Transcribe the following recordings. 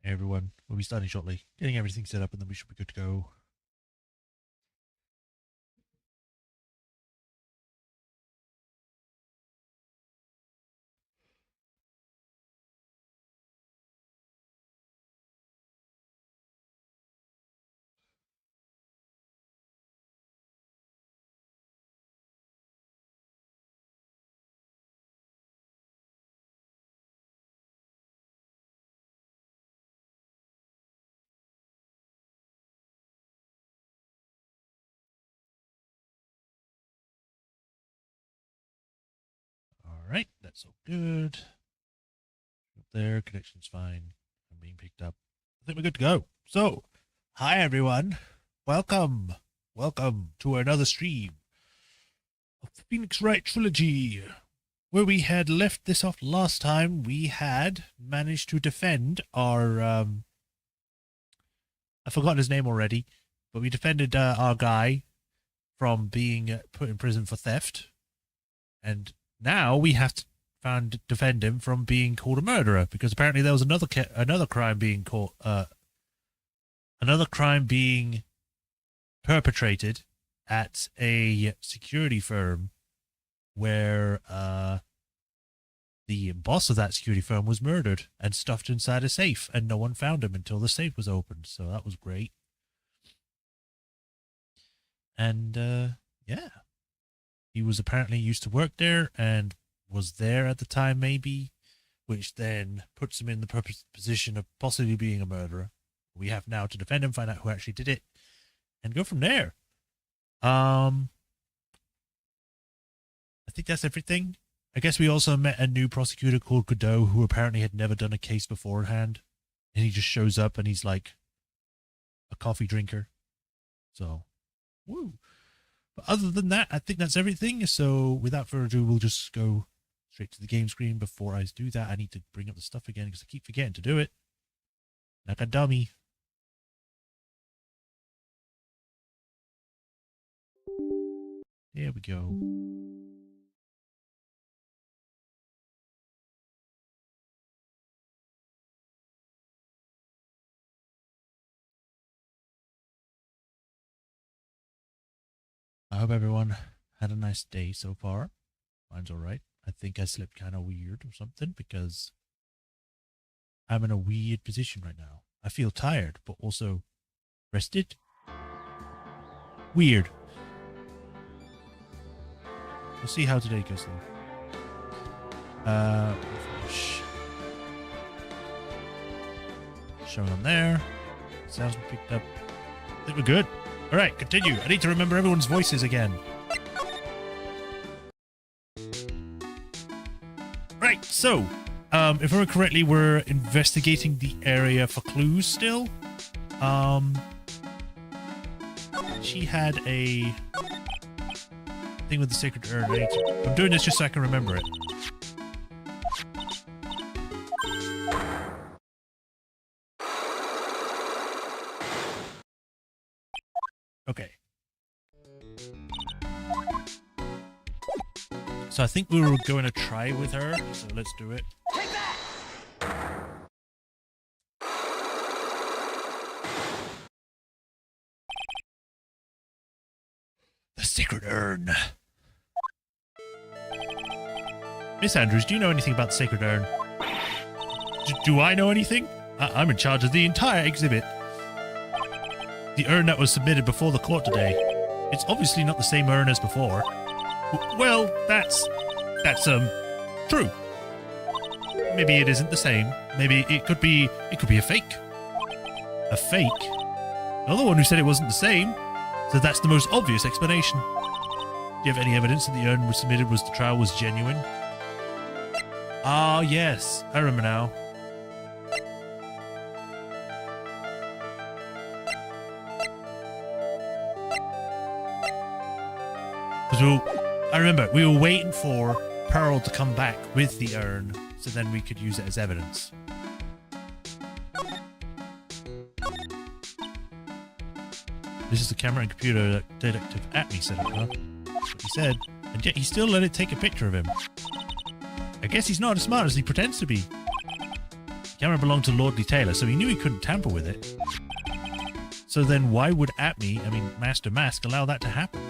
Hey everyone, we'll be starting shortly. Getting everything set up and then we should be good to go. Alright, that's all good. Up there, connection's fine. I'm being picked up. I think we're good to go. So, hi everyone. Welcome. Welcome to another stream of the Phoenix Wright Trilogy. Where we had left this off last time, we had managed to defend our, I've forgotten his name already, but we defended our guy from being put in prison for theft. And now we have to defend him from being called a murderer, because apparently there was another crime being caught, another crime being perpetrated at a security firm where the boss of that security firm was murdered and stuffed inside a safe, and no one found him until the safe was opened. So that was great. And yeah. He was apparently used to work there and was there at the time, maybe, which then puts him in the position of possibly being a murderer. We have now to defend him, find out who actually did it, and go from there. I think that's everything. I guess we also met a new prosecutor called Godot, who apparently had never done a case beforehand, and he just shows up and he's like a coffee drinker. So, woo. But other than that, I think that's everything. So without further ado, we'll just go straight to the game screen. Before I do that, I need to bring up the stuff again because I keep forgetting to do it. Like a dummy. There we go. I hope everyone had a nice day so far. Mine's alright. I think I slept kind of weird or something because I'm in a weird position right now. I feel tired, but also rested. Weird. We'll see how today goes though. Showing on there. Sounds picked up. I think we're good. Alright, continue. I need to remember everyone's voices again. Right, so, if I remember correctly, we're investigating the area for clues still. She had a thing with the sacred urn. I'm doing this just so I can remember it. Okay. So I think we were going to try with her, so let's do it. Take that! The sacred urn. Miss Andrews, do you know anything about the sacred urn? Do I know anything? I'm in charge of the entire exhibit. The urn that was submitted before the court today. It's obviously not the same urn as before. Well, that's true. Maybe it isn't the same. Maybe it could be a fake. A fake? You're the one who said it wasn't the same, so that's the most obvious explanation. Do you have any evidence that the urn was submitted the trial was genuine? Ah, yes, I remember now. I remember, we were waiting for Pearl to come back with the urn, so then we could use it as evidence. This is the camera and computer detective Atme set up, huh? That's what he said, and yet he still let it take a picture of him. I guess he's not as smart as he pretends to be. The camera belonged to Lordly Taylor, so he knew he couldn't tamper with it. So then why would Master Mask, allow that to happen?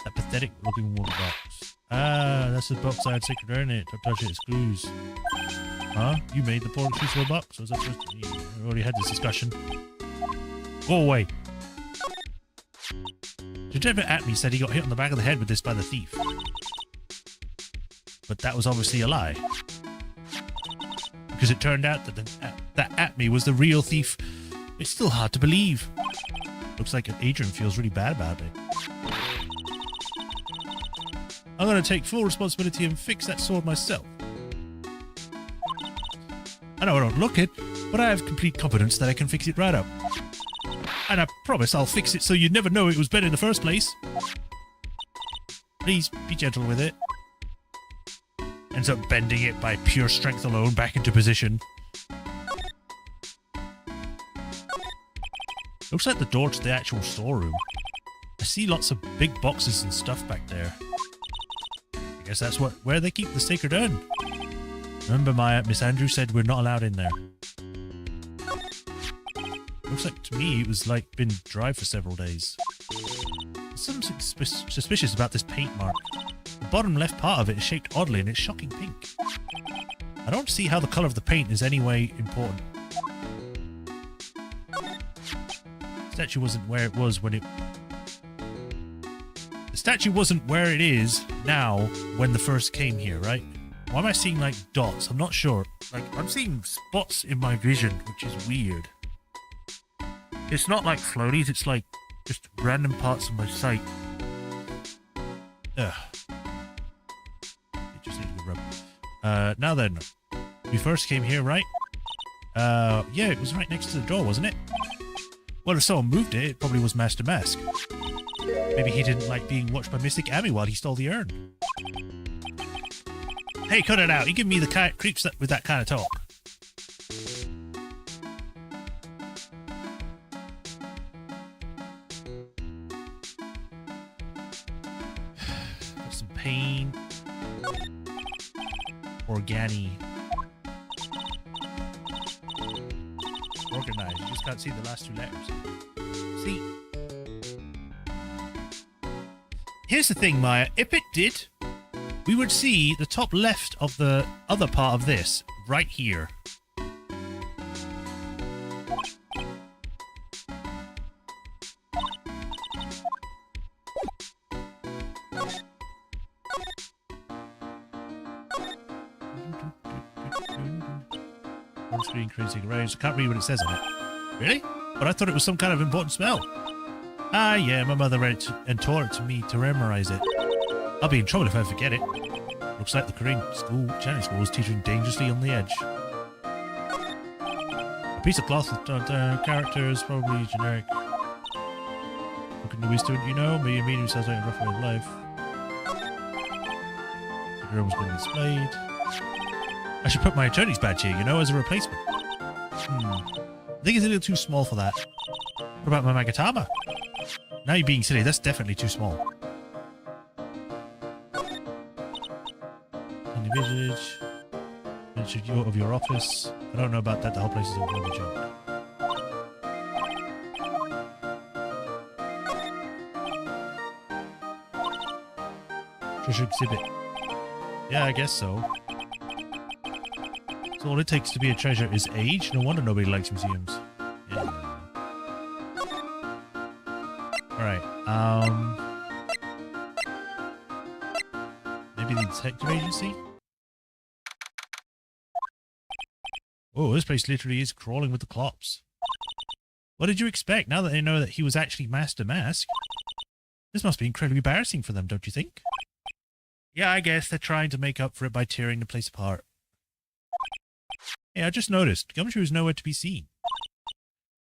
That pathetic looking water box. Ah, that's the box I had Sacred Urn in it. Don't touch it, it's clues. Huh? You made the poor excuse box? Or was that supposed to be? We already had this discussion. Go away. Lieutenant Atme said he got hit on the back of the head with this by the thief. But that was obviously a lie. Because it turned out that Atme was the real thief. It's still hard to believe. Looks like Adrian feels really bad about it. I'm going to take full responsibility and fix that sword myself. I know I don't look it, but I have complete confidence that I can fix it right up. And I promise I'll fix it so you'd never know it was bent in the first place. Please, be gentle with it. Ends up bending it by pure strength alone back into position. Looks like the door to the actual storeroom. I see lots of big boxes and stuff back there. I guess that's where they keep the Sacred Urn. Remember, Miss Andrew said we're not allowed in there. Looks like to me it was like been dry for several days. There's something suspicious about this paint mark. The bottom left part of it is shaped oddly and it's shocking pink. I don't see how the colour of the paint is any way important. The statue wasn't where it was when it... The statue wasn't where it is now when the first came here, right? Why am I seeing like dots? I'm not sure. Like, I'm seeing spots in my vision, which is weird. It's not like floaties, it's like just random parts of my sight. Ugh. It just needs to be rubbed. Now then, we first came here, right? Yeah, it was right next to the door, wasn't it? Well, if someone moved it, it probably was Master Mask. Maybe he didn't like being watched by Mystic Amy while he stole the urn. Hey, cut it out. You give me the creeps with that kind of talk. Got some paint. Organi. Organized. You just can't see the last two letters. See? Here's the thing, Maya. If it did, we would see the top left of the other part of this right here. On screen increasing range. I can't read what it says on it. Really? But I thought it was some kind of important spell. Ah, yeah, my mother read it and taught it to me to memorize it. I'll be in trouble if I forget it. Looks like the Korean Chinese school is teetering dangerously on the edge. A piece of cloth with characters, probably generic. Looking to student, you know, me and me who sounds like a rough way of life. The room was been displayed. I should put my attorney's badge here, you know, as a replacement. I think it's a little too small for that. What about my Magatama? Now you're being silly, that's definitely too small. Visage. Mentioned you of your office. I don't know about that, the whole place is a bit of a joke. Treasure exhibit. Yeah, I guess so. So all it takes to be a treasure is age? No wonder nobody likes museums. Yeah. Alright, maybe the detective agency? Oh, this place literally is crawling with the clops. What did you expect now that they know that he was actually Master Mask? This must be incredibly embarrassing for them, don't you think? Yeah, I guess they're trying to make up for it by tearing the place apart. Hey, I just noticed. Gumshoe is nowhere to be seen.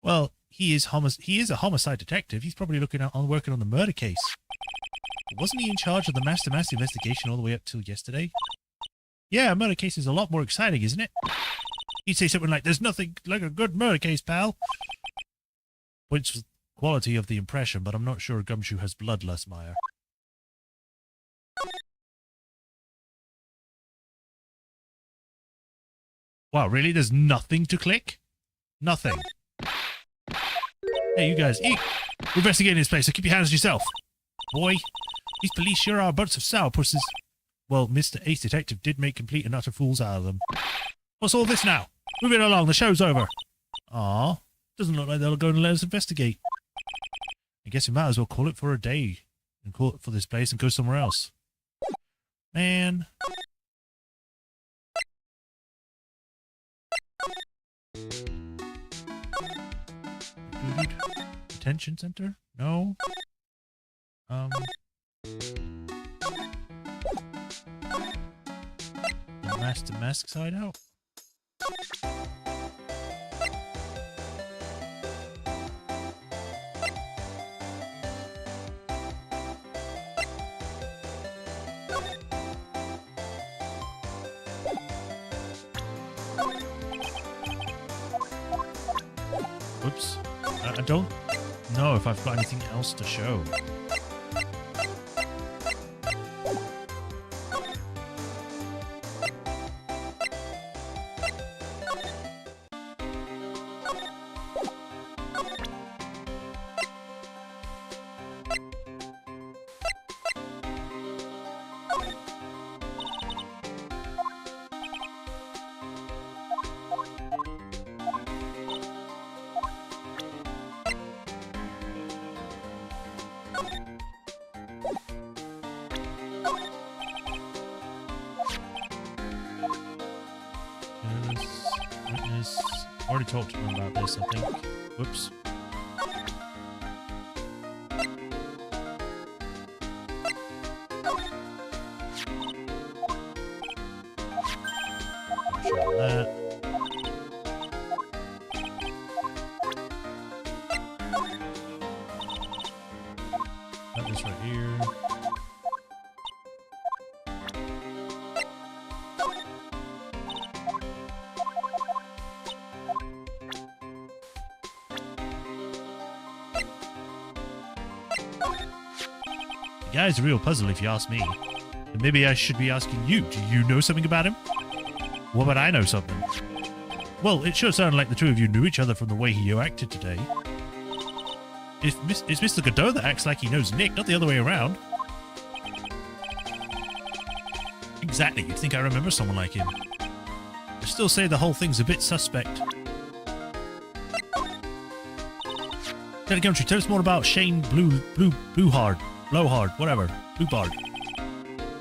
Well, he is a homicide detective. He's probably working on the murder case. But wasn't he in charge of the Master Mask investigation all the way up till yesterday? Yeah, a murder case is a lot more exciting, isn't it? He'd say something like, "There's nothing like a good murder case, pal." Points quality of the impression, but I'm not sure Gumshoe has bloodlust, Meyer. Wow, really? There's nothing to click? Nothing. Hey, you guys, eat. We're investigating this place, so keep your hands to yourself. Boy, these police sure are a bunch of sourpusses. Well, Mr. Ace Detective did make complete and utter fools out of them. What's all this now? Move it along, the show's over. Aw, doesn't look like they'll go and let us investigate. I guess we might as well call it for a day. And call it for this place and go somewhere else. Man. Detention center? No. The Master Mask side out? Oops. I don't know if I've got anything else to show. Already talked to him about this, I think. Whoops. Show that. Got this right here. The guy's a real puzzle if you ask me. And maybe I should be asking you, do you know something about him? What about I know something? Well, it sure sounded like the two of you knew each other from the way he acted today. It's Mr. Godot that acts like he knows Nick, not the other way around. Exactly, you'd think I remember someone like him. I still say the whole thing's a bit suspect. Lieutenant Gumshoe, tell us more about Shane Blowhard, whatever. Bluebard.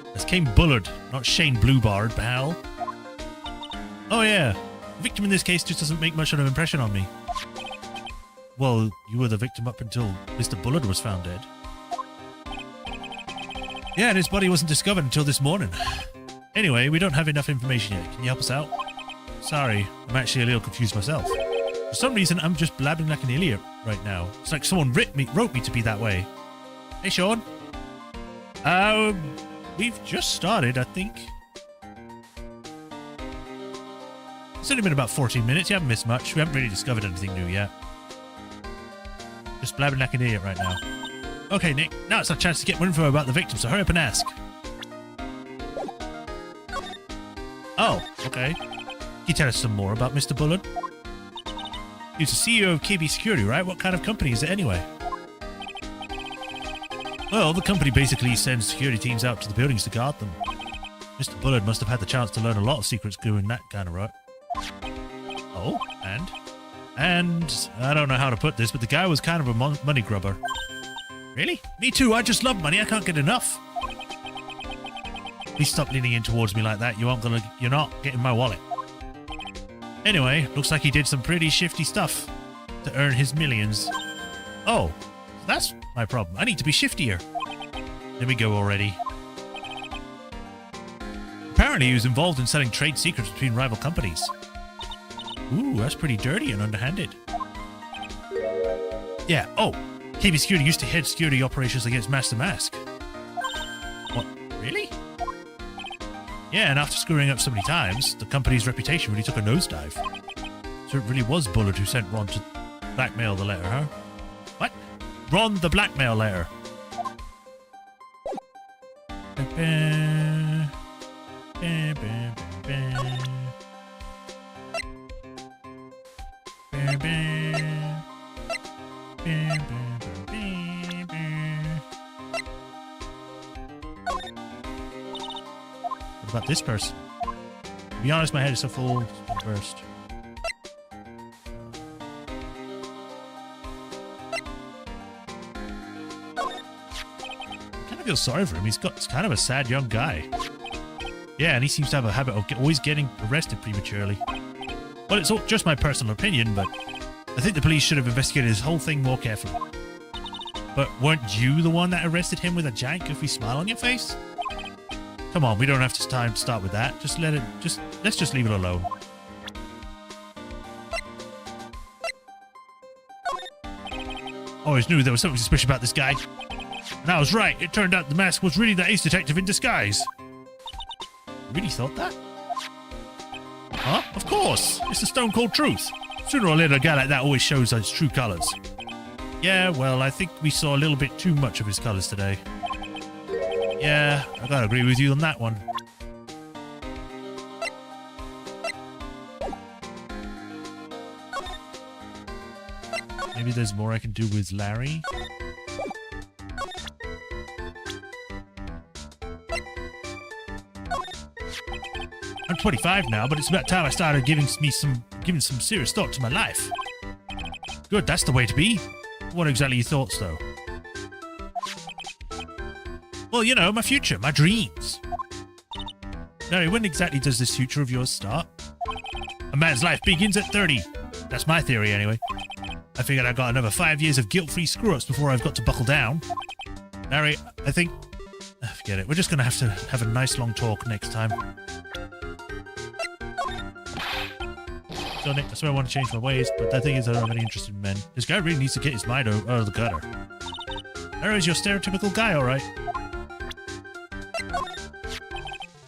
That's Kane Bullard, not Shane Bluebard, pal. Oh yeah, the victim in this case just doesn't make much of an impression on me. Well, you were the victim up until Mr. Bullard was found dead. Yeah, and his body wasn't discovered until this morning. Anyway, we don't have enough information yet. Can you help us out? Sorry, I'm actually a little confused myself. For some reason, I'm just blabbing like an idiot right now. It's like someone wrote me to be that way. Hey, Sean. We've just started, I think. It's only been about 14 minutes. You haven't missed much. We haven't really discovered anything new yet. Just blabbing like an idiot right now. Okay, Nick. Now it's our chance to get more info about the victim, so hurry up and ask. Oh, okay. Can you tell us some more about Mr. Bullard? He's the CEO of KB Security, right? What kind of company is it anyway? Well, the company basically sends security teams out to the buildings to guard them. Mr. Bullard must have had the chance to learn a lot of secrets doing that kind of work. Oh, and I don't know how to put this, but the guy was kind of a money grubber. Really? Me too, I just love money, I can't get enough. Please stop leaning in towards me like that, you're not getting my wallet. Anyway, looks like he did some pretty shifty stuff to earn his millions. Oh, that's my problem. I need to be shiftier. There we go already. Apparently he was involved in selling trade secrets between rival companies. Ooh, that's pretty dirty and underhanded. Yeah, oh, KB Security used to head security operations against Master Mask. What, really? Yeah, and after screwing up so many times, the company's reputation really took a nosedive. So it really was Bullard who sent Ron to blackmail the letter, huh? What? Ron the blackmail letter. What about this person? To be honest, my head is so full, it's gonna burst. I kind of feel sorry for him. He's kind of a sad young guy. Yeah, and he seems to have a habit of always getting arrested prematurely. Well, it's all just my personal opinion, but I think the police should have investigated this whole thing more carefully. But weren't you the one that arrested him with a giant goofy smile on your face? Come on, we don't have time to start with that. Let's just leave it alone. Always knew there was something suspicious about this guy. And I was right. It turned out the mask was really the ace detective in disguise. You really thought that? Huh? Of course. It's the stone cold truth. Sooner or later, a guy like that always shows his true colors. Yeah, well, I think we saw a little bit too much of his colors today. Yeah, I gotta agree with you on that one. Maybe there's more I can do with Larry. I'm 25 now, but it's about time I started giving some serious thought to my life. Good, that's the way to be. What exactly are your thoughts, though? Well, you know, my future, my dreams. Larry, when exactly does this future of yours start? A man's life begins at 30. That's my theory, anyway. I figured I got another 5 years of guilt-free screw-ups before I've got to buckle down. Larry, I think... forget it. We're just going to have a nice long talk next time. So, Nick, I swear I want to change my ways, but the thing is I don't have any interest in men. This guy really needs to get his mind out of the gutter. Larry's your stereotypical guy, alright.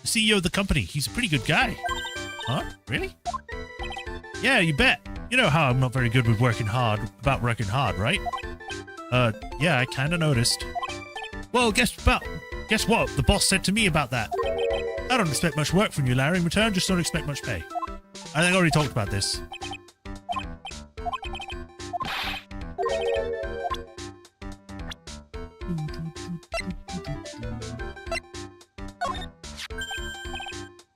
The CEO of the company. He's a pretty good guy. Huh? Really? Yeah, you bet. You know how I'm not very good with working hard, right? Yeah, I kinda noticed. Well, guess what? The boss said to me about that. I don't expect much work from you, Larry. In return, just don't expect much pay. I think I already talked about this.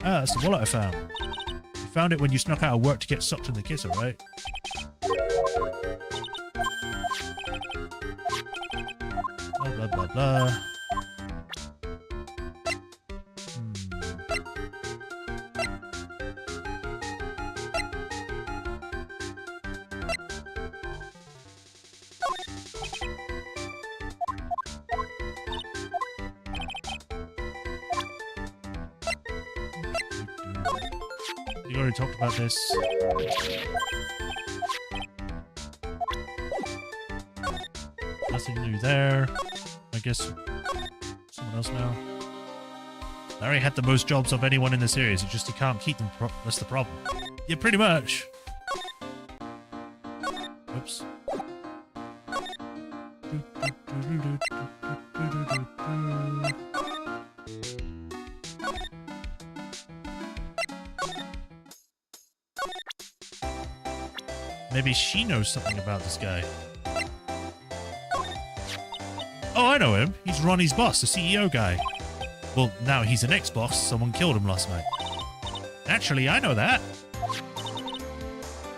Ah, that's the wallet I found. You found it when you snuck out of work to get sucked in the kisser, right? Blah, blah, blah, blah. You already talked about this. Nothing new there. I guess someone else now. Larry had the most jobs of anyone in the series. It's just he can't keep them. That's the problem. Yeah, pretty much. Oops. Maybe she knows something about this guy. Oh, I know him. He's Ronnie's boss, the CEO guy. Well, now he's an ex-boss. Someone killed him last night. Naturally, I know that.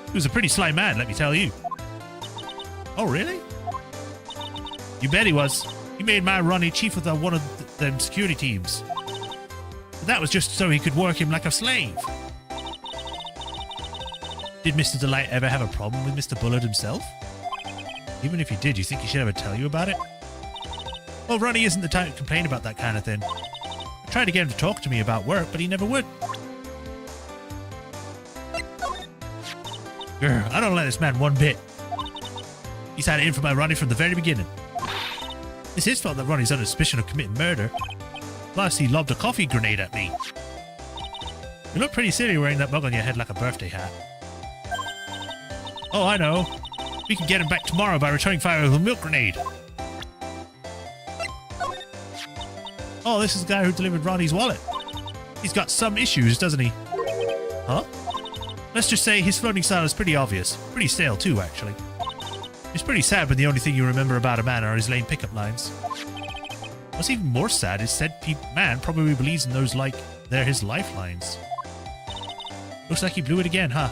He was a pretty sly man, let me tell you. Oh, really? You bet he was. He made my Ronnie chief of one of them security teams. But that was just so he could work him like a slave. Did Mr. Delight ever have a problem with Mr. Bullard himself? Even if he did, you think he should ever tell you about it? Well, Ronnie isn't the type to complain about that kind of thing. I tried to get him to talk to me about work, but he never would. Grr, I don't like this man one bit. He's had it in for my Ronnie from the very beginning. It's his fault that Ronnie's under suspicion of committing murder. Plus, he lobbed a coffee grenade at me. You look pretty silly wearing that mug on your head like a birthday hat. Oh, I know. We can get him back tomorrow by returning fire with a milk grenade. Oh, this is the guy who delivered Ronnie's wallet. He's got some issues, doesn't he? Huh? Let's just say his flirting style is pretty obvious. Pretty stale, too, actually. It's pretty sad when the only thing you remember about a man are his lame pickup lines. What's even more sad is said man probably believes in those like they're his lifelines. Looks like he blew it again, huh?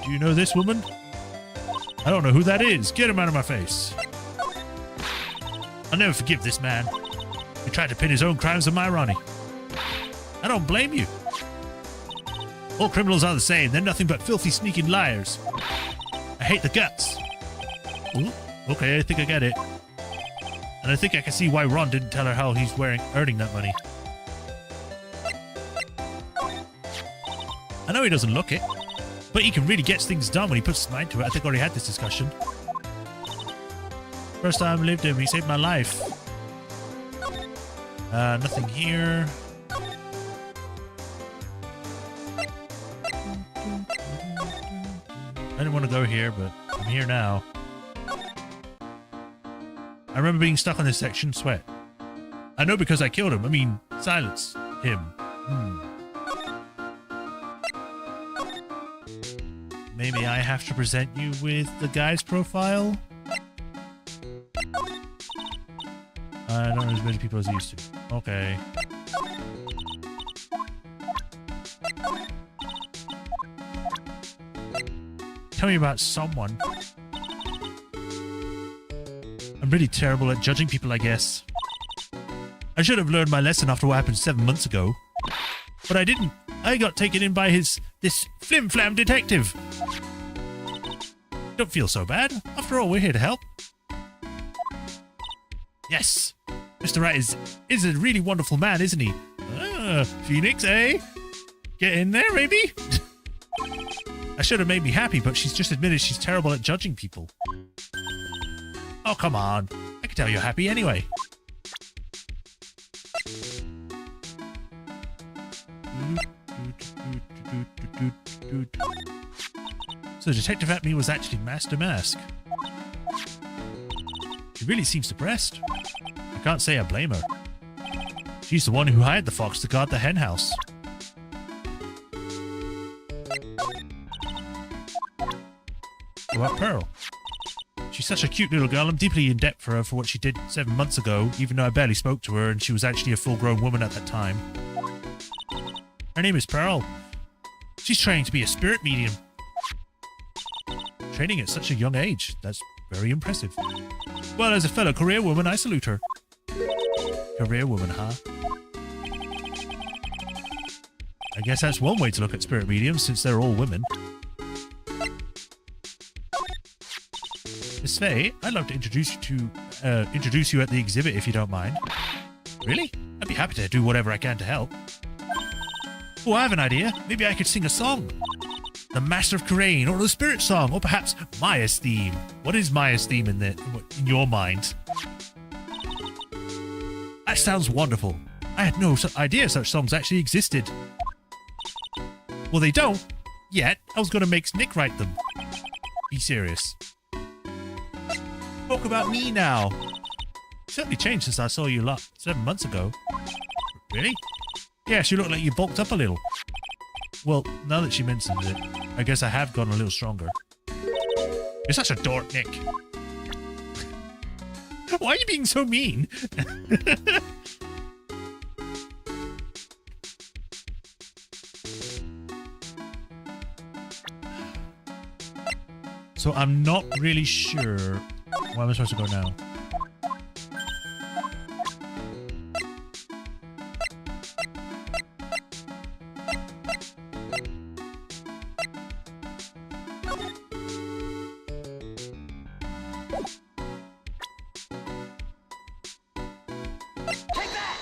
Do you know this woman? I don't know who that is. Get him out of my face. I'll never forgive this man. He tried to pin his own crimes on my Ronnie. I don't blame you. All criminals are the same. They're nothing but filthy, sneaking liars. I hate the guts. Ooh, okay, I think I get it. And I think I can see why Ron didn't tell her how he's earning that money. I know he doesn't look it, but he can really get things done when he puts his mind to it. I think I already had this discussion. First time I lived him, he saved my life. Nothing here. I didn't want to go here, but I'm here now. I remember being stuck on this section, sweat. I know because I killed him. I mean, silence him. Maybe I have to present you with the guy's profile? I don't know as many people as I used to. Okay. Tell me about someone. I'm really terrible at judging people, I guess. I should have learned my lesson after what happened 7 months ago. But I didn't. I got taken in by this flim-flam detective. Don't feel so bad. After all, we're here to help. Yes. Mr. Wright is a really wonderful man, isn't he? Phoenix, eh? Get in there, maybe? I should have made me happy, but she's just admitted she's terrible at judging people. Oh, come on. I can tell you're happy anyway. So the detective at me was actually Master Mask. She really seems depressed. I can't say I blame her. She's the one who hired the fox to guard the hen house. What about Pearl? She's such a cute little girl. I'm deeply in debt for her for what she did 7 months ago, even though I barely spoke to her and she was actually a full-grown woman at that time. Her name is Pearl. She's training to be a spirit medium. Training at such a young age. That's very impressive. Well, as a fellow career woman, I salute her. Career woman, huh? I guess that's one way to look at spirit mediums, since they're all women. Miss Faye, I'd love to introduce you at the exhibit if you don't mind. Really? I'd be happy to do whatever I can to help. Oh, I have an idea. Maybe I could sing a song. The Master of Karain, or the Spirit Song, or perhaps Maya's theme. What is Maya's theme in your mind? That sounds wonderful. I had no idea such songs actually existed. Well, they don't. Yet. I was going to make Nick write them. Be serious. Talk about me now. You certainly changed since I saw you 7 months ago. Really? Yes, you look like you bulked up a little. Well, now that she mentioned it, I guess I have gone a little stronger. You're such a dork, Nick. Why are you being so mean? So I'm not really sure where am I supposed to go now.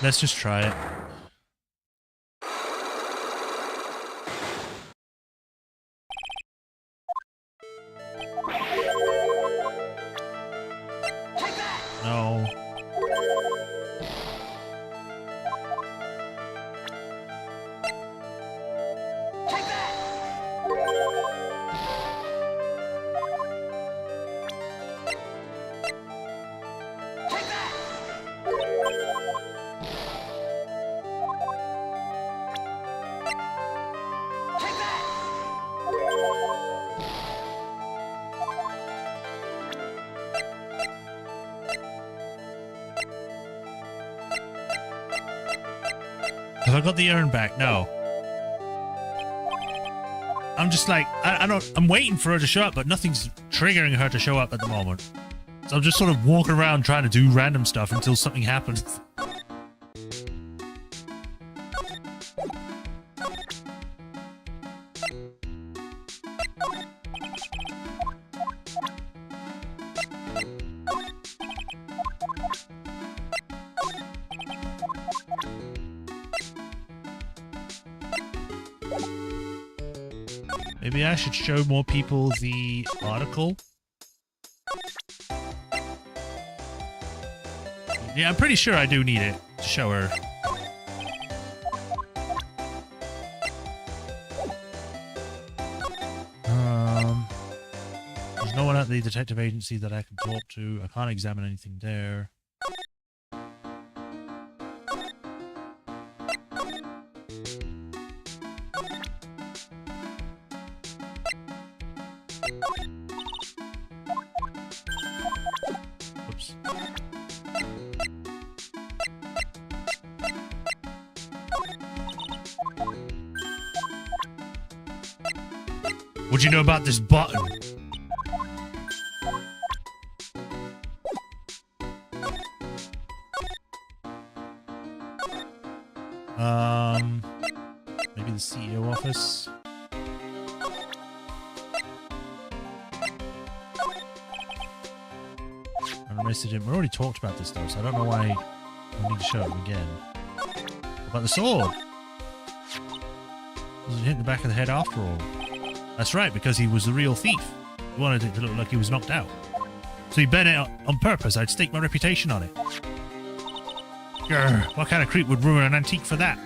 Let's just try it. No. Have I got the urn back? No. I'm just like, I'm waiting for her to show up, but nothing's triggering her to show up at the moment. So I'm just sort of walking around trying to do random stuff until something happens. Maybe I should show more people the article. Yeah, I'm pretty sure I do need it to show her. There's no one at the detective agency that I can talk to. I can't examine anything there. Oops. What'd you know about this button? Maybe the CEO office. I messaged him. We already talked about this though, so I don't know why we need to show him again. What about the sword? Doesn't hit the back of the head after all. That's right, because he was the real thief. He wanted it to look like he was knocked out. So he bent it on purpose. I'd stake my reputation on it. Grr, what kind of creep would ruin an antique for that?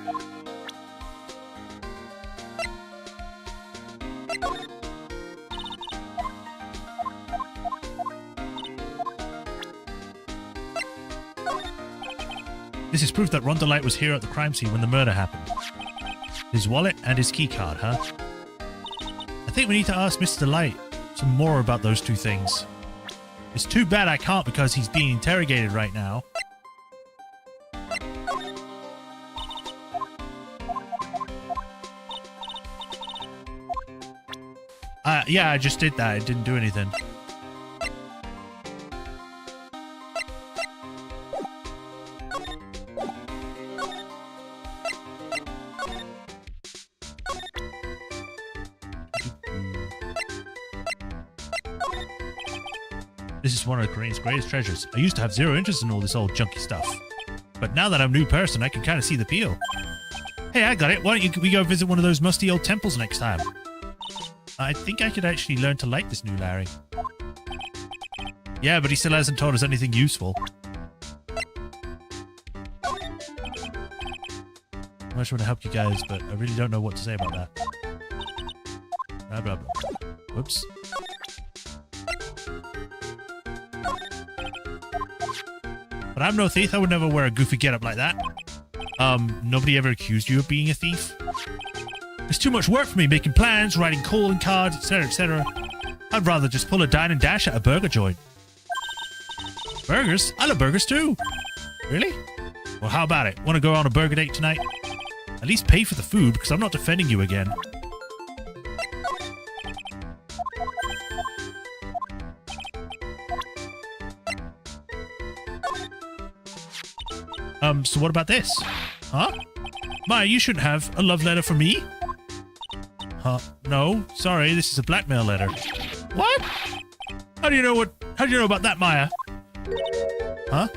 This is proof that Ron DeLite was here at the crime scene when the murder happened. His wallet and his keycard, huh? I think we need to ask Mr. DeLite some more about those two things. It's too bad I can't because he's being interrogated right now. Yeah, I just did that. It didn't do anything. This is one of Korean's greatest treasures. I used to have zero interest in all this old junky stuff. But now that I'm a new person, I can kind of see the appeal. Hey, I got it. Why don't we go visit one of those musty old temples next time? I think I could actually learn to like this new Larry. Yeah, but he still hasn't told us anything useful. I just want to help you guys, but I really don't know what to say about that. Blah, blah, blah. Whoops. But I'm no thief. I would never wear a goofy getup like that. Nobody ever accused you of being a thief? It's too much work for me making plans, writing calling cards, etc., etc. I'd rather just pull a dine and dash at a burger joint. Burgers? I love burgers too. Really? Well, how about it? Want to go on a burger date tonight? At least pay for the food, because I'm not defending you again. So what about this? Huh? Maya, you shouldn't have a love letter for me? Huh? No, sorry, this is a blackmail letter. What? How do you know about that, Maya? Huh?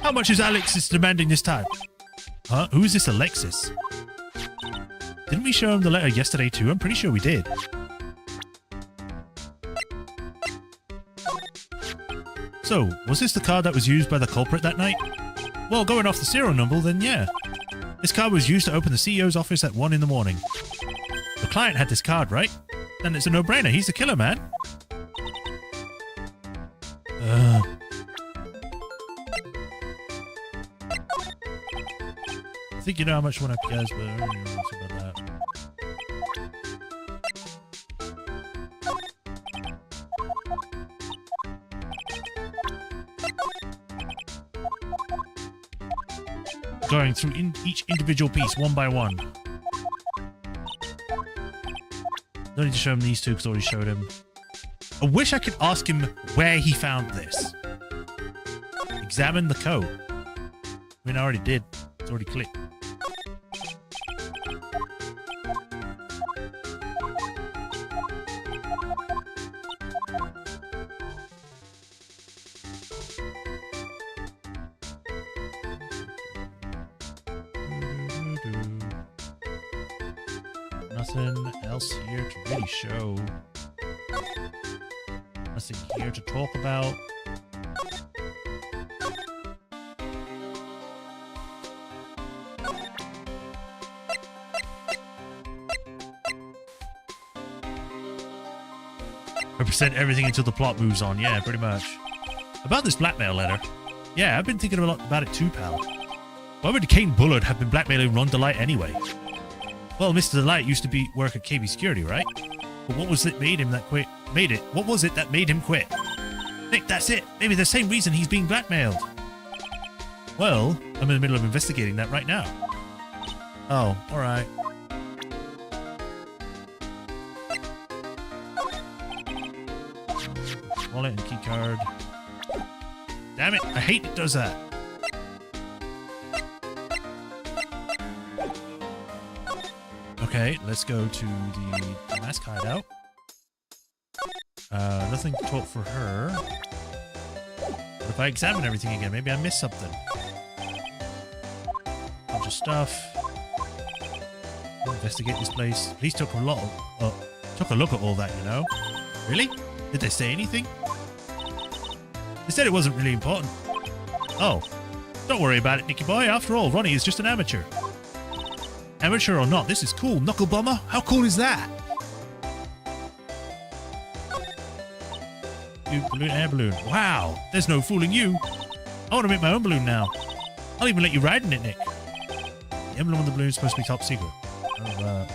How much is Alexis demanding this time? Huh? Who is this Alexis? Didn't we show him the letter yesterday too? I'm pretty sure we did. So, was this the card that was used by the culprit that night? Well, going off the serial number, then yeah. This card was used to open the CEO's office at 1 in the morning. The client had this card, right? Then it's a no-brainer. He's the killer, man. I think you know how much one of you guys, but I don't know about that. going through each individual piece one by one. Don't need to show him these two because I already showed him. I wish I could ask him where he found this. Examine the code. I mean, I already did. It's already clicked. Nothing else here to really show. Nothing here to talk about. Represent everything until the plot moves on. Yeah, pretty much. About this blackmail letter. Yeah, I've been thinking a lot about it too, pal. Why would Kane Bullard have been blackmailing Ron DeLite anyway? Well, Mr. DeLite used to work at KB Security, right? But what was it made him that quit? What was it that made him quit? Nick, that's it. Maybe the same reason he's being blackmailed. Well, I'm in the middle of investigating that right now. Oh, alright. Wallet and key card. Damn it, I hate it does that. Okay, let's go to the mask hideout. Nothing to talk for her. But if I examine everything again, maybe I missed something. Bunch of stuff. Investigate this place. Police took a look at all that, you know. Really? Did they say anything? They said it wasn't really important. Oh, don't worry about it, Nicky boy. After all, Ronnie is just an amateur. Amateur or not, this is cool. Knuckle bomber? How cool is that? Balloon, air balloon. Wow, there's no fooling you. I want to make my own balloon now. I'll even let you ride in it, Nick. The emblem on the balloon is supposed to be top secret. Oh,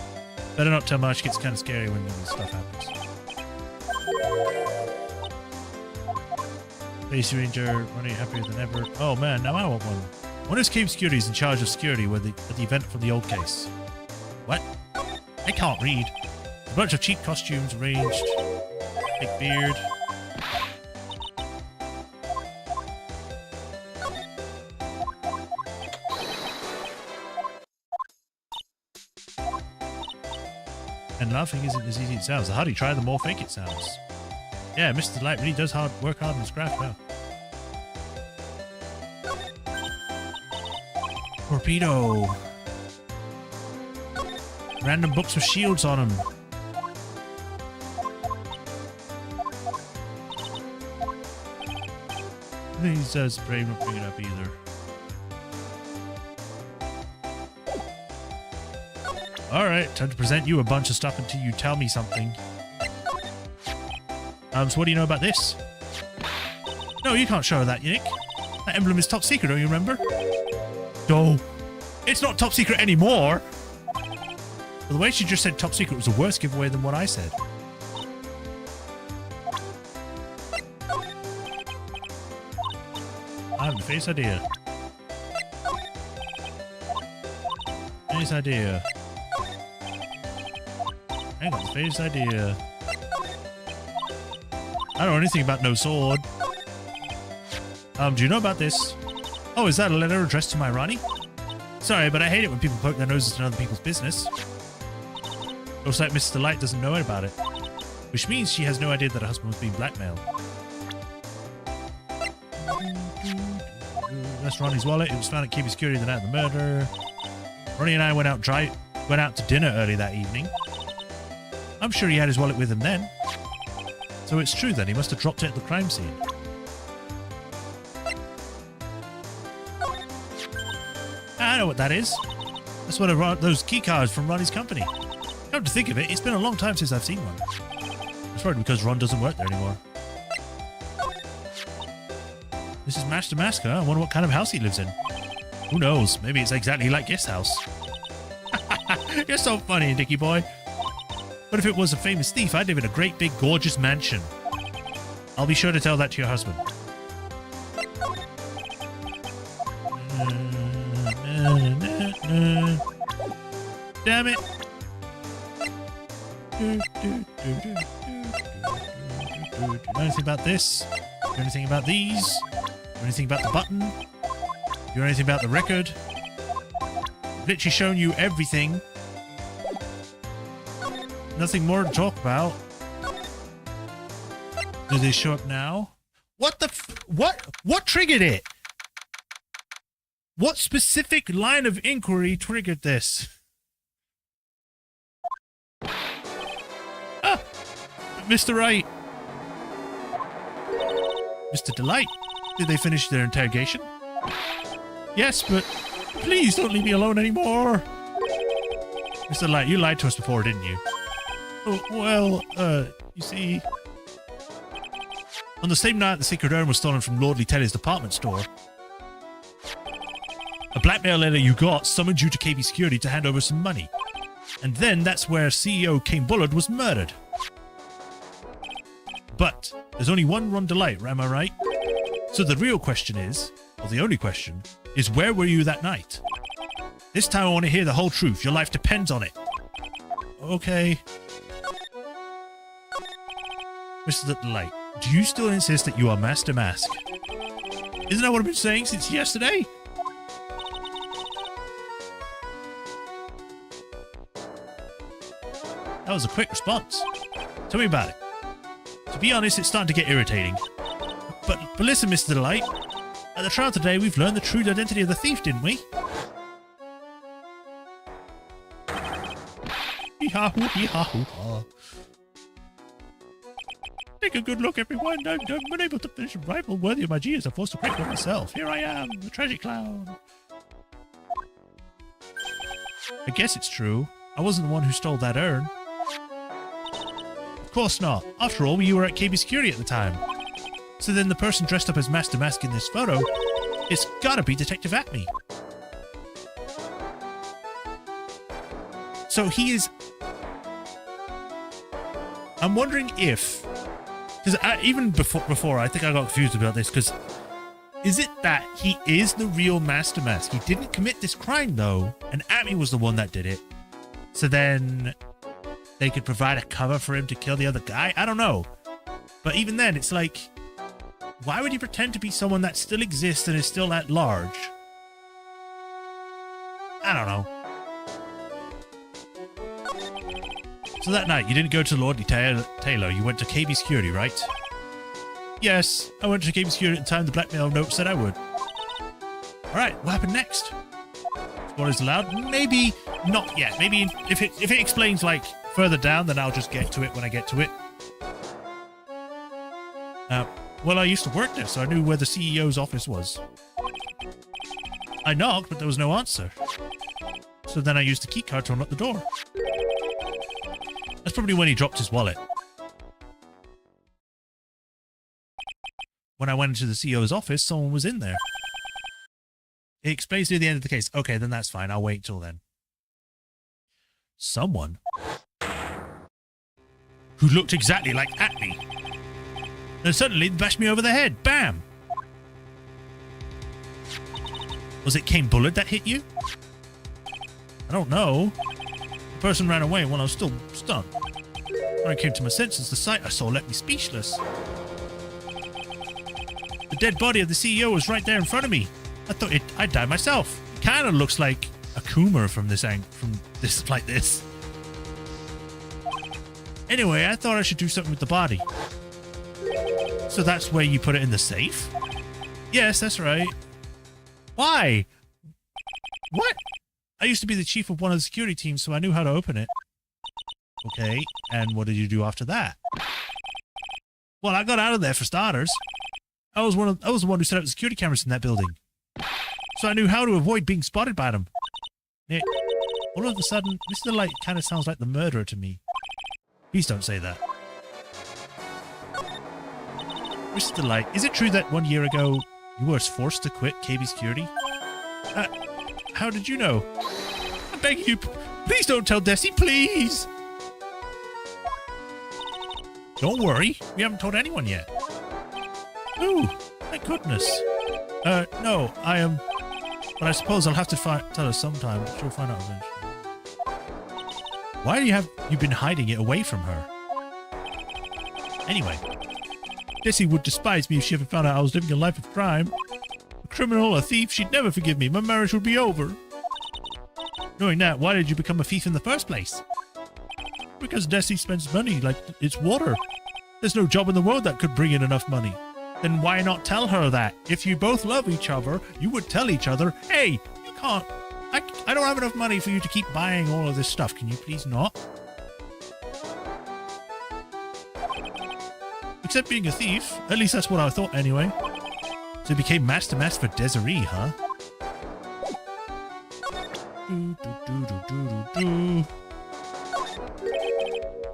better not tell much. It gets kind of scary when this stuff happens. Space Ranger, running happier than ever. Oh man, now I want one. One is Cave Security is in charge of security at the event from the old case. What? I can't read. A bunch of cheap costumes arranged. Big beard. And laughing isn't as easy as it sounds. The harder you try, the more fake it sounds. Yeah, Mr. Light really does work hard in his craft now. Torpedo. Random books with shields on them. He says Brave not bring it up either. Alright, time to present you a bunch of stuff until you tell me something. So what do you know about this? No, you can't show her that, Nick. That emblem is top secret, don't you remember? No, it's not top secret anymore. But the way she just said top secret was a worse giveaway than what I said. I have the face idea. Face idea. I got the face idea. I don't know anything about no sword. Do you know about this? Oh, is that a letter addressed to my Ronnie? Sorry, but I hate it when people poke their noses in other people's business. Looks like Mr. Light doesn't know about it. Which means she has no idea that her husband was being blackmailed. That's Ronnie's wallet. It was found at KB Security the night of the murder. Ronnie and I went out to dinner early that evening. I'm sure he had his wallet with him then. So it's true then, he must have dropped it at the crime scene. I know what that is. That's one of those key cards from Ronnie's company. Come to think of it, it's been a long time since I've seen one. It's probably because Ron doesn't work there anymore. This is Master Mask, huh? I wonder what kind of house he lives in. Who knows? Maybe it's exactly like this house. You're so funny, Dickie boy. But if it was a famous thief, I'd live in a great big gorgeous mansion. I'll be sure to tell that to your husband. Damn it. Do you know anything about this? Do you know anything about these? Do you know anything about the button? Do you know anything about the record? I've literally shown you everything. Nothing more to talk about. Do they show up now? What the what triggered it? What specific line of inquiry triggered this? Ah! Mr. Wright. Mr. Delight. Did they finish their interrogation? Yes, but please don't leave me alone anymore. Mr. Delight, you lied to us before, didn't you? Oh, well, you see... On the same night the secret urn was stolen from Lordly Telly's department store, a blackmail letter you got summoned you to KB Security to hand over some money. And then that's where CEO Kane Bullard was murdered. But there's only one Ron Delight, am I right? So the real question is, or the only question, is where were you that night? This time I want to hear the whole truth. Your life depends on it. Okay. Mr. Delight, do you still insist that you are Master Mask? Isn't that what I've been saying since yesterday? That was a quick response. Tell me about it. To be honest, it's starting to get irritating. But listen, Mr. Delight. At the trial today, we've learned the true identity of the thief, didn't we? Hee-ha-hoo-hee-ha-hoo-ha. Take a good look, everyone. I'm unable to finish a rifle worthy of my genius. I'm forced to break one myself. Here I am, the tragic clown. I guess it's true. I wasn't the one who stole that urn. Of course not. After all, you were at KB Security at the time. So then the person dressed up as Master Mask in this photo, it's gotta be Detective Acme. So he is... I'm wondering if... Because even before, I think I got confused about this, because is it that he is the real Master Mask? He didn't commit this crime, though, and Acme was the one that did it. So then they could provide a cover for him to kill the other guy? I don't know. But even then, it's like, why would you pretend to be someone that still exists and is still at large? I don't know. So that night, you didn't go to Lord Taylor, you went to KB Security, right? Yes, I went to KB Security at the time the blackmail note said I would. Alright, what happened next? Spoilers allowed? Maybe not yet. Maybe if it explains, like, further down, then I'll just get to it when I get to it. Well, I used to work there, so I knew where the CEO's office was. I knocked, but there was no answer. So then I used the keycard to unlock the door. That's probably when he dropped his wallet. When I went into the CEO's office, someone was in there. It explains near the end of the case. Okay, then that's fine. I'll wait till then. Someone who looked exactly like Acme. Then suddenly bashed me over the head. Bam! Was it Kane Bullard that hit you? I don't know. The person ran away while I was still stunned. When I came to my senses, the sight I saw left me speechless. The dead body of the CEO was right there in front of me. I thought I'd die myself. It kind of looks like a Coomer from this like this. Anyway, I thought I should do something with the body. So that's where you put it in the safe? Yes, that's right. Why? What? I used to be the chief of one of the security teams, so I knew how to open it. Okay, and what did you do after that? Well, I got out of there for starters. I was the one who set up the security cameras in that building. So I knew how to avoid being spotted by them. Nick, all of a sudden, Mr. Light kind of sounds like the murderer to me. Please don't say that. Mr. Light, is it true that 1 year ago you were forced to quit KB Security? How did you know? I beg you, please don't tell Desi, please! Don't worry, we haven't told anyone yet. Ooh, thank goodness. No, I am... But I suppose I'll have to tell her sometime, but she'll find out eventually. Why have you been hiding it away from her? Anyway, Jessie would despise me if she ever found out I was living a life of crime. A criminal, a thief, she'd never forgive me. My marriage would be over. Knowing that, why did you become a thief in the first place? Because Jessie spends money like it's water. There's no job in the world that could bring in enough money. Then why not tell her that? If you both love each other, you would tell each other, hey, you can't. I don't have enough money for you to keep buying all of this stuff. Can you please not? Except being a thief. At least that's what I thought anyway. So it became Master Mask for Desiree, huh?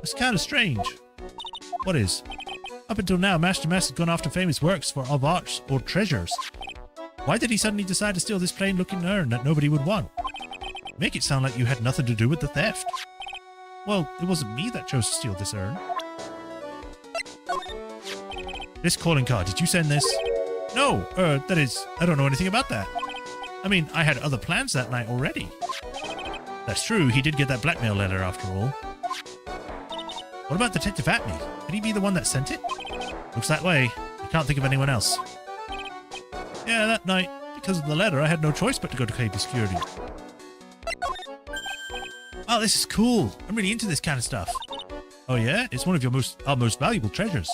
That's kind of strange. What is? Up until now, Master Mask has gone after famous works of art or treasures. Why did he suddenly decide to steal this plain-looking urn that nobody would want? Make it sound like you had nothing to do with the theft. Well, it wasn't me that chose to steal this urn. This calling card, did you send this? No, that is, I don't know anything about that. I mean, I had other plans that night already. That's true, he did get that blackmail letter after all. What about Detective Atney? Could he be the one that sent it? Looks that way. I can't think of anyone else. Yeah, that night, because of the letter, I had no choice but to go to KB Security. Oh, this is cool. I'm really into this kind of stuff. Oh yeah? It's one of our most valuable treasures.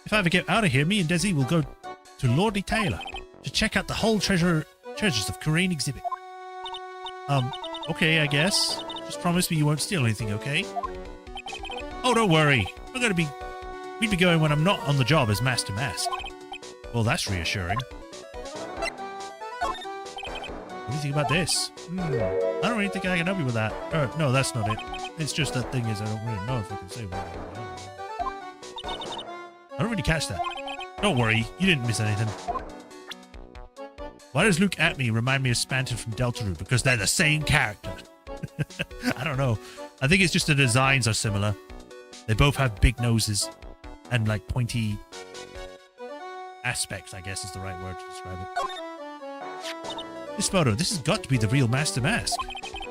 If I ever get out of here, me and Desi will go to Lordy Taylor to check out the whole treasures of Coraine exhibit. Okay, I guess. Just promise me you won't steal anything, okay? Oh, don't worry. We'd be going when I'm not on the job as Master Mask. Well, that's reassuring. What do you think about this? I don't really think I can help you with that. No, that's not it. It's just that thing is I don't really know if I can say what I don't really catch that. Don't worry, you didn't miss anything. Why does Luke Atney remind me of Spanton from Deltarune? Because they're the same character. I don't know. I think it's just the designs are similar. They both have big noses and like pointy aspects, I guess is the right word to describe it. This photo, this has got to be the real Master Mask.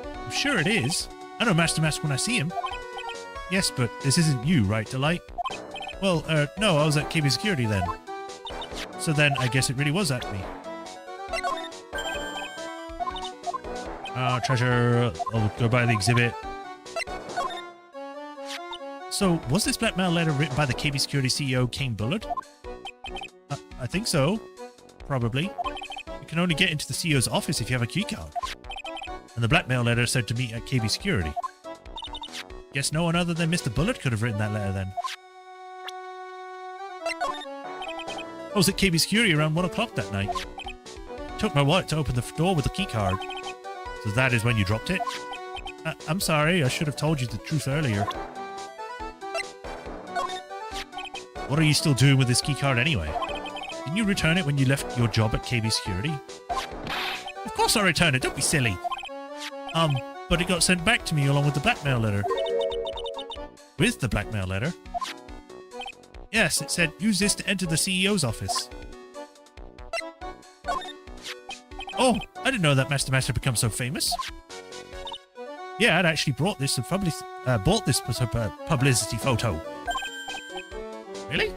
I'm sure it is. I know Master Mask when I see him. Yes, but this isn't you, right, Delight? Well, no, I was at KB Security then. So then, I guess it really was at me. Treasure. I'll go by the exhibit. So, was this blackmail letter written by the KB Security CEO, Kane Bullard? I think so. Probably. You can only get into the CEO's office if you have a key card. And the blackmail letter said to meet at KB Security. Guess no one other than Mr. Bullard could have written that letter then. I was at KB Security around 1 o'clock that night. Took my wallet to open the door with a key card. So that is when you dropped it? I'm sorry, I should have told you the truth earlier. What are you still doing with this key card anyway? Didn't you return it when you left your job at KB Security? Of course I returned it, don't be silly. But it got sent back to me along with the blackmail letter. With the blackmail letter? Yes, it said, use this to enter the CEO's office. Oh, I didn't know that Master Mask had become so famous. Yeah, I'd actually bought this publicity photo. Really?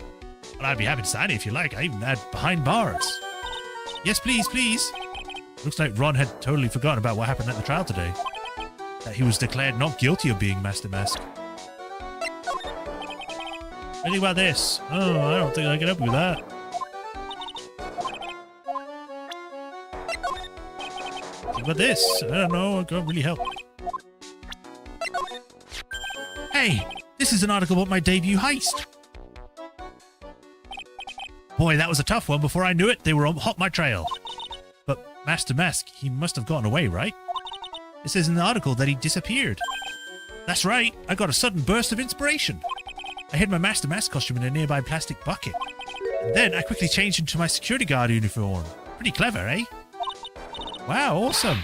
Well, I'd be happy to sign it if you like. I even had behind bars. Yes, please, please. Looks like Ron had totally forgotten about what happened at the trial today. That he was declared not guilty of being Master Mask. What do you think about this? Oh, I don't think I can help you with that. What about this? I don't know, I can't really help. Hey, this is an article about my debut heist. Boy, that was a tough one. Before I knew it, they were hot my trail. But Master Mask, he must have gotten away, right? It says in the article that he disappeared. That's right, I got a sudden burst of inspiration. I hid my Master Mask costume in a nearby plastic bucket. And then I quickly changed into my security guard uniform. Pretty clever, eh? Wow, awesome.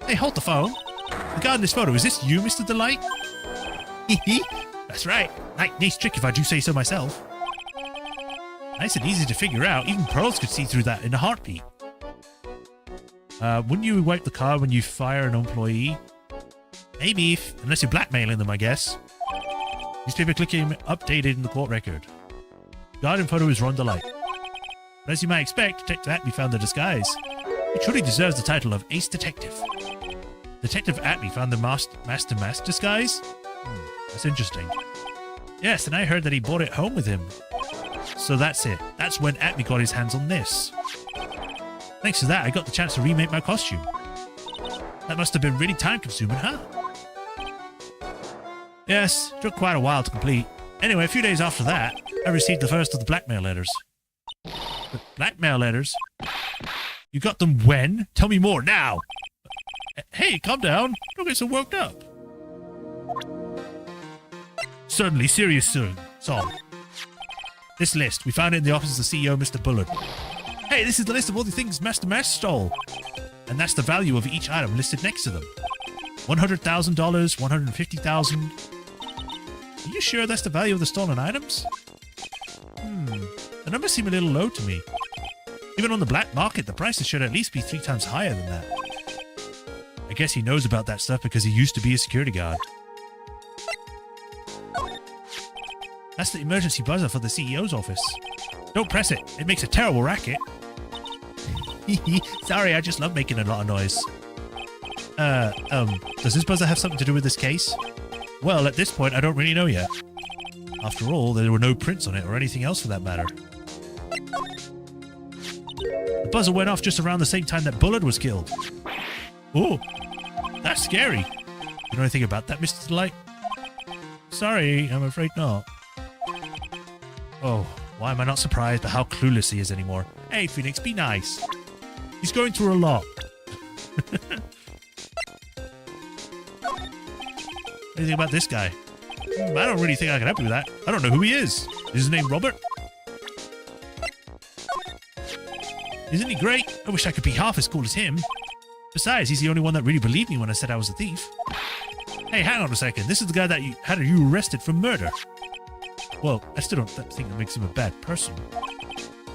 Hey, hold the phone. Regarding this photo, is this you, Mr. Delight? That's right. Nice trick if I do say so myself. Nice and easy to figure out. Even pros could see through that in a heartbeat. Wouldn't you wipe the car when you fire an employee? Maybe, unless you're blackmailing them, I guess. Newspaper clipping updated in the court record. Guardian photo is Ron DeLite. But as you might expect, Detective Atme found the disguise. He truly deserves the title of Ace Detective. Detective Atme found the Master Mask disguise? That's interesting. Yes, and I heard that he brought it home with him. So that's it. That's when Atme got his hands on this. Thanks to that, I got the chance to remake my costume. That must have been really time-consuming, huh? Yes, it took quite a while to complete. Anyway, a few days after that, I received the first of the blackmail letters. The blackmail letters? You got them when? Tell me more, now! Hey, calm down. Don't get so worked up. Certainly, serious soon. Song. This list, we found it in the office of the CEO, Mr. Bullard. Hey, this is the list of all the things Master Mask stole. And that's the value of each item listed next to them. $100,000, $150,000. Are you sure that's the value of the stolen items? The numbers seem a little low to me. Even on the black market, the prices should at least be 3 times higher than that. I guess he knows about that stuff because he used to be a security guard. That's the emergency buzzer for the CEO's office. Don't press it. It makes a terrible racket. Sorry, I just love making a lot of noise. Does this buzzer have something to do with this case? Well, at this point, I don't really know yet. After all, there were no prints on it or anything else for that matter. The buzzer went off just around the same time that Bullard was killed. Oh, that's scary. You know anything about that, Mr. DeLite? Sorry, I'm afraid not. Oh, why am I not surprised by how clueless he is anymore? Hey, Phoenix, be nice. He's going through a lot. Anything about this guy? I don't really think I can help you with that. I don't know who he is. Is his name Robert? Isn't he great? I wish I could be half as cool as him. Besides, he's the only one that really believed me when I said I was a thief. Hey, hang on a second. This is the guy that had you arrested for murder. Well, I still don't think that makes him a bad person.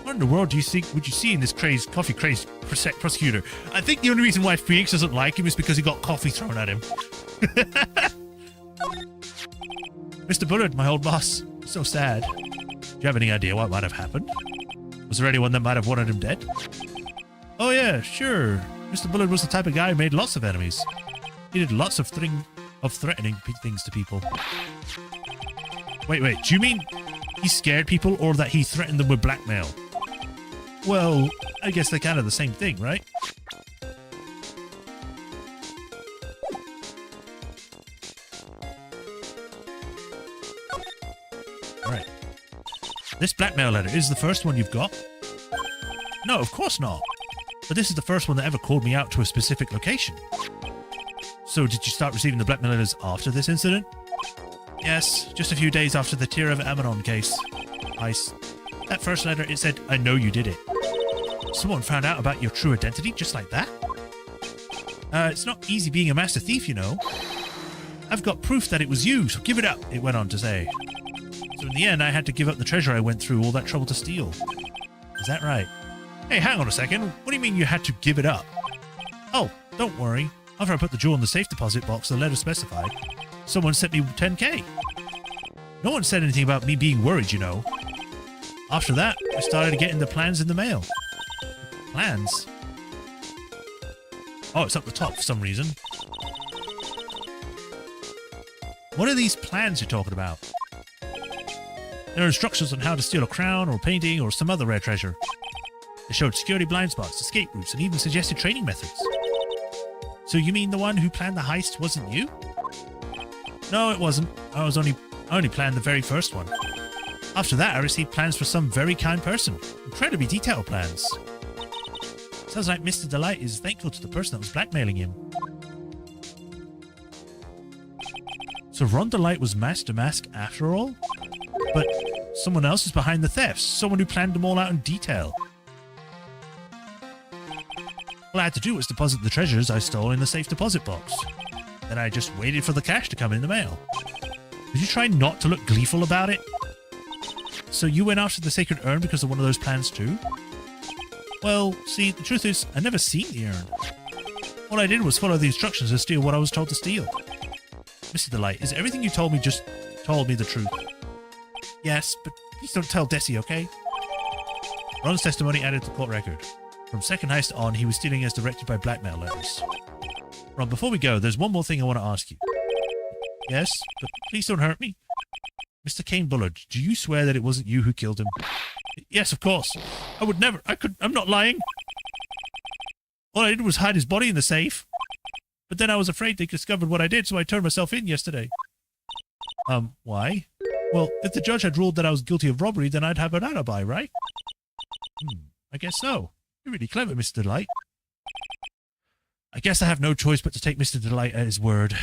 What in the world do you think would you see in this coffee-crazed prosecutor? I think the only reason why Phoenix doesn't like him is because he got coffee thrown at him. Mr. Bullard, my old boss. So sad. Do you have any idea what might have happened? Was there anyone that might have wanted him dead? Oh yeah, sure. Mr. Bullard was the type of guy who made lots of enemies. He did lots of threatening things to people. Wait, do you mean he scared people or that he threatened them with blackmail? Well, I guess they're kind of the same thing, right? Alright. This blackmail letter is the first one you've got? No, of course not. But this is the first one that ever called me out to a specific location. So did you start receiving the blackmail letters after this incident? Yes, just a few days after the Tear of Amanon case. That first letter, it said, I know you did it. Someone found out about your true identity just like that? It's not easy being a master thief, you know. I've got proof that it was you, so give it up, it went on to say. So in the end, I had to give up the treasure I went through all that trouble to steal. Is that right? Hey, hang on a second. What do you mean you had to give it up? Oh, don't worry. After I put the jewel in the safe deposit box the letter specified, someone sent me 10K. No one said anything about me being worried, you know. After that, I started getting the plans in the mail. Plans? Oh, it's up the top for some reason. What are these plans you're talking about? There are instructions on how to steal a crown or a painting or some other rare treasure. They showed security blind spots, escape routes, and even suggested training methods. So you mean the one who planned the heist wasn't you? No, it wasn't. I only planned the very first one. After that, I received plans for some very kind person. Incredibly detailed plans. Sounds like Mr. DeLite is thankful to the person that was blackmailing him. So Ron DeLite was Master Mask after all? But someone else is behind the thefts. Someone who planned them all out in detail. All I had to do was deposit the treasures I stole in the safe deposit box. Then I just waited for the cash to come in the mail. Did you try not to look gleeful about it? So you went after the sacred urn because of one of those plans too? Well, see, the truth is, I never seen the urn. All I did was follow the instructions and steal what I was told to steal. Mr. Delight, is everything you told me just told me the truth? Yes, but please don't tell Desi, okay? Ron's testimony added to the court record. From second heist on, he was stealing as directed by blackmail letters. Ron, before we go, there's one more thing I want to ask you. Yes, but please don't hurt me. Mr. Kane Bullard, do you swear that it wasn't you who killed him? Yes, of course. I would never. I'm not lying. All I did was hide his body in the safe. But then I was afraid they discovered what I did, so I turned myself in yesterday. Why? Well, if the judge had ruled that I was guilty of robbery, then I'd have an alibi, right? I guess so. You're really clever, Mr. Delight. I guess I have no choice but to take Mr. Delight at his word.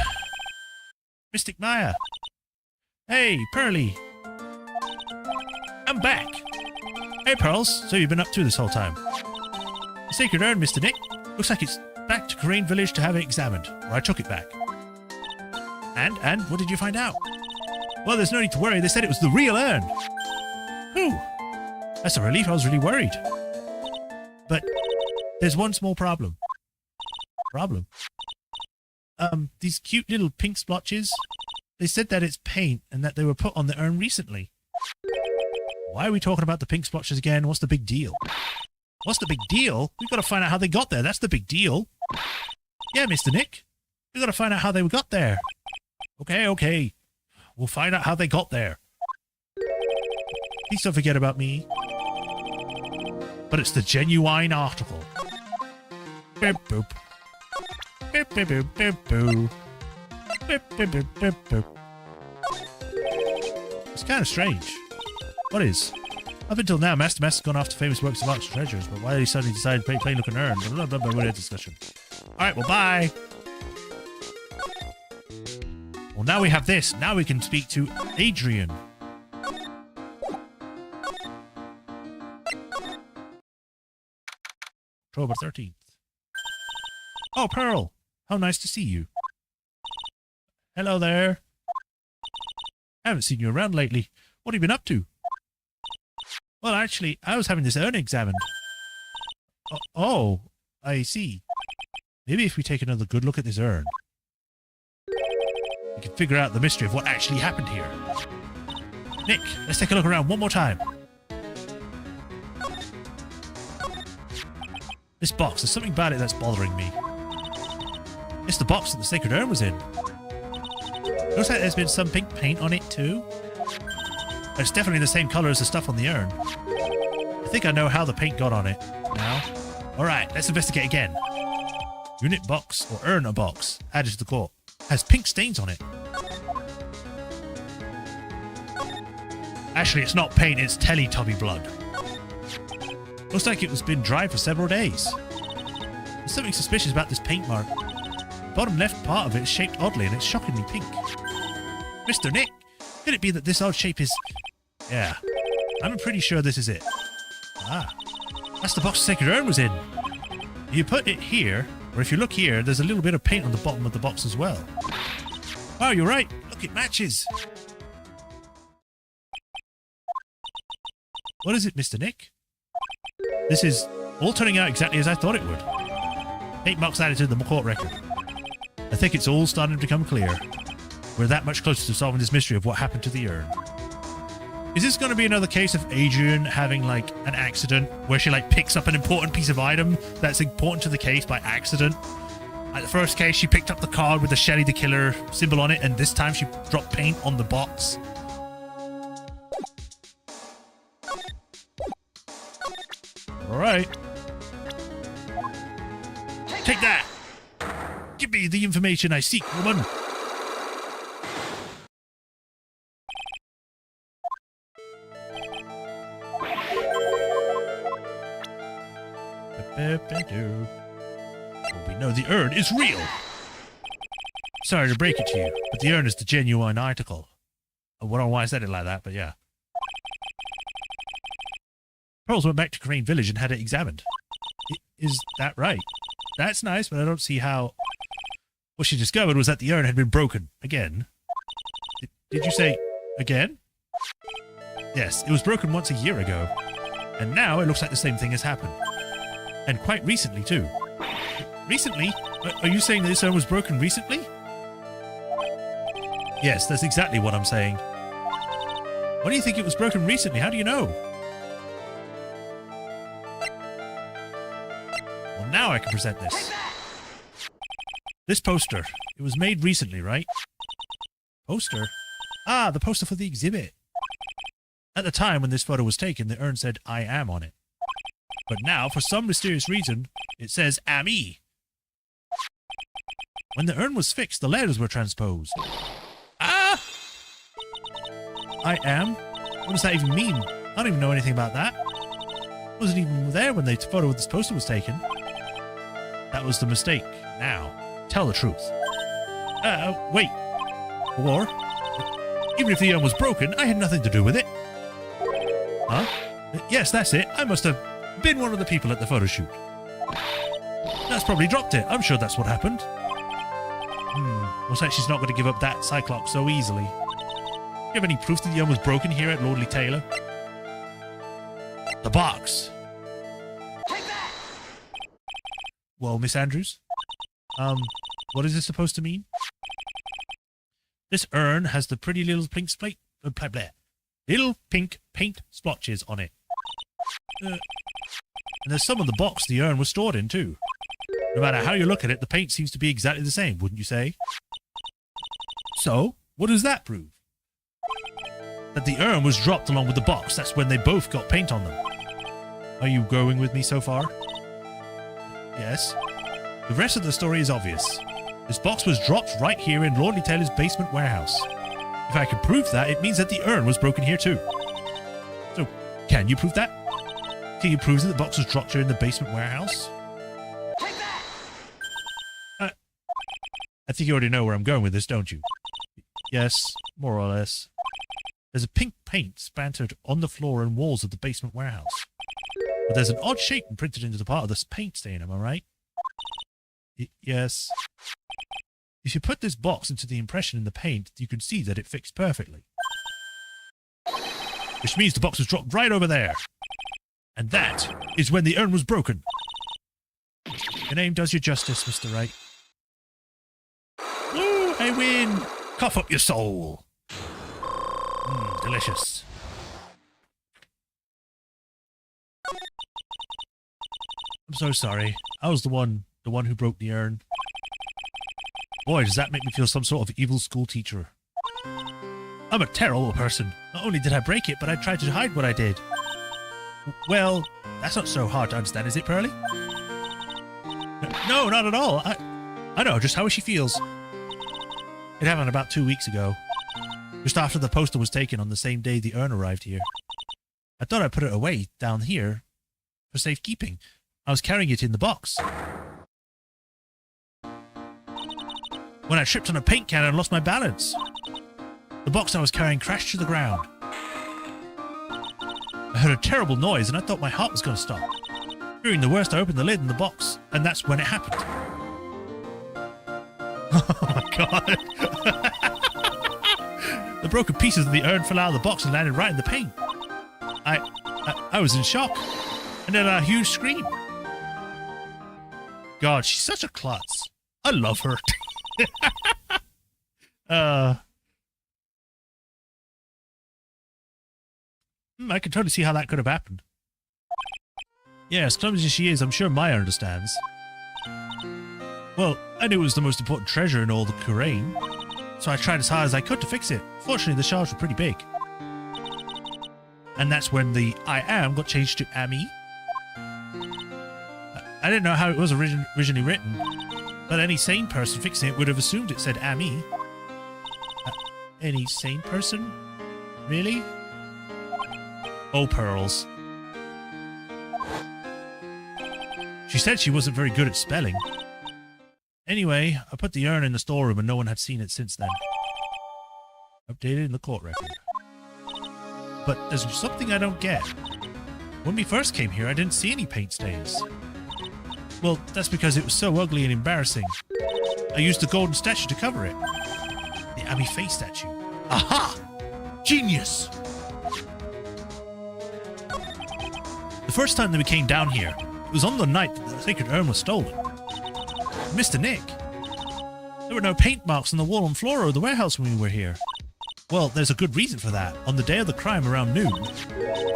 Mystic Maya. Hey, Pearly. I'm back. Hey, Pearls. So you've been up to this whole time. The sacred urn, Mr. Nick. Looks like it's back to Crane Village to have it examined. Or I took it back. And what did you find out? Well, there's no need to worry. They said it was the real urn. Whew. That's a relief. I was really worried. But there's one small problem. These cute little pink splotches, they said that it's paint and that they were put on the urn recently. Why are we talking about the pink splotches again? What's the big deal? What's the big deal? We've got to find out how they got there. That's the big deal. Yeah, Mr. Nick. We've got to find out how they got there. Okay. We'll find out how they got there. Please don't forget about me. But it's the genuine article. Beep boop. Beep beep boop beep boo. Beep beep boop beep boop. It's kind of strange. What is? Up until now, Master Master's gone after famous works of art and treasures, but why did he suddenly decide to plain looking urn? Blah blah blah. We'll discussion. Alright, well bye. Well, now we have this. Now we can speak to Adrian. October 13th. Oh, Pearl. How nice to see you. Hello there. I haven't seen you around lately. What have you been up to? Well, actually, I was having this urn examined. Oh, I see. Maybe if we take another good look at this urn, we can figure out the mystery of what actually happened here. Nick, let's take a look around one more time. This box, there's something about it that's bothering me. It's the box that the sacred urn was in. Looks like there's been some pink paint on it too. It's definitely the same color as the stuff on the urn. I think I know how the paint got on it now. Alright, let's investigate again. Unit box or urn a box added to the court. Has pink stains on it. Actually, it's not paint, it's Teletubby blood. Looks like it was been dry for several days. There's something suspicious about this paint mark. The bottom left part of it is shaped oddly and it's shockingly pink. Mr. Nick, could it be that this odd shape is... Yeah, I'm pretty sure this is it. Ah, that's the box the sacred urn was in. If you put it here, or if you look here, there's a little bit of paint on the bottom of the box as well. Wow, you're right. Look, it matches. What is it, Mr. Nick? This is all turning out exactly as I thought it would. Paint marks added to the court record. I think it's all starting to become clear. We're that much closer to solving this mystery of what happened to the urn. Is this going to be another case of Adrian having, like, an accident where she, like, picks up an important piece of item that's important to the case by accident? Like the first case, she picked up the card with the Shelly the Killer symbol on it, and this time she dropped paint on the box. Alright. Take that! Give me the information I seek, woman! Well, we know the urn is real. Sorry to break it to you, but the urn is the genuine article. I don't know why I said it like that, but yeah. Pearls went back to Crane Village and had it examined. Is that right? That's nice, but I don't see how... What she discovered was that the urn had been broken. Again. Did you say again? Yes, it was broken once a year ago. And now it looks like the same thing has happened. And quite recently, too. Recently? Are you saying that this urn was broken recently? Yes, that's exactly what I'm saying. Why do you think it was broken recently? How do you know? Well, now I can present this. This poster. It was made recently, right? Poster? Ah, the poster for the exhibit. At the time when this photo was taken, the urn said, I am on it. But now, for some mysterious reason, it says, Ami. When the urn was fixed, the letters were transposed. Ah! I am? What does that even mean? I don't even know anything about that. I wasn't even there when the photo of this poster was taken. That was the mistake. Now, tell the truth. Wait. Or, even if the urn was broken, I had nothing to do with it. Huh? Yes, that's it. I must have been one of the people at the photo shoot. That's probably dropped it. I'm sure that's what happened. Looks like she's not going to give up that Cyclops so easily. Do you have any proof that the urn was broken here at Lordly Taylor? The box. Take that! Well, Miss Andrews? What is this supposed to mean? This urn has the pretty little pink little pink paint splotches on it. And there's some of the box the urn was stored in, too. No matter how you look at it, the paint seems to be exactly the same, wouldn't you say? So, what does that prove? That the urn was dropped along with the box. That's when they both got paint on them. Are you going with me so far? Yes. The rest of the story is obvious. This box was dropped right here in Lordly Taylor's basement warehouse. If I can prove that, it means that the urn was broken here too. So, can you prove that? Can you prove that the box was dropped here in the basement warehouse? Take that! I think you already know where I'm going with this, don't you? Yes, more or less. There's a pink paint spattered on the floor and walls of the basement warehouse. But there's an odd shape imprinted into the part of this paint stain, am I right? Yes. If you put this box into the impression in the paint, you can see that it fits perfectly. Which means the box was dropped right over there. And that is when the urn was broken. Your name does you justice, Mr. Wright. Woo, I win! Cough up your soul. Delicious. I'm so sorry. I was the one who broke the urn. Boy, does that make me feel some sort of evil school teacher. I'm a terrible person. Not only did I break it, but I tried to hide what I did. Well, that's not so hard to understand, is it, Pearly? No, not at all. I know just how she feels. It happened about 2 weeks ago. Just after the poster was taken on the same day the urn arrived here. I thought I'd put it away down here for safekeeping. I was carrying it in the box. When I tripped on a paint can and lost my balance. The box I was carrying crashed to the ground. I heard a terrible noise and I thought my heart was going to stop. Fearing the worst, I opened the lid in the box, and that's when it happened. Oh my god. The broken pieces of the urn fell out of the box and landed right in the paint. I was in shock. And then a huge scream. God, she's such a klutz. I love her. I can totally see how that could have happened. Yeah, as clumsy as she is, I'm sure Maya understands. Well, I knew it was the most important treasure in all the Kurain, so I tried as hard as I could to fix it. Fortunately, the shards were pretty big. And that's when the I am got changed to Ami. I didn't know how it was originally written, but any sane person fixing it would have assumed it said Ami. Any sane person? Really? Oh, Pearls. She said she wasn't very good at spelling. Anyway, I put the urn in the storeroom and no one had seen it since then. Updated in the court record. But there's something I don't get. When we first came here, I didn't see any paint stains. Well, that's because it was so ugly and embarrassing. I used the golden statue to cover it. The Ami face statue. Aha! Genius! The first time that we came down here, It was on the night that the sacred urn was stolen. Mr. Nick, there were no paint marks on the wall and floor of the warehouse when we were here. Well, there's a good reason for that. On the day of the crime around noon,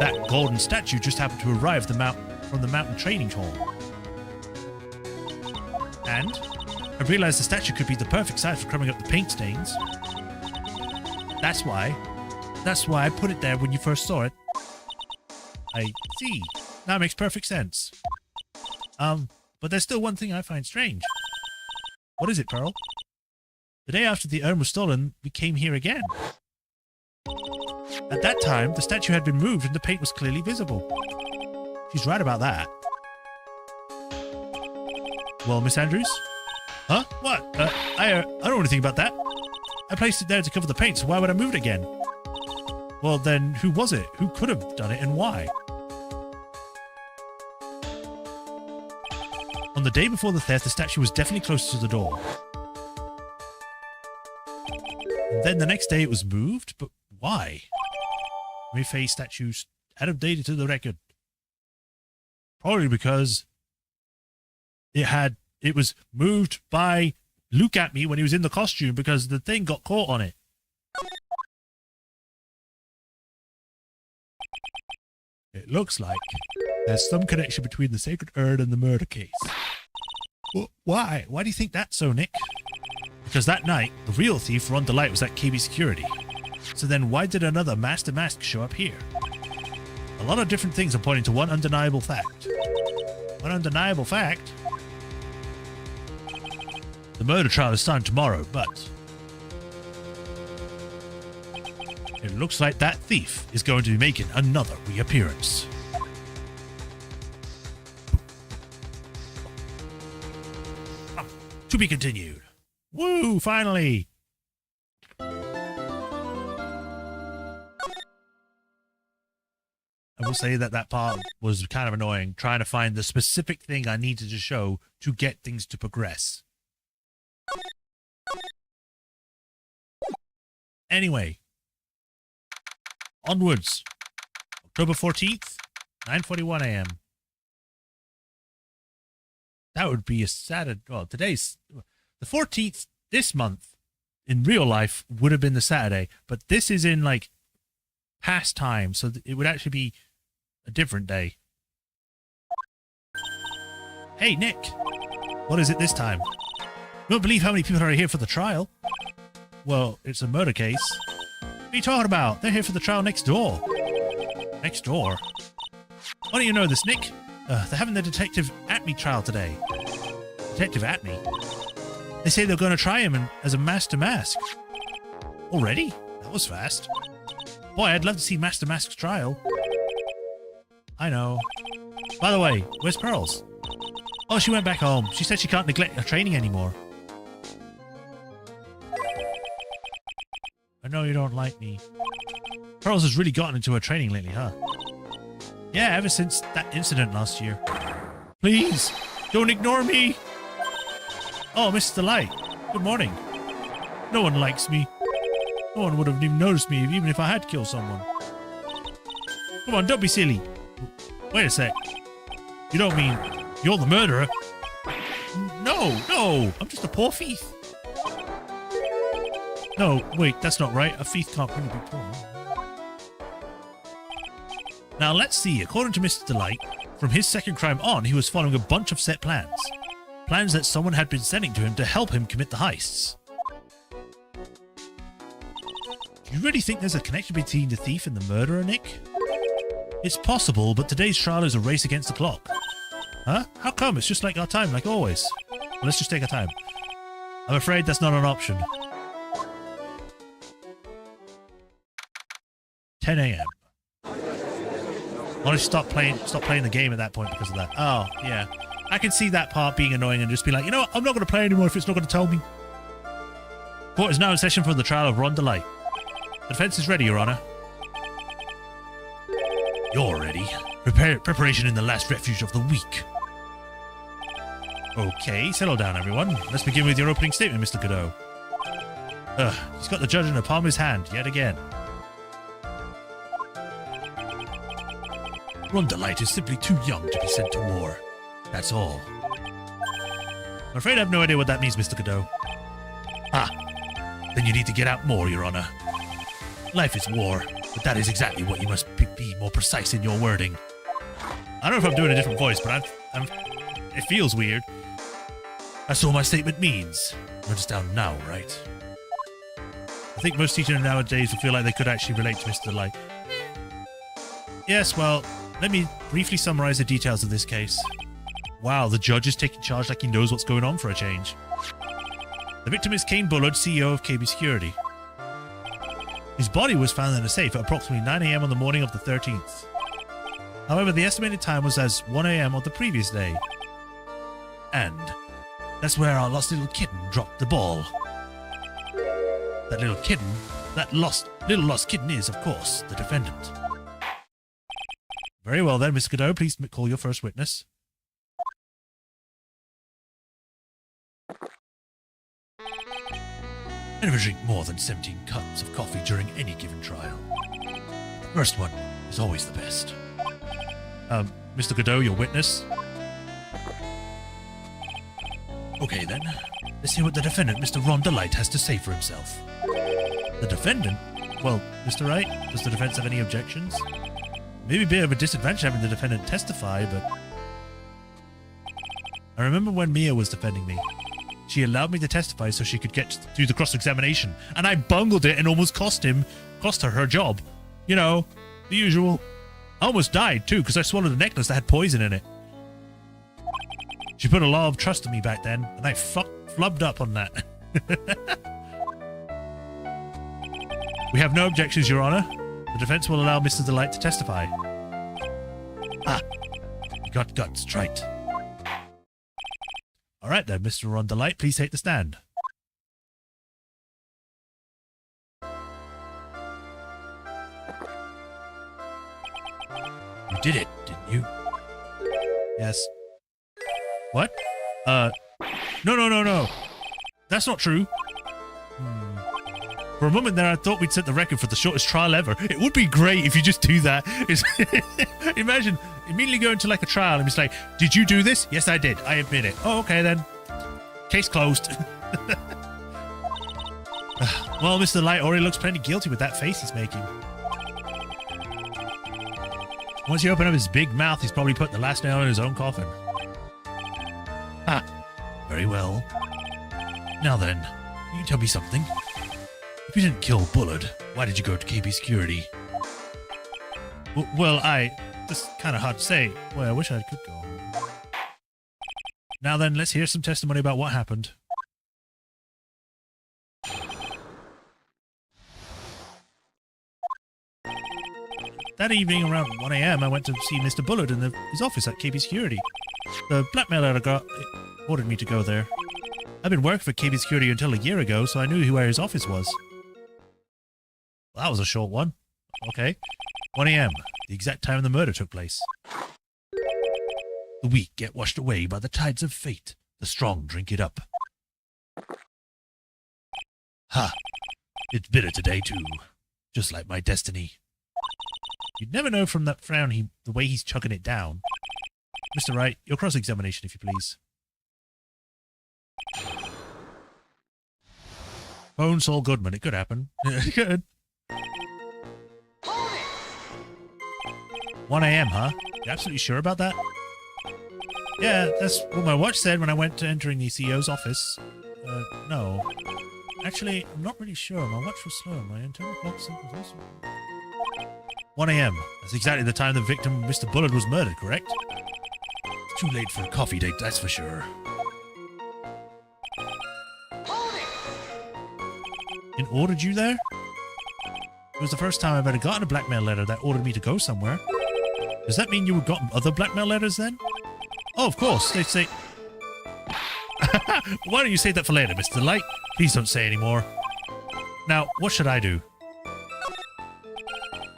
that golden statue just happened to arrive from the mountain training hall. And I realized the statue could be the perfect size for covering up the paint stains. That's why I put it there when you first saw it. I see. That makes perfect sense. But there's still one thing I find strange. What is it, Pearl? The day after the urn was stolen, we came here again. At that time, the statue had been moved and the paint was clearly visible. She's right about that. Well, Miss Andrews? Huh? What? I don't know anything about that. I placed it there to cover the paint, so why would I move it again? Well, then, who was it? Who could have done it and why? On the day before the theft, the statue was definitely closer to the door. And then the next day it was moved, but why? Reface statues out of date to the record. Probably because it was moved by Look at Me when he was in the costume because the thing got caught on it. It looks like there's some connection between the sacred urn and the murder case. Why? Why do you think that's so, Nick? Because that night, the real thief, Ron DeLight, was at KB Security. So then why did another Master Mask show up here? A lot of different things are pointing to one undeniable fact. One undeniable fact? The murder trial is starting tomorrow, but it looks like that thief is going to be making another reappearance. To be continued. Woo, finally! I will say that part was kind of annoying, trying to find the specific thing I needed to show to get things to progress. Anyway. Onwards. October 14th, 9:41 a.m. That would be a Saturday. Well, today's the 14th this month in real life would have been the Saturday, but this is in like past time, so it would actually be a different day. Hey, Nick. What is it this time? You won't believe how many people are here for the trial. Well, it's a murder case. What are you talking about? They're here for the trial next door. Next door? Why don't you know this, Nick? They're having the Detective Atme trial today. Detective Atme? They say they're going to try him as a Master Mask. Already? That was fast. Boy, I'd love to see Master Mask's trial. I know. By the way, where's Pearls? Oh, she went back home. She said she can't neglect her training anymore. I know you don't like me. Pearls has really gotten into her training lately, huh? Yeah, ever since that incident last year. Please, don't ignore me! Oh, Mr. Light. Good morning. No one likes me. No one would have even noticed me even if I had killed someone. Come on, don't be silly. Wait a sec. You don't mean you're the murderer? No, I'm just a poor thief. No, wait, that's not right. A thief can't really be poor. Now, let's see. According to Mr. Delight, from his second crime on, he was following a bunch of set plans. Plans that someone had been sending to him to help him commit the heists. Do you really think there's a connection between the thief and the murderer, Nick? It's possible, but today's trial is a race against the clock. Huh? How come? It's just like our time, like always. Well, let's just take our time. I'm afraid that's not an option. 10 a.m. Honestly, stop playing the game at that point because of that. Oh, yeah. I can see that part being annoying and just be like, you know what? I'm not going to play anymore if it's not going to tell me. Court is now in session for the trial of Ron DeLight. The defense is ready, Your Honor. You're ready. Preparation in the last refuge of the week. Okay, settle down, everyone. Let's begin with your opening statement, Mr. Godot. He's got the judge in the palm of his hand, yet again. Ron DeLight is simply too young to be sent to war. That's all. I'm afraid I have no idea what that means, Mr. Godot. Ah, then you need to get out more, Your Honor. Life is war, but that is exactly what you must be more precise in your wording. I don't know if I'm doing a different voice, but it feels weird. That's all my statement means. You understand now, right? I think most teachers nowadays will feel like they could actually relate to Mr. Light. Yes, well, let me briefly summarize the details of this case. Wow, the judge is taking charge like he knows what's going on for a change. The victim is Kane Bullard, CEO of KB Security. His body was found in a safe at approximately 9 a.m. on the morning of the 13th. However, the estimated time was as 1 a.m. of the previous day. And that's where our lost little kitten dropped the ball. That little lost kitten is, of course, the defendant. Very well then, Mr. Godot, please call your first witness. I never drink more than 17 cups of coffee during any given trial. The first one is always the best. Mr. Godot, your witness. Okay then, let's hear what the defendant, Mr. Ron DeLight, has to say for himself. The defendant? Well, Mr. Wright, does the defense have any objections? Maybe a bit of a disadvantage having the defendant testify, but... I remember when Mia was defending me. She allowed me to testify so she could get through the cross-examination, and I bungled it and almost cost her her job. You know, the usual. I almost died, too, because I swallowed a necklace that had poison in it. She put a lot of trust in me back then, and I flubbed up on that. We have no objections, Your Honor. The defense will allow Mr. DeLight to testify. Ah, you got guts, right. All right then, Mr. Ron DeLight, please take the stand. You did it, didn't you? Yes. What? No. That's not true. For a moment there, I thought we'd set the record for the shortest trial ever. It would be great if you just do that. Imagine immediately going to like a trial and it's like, did you do this? Yes, I did. I admit it. Oh, okay then. Case closed. Well, Mr. Light already looks plenty guilty with that face he's making. Once you open up his big mouth, he's probably put the last nail in his own coffin. Ah, very well. Now then, can you tell me something? If you didn't kill Bullard, why did you go to KB Security? Well, that's kind of hard to say. Well, I wish I could go. Now then, let's hear some testimony about what happened. That evening around 1 a.m. I went to see Mr. Bullard in his office at KB Security. The blackmailer ordered me to go there. I've been working for KB Security until a year ago, so I knew where his office was. Well, that was a short one. Okay. 1 a.m., the exact time the murder took place. The weak get washed away by the tides of fate. The strong drink it up. Ha! It's bitter today, too. Just like my destiny. You'd never know from that frown the way he's chugging it down. Mr. Wright, your cross-examination, if you please. Phone Saul Goodman. It could happen. It could. 1 a.m., huh? You absolutely sure about that? Yeah, that's what my watch said when I went to entering the CEO's office. No. Actually, I'm not really sure. My watch was slow. My internal clock sync was also... 1 a.m. That's exactly the time the victim, Mr. Bullard, was murdered, correct? It's too late for a coffee date, that's for sure. And ordered you there? It was the first time I've ever gotten a blackmail letter that ordered me to go somewhere. Does that mean you had gotten other blackmail letters then? Oh, of course. They say... Why don't you save that for later, Mr. Light? Please don't say any more. Now, what should I do?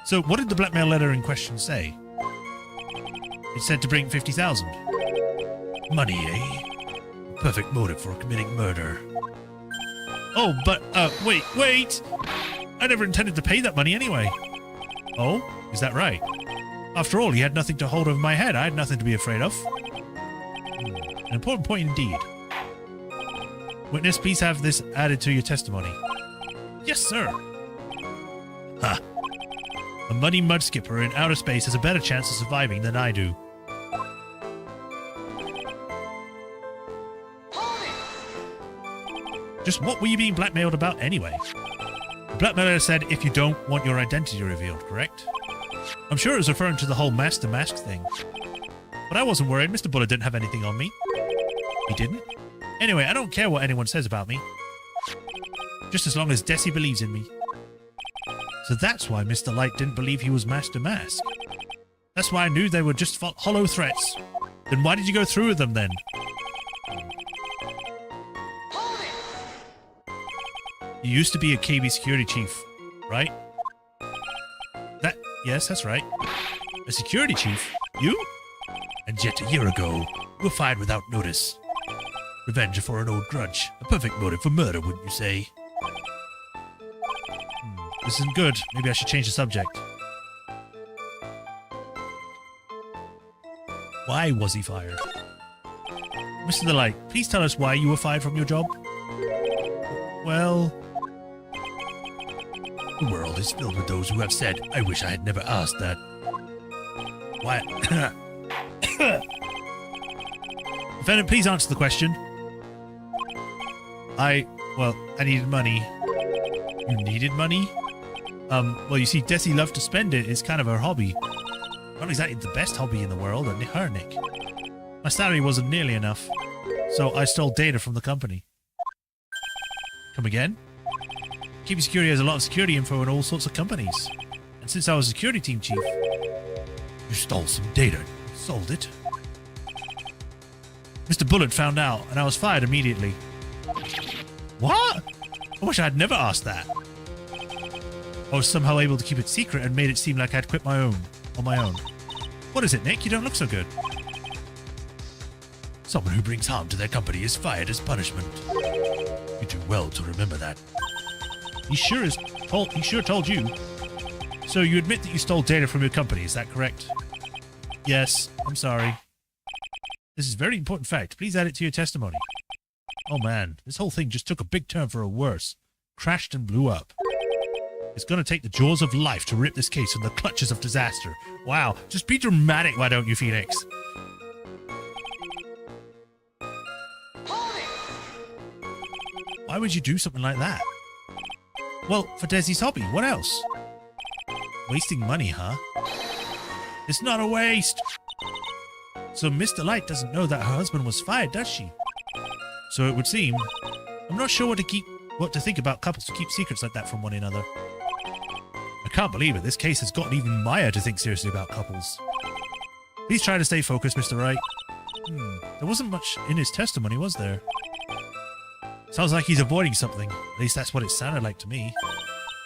So, what did the blackmail letter in question say? It said to bring 50,000. Money, eh? Perfect motive for committing murder. Oh, but, wait! I never intended to pay that money anyway. Oh? Is that right? After all, he had nothing to hold over my head. I had nothing to be afraid of. An important point indeed. Witness, please have this added to your testimony. Yes, sir. Ha. A muddy mud skipper in outer space has a better chance of surviving than I do. Just what were you being blackmailed about anyway? The blackmailer said if you don't want your identity revealed, correct? I'm sure it was referring to the whole master mask thing. But I wasn't worried. Mr. Bullet didn't have anything on me. He didn't? Anyway, I don't care what anyone says about me. Just as long as Desi believes in me. So that's why Mr. Light didn't believe he was Master Mask. That's why I knew they were just hollow threats. Then why did you go through with them then? You used to be a KB security chief, right? Yes, that's right. A security chief? You? And yet a year ago, you were fired without notice. Revenge for an old grudge. A perfect motive for murder, wouldn't you say? This isn't good. Maybe I should change the subject. Why was he fired? Mr. The Light, please tell us why you were fired from your job. Well... The world is filled with those who have said, I wish I had never asked that. Why? Defendant, please answer the question. I needed money. You needed money? Well, you see, Desi loved to spend it. It's kind of her hobby. Not exactly the best hobby in the world, and her, Nick. My salary wasn't nearly enough, so I stole data from the company. Come again? KB Security has a lot of security info in all sorts of companies. And since I was a security team chief, you stole some data. Sold it. Mr. Bullet found out, and I was fired immediately. What? I wish I had never asked that. I was somehow able to keep it secret and made it seem like I'd quit on my own. What is it, Nick? You don't look so good. Someone who brings harm to their company is fired as punishment. You do well to remember that. He sure told you. So you admit that you stole data from your company, is that correct? Yes, I'm sorry. This is a very important fact. Please add it to your testimony. Oh man, this whole thing just took a big turn for a worse. Crashed and blew up. It's gonna take the jaws of life to rip this case from the clutches of disaster. Wow, just be dramatic, why don't you, Phoenix? Why would you do something like that? Well, for Desi's hobby, what else? Wasting money, huh? It's not a waste! So Mr. Light doesn't know that her husband was fired, does she? So it would seem. I'm not sure what to think about couples who keep secrets like that from one another. I can't believe it. This case has gotten even Maya to think seriously about couples. Please try to stay focused, Mr. Wright. There wasn't much in his testimony, was there? Sounds like he's avoiding something. At least that's what it sounded like to me.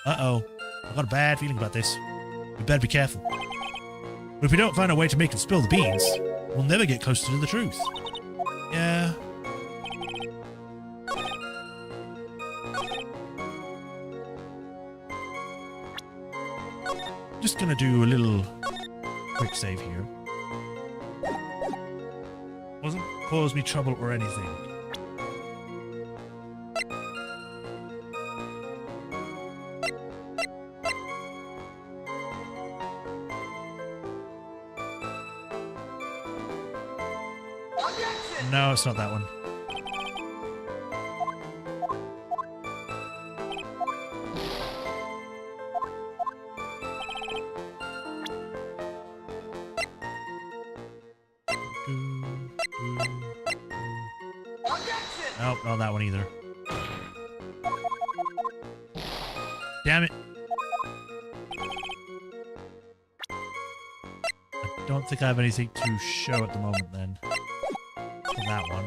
Uh-oh. I've got a bad feeling about this. We better be careful. But if we don't find a way to make him spill the beans, we'll never get closer to the truth. Yeah. Just gonna do a little quick save here. Wasn't cause me trouble or anything. No, it's not that one. Nope, not that one either. Damn it. I don't think I have anything to show at the moment then. For that one.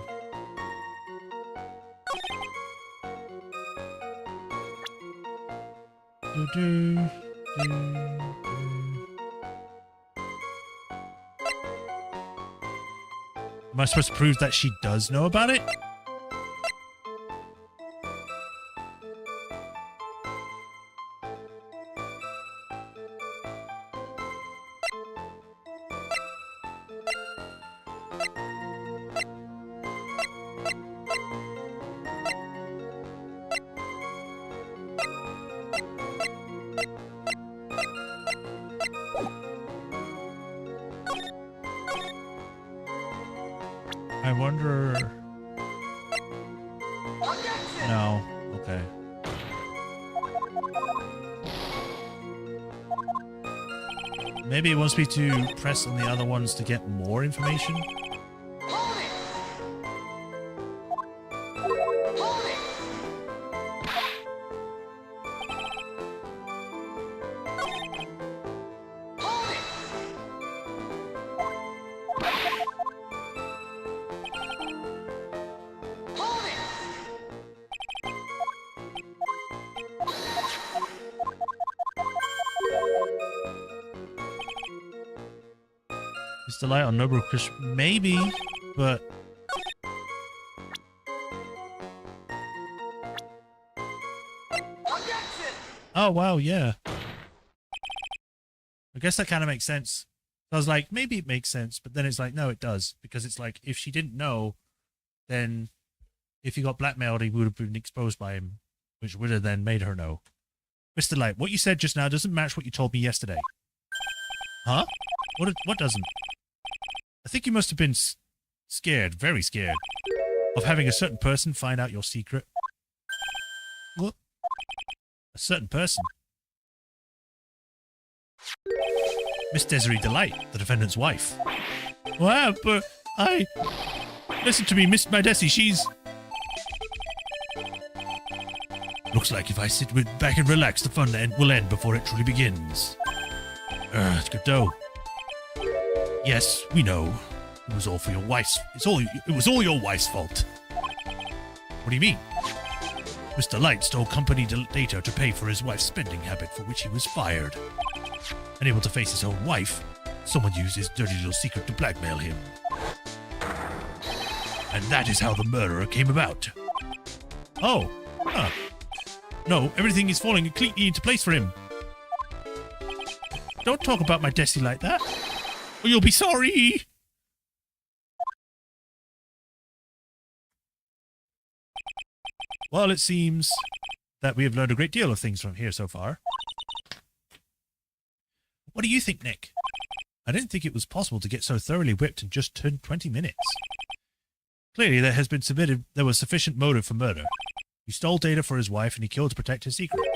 Am I supposed to prove that she does know about it? I wonder... Objection! No. Okay. Maybe it wants me to press on the other ones to get more information? Hold it! Hold it! Hold it! Hold it! Mr. Light on Noble Chris. Maybe, but... Objection! Oh, wow, yeah. I guess that kind of makes sense. I was like, maybe it makes sense, but then it's like, no, it does. Because it's like, if she didn't know, then if he got blackmailed, he would have been exposed by him, which would have then made her know. Mr. Light, what you said just now doesn't match what you told me yesterday. Huh? What doesn't? I think you must have been scared, very scared, of having a certain person find out your secret. What? A certain person? Miss Desiree Delight, the defendant's wife. Wow, but I... Listen to me, Miss Desi, she's... Looks like if I sit back and relax, the fun will end before it truly begins. Godot. Yes, we know. It was all for your wife's... It was all your wife's fault. What do you mean? Mr. Light stole company data to pay for his wife's spending habit, for which he was fired. Unable to face his own wife, someone used his dirty little secret to blackmail him. And that is how the murderer came about. Oh, huh. No, everything is falling completely into place for him. Don't talk about my Desi like that, or you'll be sorry. Well, it seems that we have learned a great deal of things from here so far. What do you think, Nick? I didn't think it was possible to get so thoroughly whipped in just 20 minutes. Clearly, there was sufficient motive for murder. He stole data for his wife and he killed to protect his secret.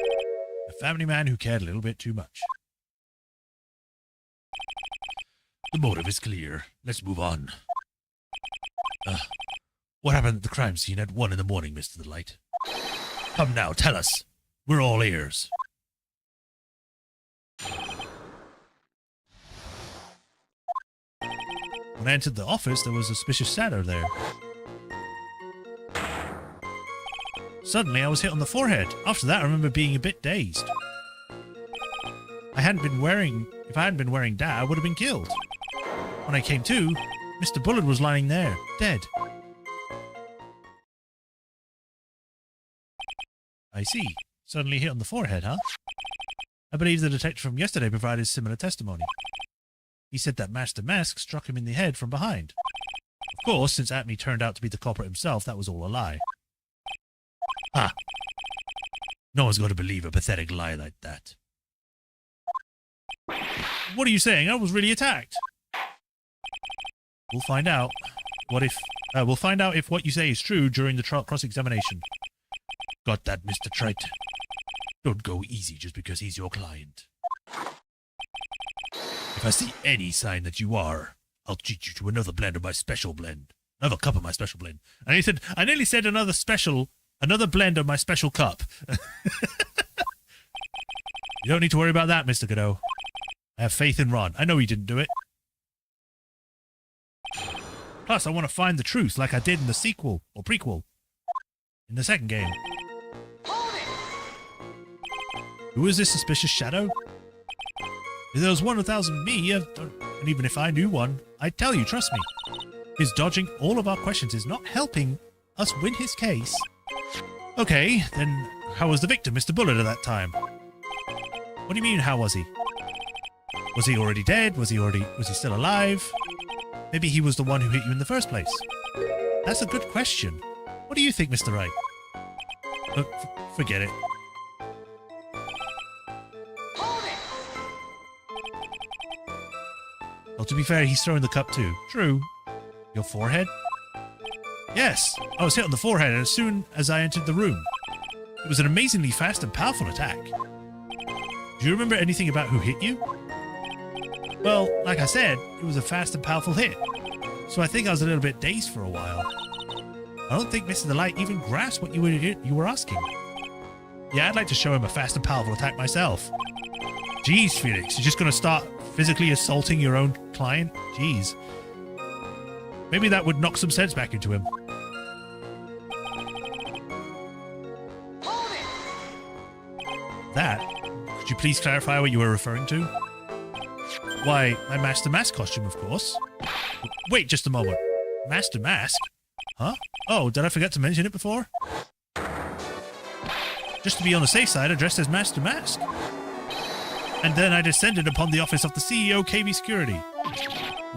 A family man who cared a little bit too much. The motive is clear. Let's move on. What happened at the crime scene at 1 in the morning, Mr. Delight? Come now, tell us. We're all ears. When I entered the office, there was a suspicious shadow there. Suddenly, I was hit on the forehead. After that, I remember being a bit dazed. If I hadn't been wearing that, I would have been killed. When I came to, Mr. Bullard was lying there, dead. I see. Suddenly hit on the forehead, huh? I believe the detective from yesterday provided similar testimony. He said that Master Mask struck him in the head from behind. Of course, since Atme turned out to be the culprit himself, that was all a lie. Ah! No one's going to believe a pathetic lie like that. What are you saying? I was really attacked. We'll find out. We'll find out if what you say is true during the cross-examination. Got that, Mr. Trite? Don't go easy just because he's your client. If I see any sign that you are, I'll treat you to another blend of my special blend. Another cup of my special blend. And I nearly said another blend of my special cup. You don't need to worry about that, Mr. Godot. I have faith in Ron. I know he didn't do it. Plus, I want to find the truth like I did in the sequel, or prequel. In the second game. Who is this suspicious shadow? If there was 1,000 me, and even if I knew one, I'd tell you, trust me. His dodging all of our questions is not helping us win his case. Okay, then how was the victim, Mr. Bullard, at that time? What do you mean, how was he? Was he already dead? Was he still alive? Maybe he was the one who hit you in the first place. That's a good question. What do you think, Mr. Wright? Forget it. Well, to be fair, he's throwing the cup too. True. Your forehead? Yes, I was hit on the forehead as soon as I entered the room. It was an amazingly fast and powerful attack. Do you remember anything about who hit you? Well, like I said, it was a fast and powerful hit, so I think I was a little bit dazed for a while. I don't think Mr. Light even grasped what you were asking. Yeah, I'd like to show him a fast and powerful attack myself. Jeez, Felix, you're just going to start physically assaulting your own client? Jeez. Maybe that would knock some sense back into him. Hold it! That? Could you please clarify what you were referring to? Why, my Master Mask costume, of course. Wait just a moment. Master Mask? Huh? Oh, did I forget to mention it before? Just to be on the safe side, I dressed as Master Mask. And then I descended upon the office of the CEO KB Security.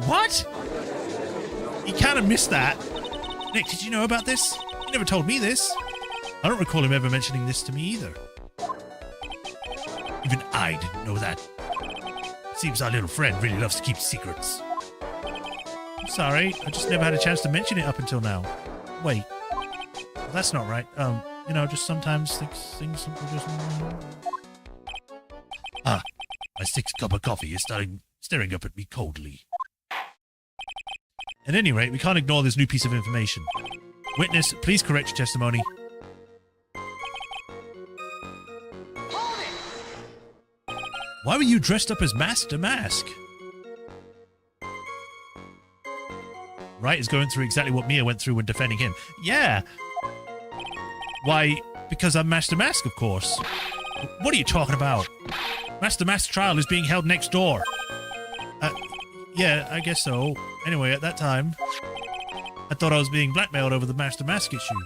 What? You kind of missed that. Nick, did you know about this? You never told me this. I don't recall him ever mentioning this to me either. Even I didn't know that. Seems our little friend really loves to keep secrets. I'm sorry, I just never had a chance to mention it up until now. Wait. Well, that's not right. You know, just sometimes things just... Ah, my 6th cup of coffee is staring up at me coldly. At any rate, we can't ignore this new piece of information. Witness, please correct your testimony. Hold it! Why were you dressed up as Master Mask? Wright is going through exactly what Mia went through when defending him. Yeah. Why, because I'm Master Mask, of course. What are you talking about? Master Mask's trial is being held next door. Yeah, I guess so. Anyway, at that time, I thought I was being blackmailed over the Master Mask issue.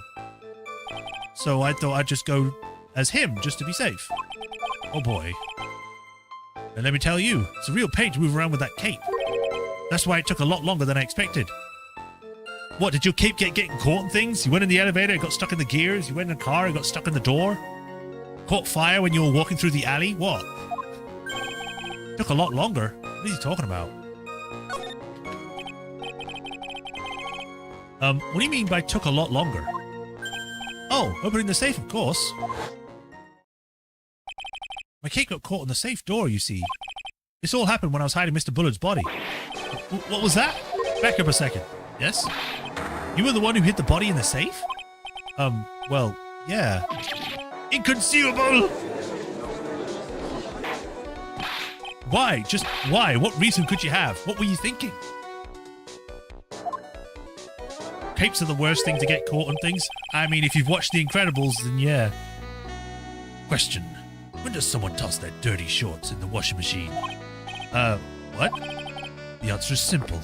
So I thought I'd just go as him, just to be safe. Oh boy. And let me tell you, it's a real pain to move around with that cape. That's why it took a lot longer than I expected. What, did your cape getting caught in things? You went in the elevator, it got stuck in the gears. You went in a car, it got stuck in the door. Caught fire when you were walking through the alley? What? Took a lot longer. What are you talking about? What do you mean by took a lot longer? Oh, opening the safe, of course. My cape got caught in the safe door, you see. This all happened when I was hiding Mr. Bullard's body. What was that? Back up a second. Yes? You were the one who hid the body in the safe? Well, yeah. Inconceivable! Why? Just why? What reason could you have? What were you thinking? Capes are the worst thing to get caught on things. I mean, if you've watched The Incredibles, then yeah. Question. When does someone toss their dirty shorts in the washing machine? What? The answer is simple.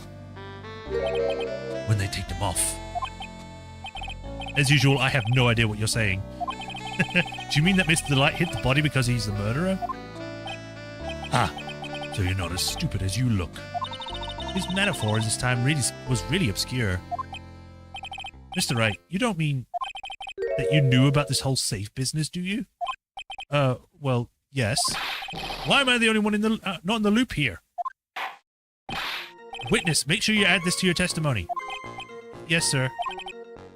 When they take them off. As usual, I have no idea what you're saying. Do you mean that Mr. Light hit the body because he's the murderer? Ah, so you're not as stupid as you look. His metaphors this time was really obscure. Mr. Wright, you don't mean that you knew about this whole safe business, do you? Well, yes. Why am I the only one in the not in the loop here? Witness, make sure you add this to your testimony. Yes, sir.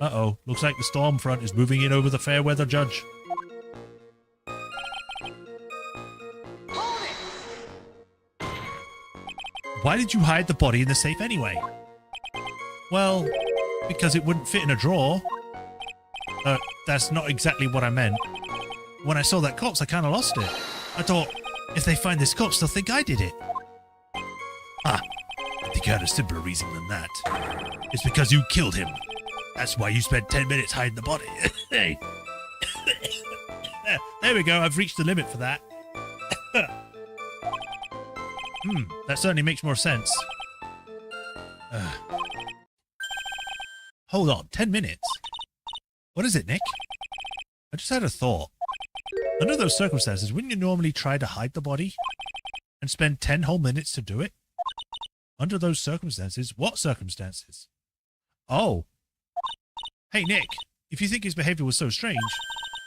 Uh-oh, looks like the storm front is moving in over the fair weather judge. Hold it! Why did you hide the body in the safe anyway? Well, because it wouldn't fit in a drawer. That's not exactly what I meant. When I saw that corpse, I kind of lost it. I thought, if they find this corpse, they'll think I did it. Ah, I think I had a simpler reason than that. It's because you killed him. That's why you spent 10 minutes hiding the body. Hey. There we go, I've reached the limit for that. That certainly makes more sense. Hold on, 10 minutes? What is it, Nick? I just had a thought. Under those circumstances, wouldn't you normally try to hide the body? And spend 10 whole minutes to do it? Under those circumstances? What circumstances? Oh. Hey, Nick, if you think his behavior was so strange,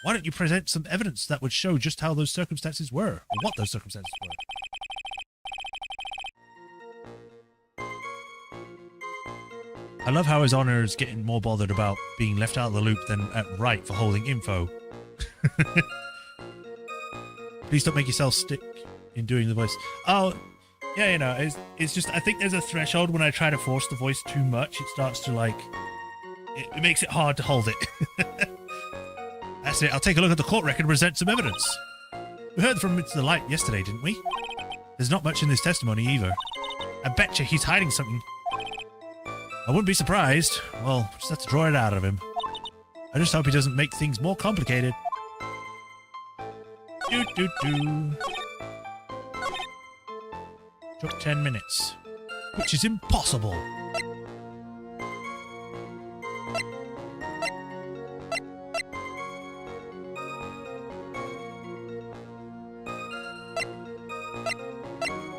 why don't you present some evidence that would show just how those circumstances were, or what those circumstances were? I love how His Honor is getting more bothered about being left out of the loop than at Wright for holding info. Please don't make yourself stick in doing the voice. Oh, yeah, you know, it's just, I think there's a threshold when I try to force the voice too much. It starts to, like, it makes it hard to hold it. That's it. I'll take a look at the court record and present some evidence. We heard from Mr. Light yesterday, didn't we? There's not much in this testimony either. I betcha he's hiding something. I wouldn't be surprised. Well, just have to draw it out of him. I just hope he doesn't make things more complicated. Do. Took 10 minutes, which is impossible.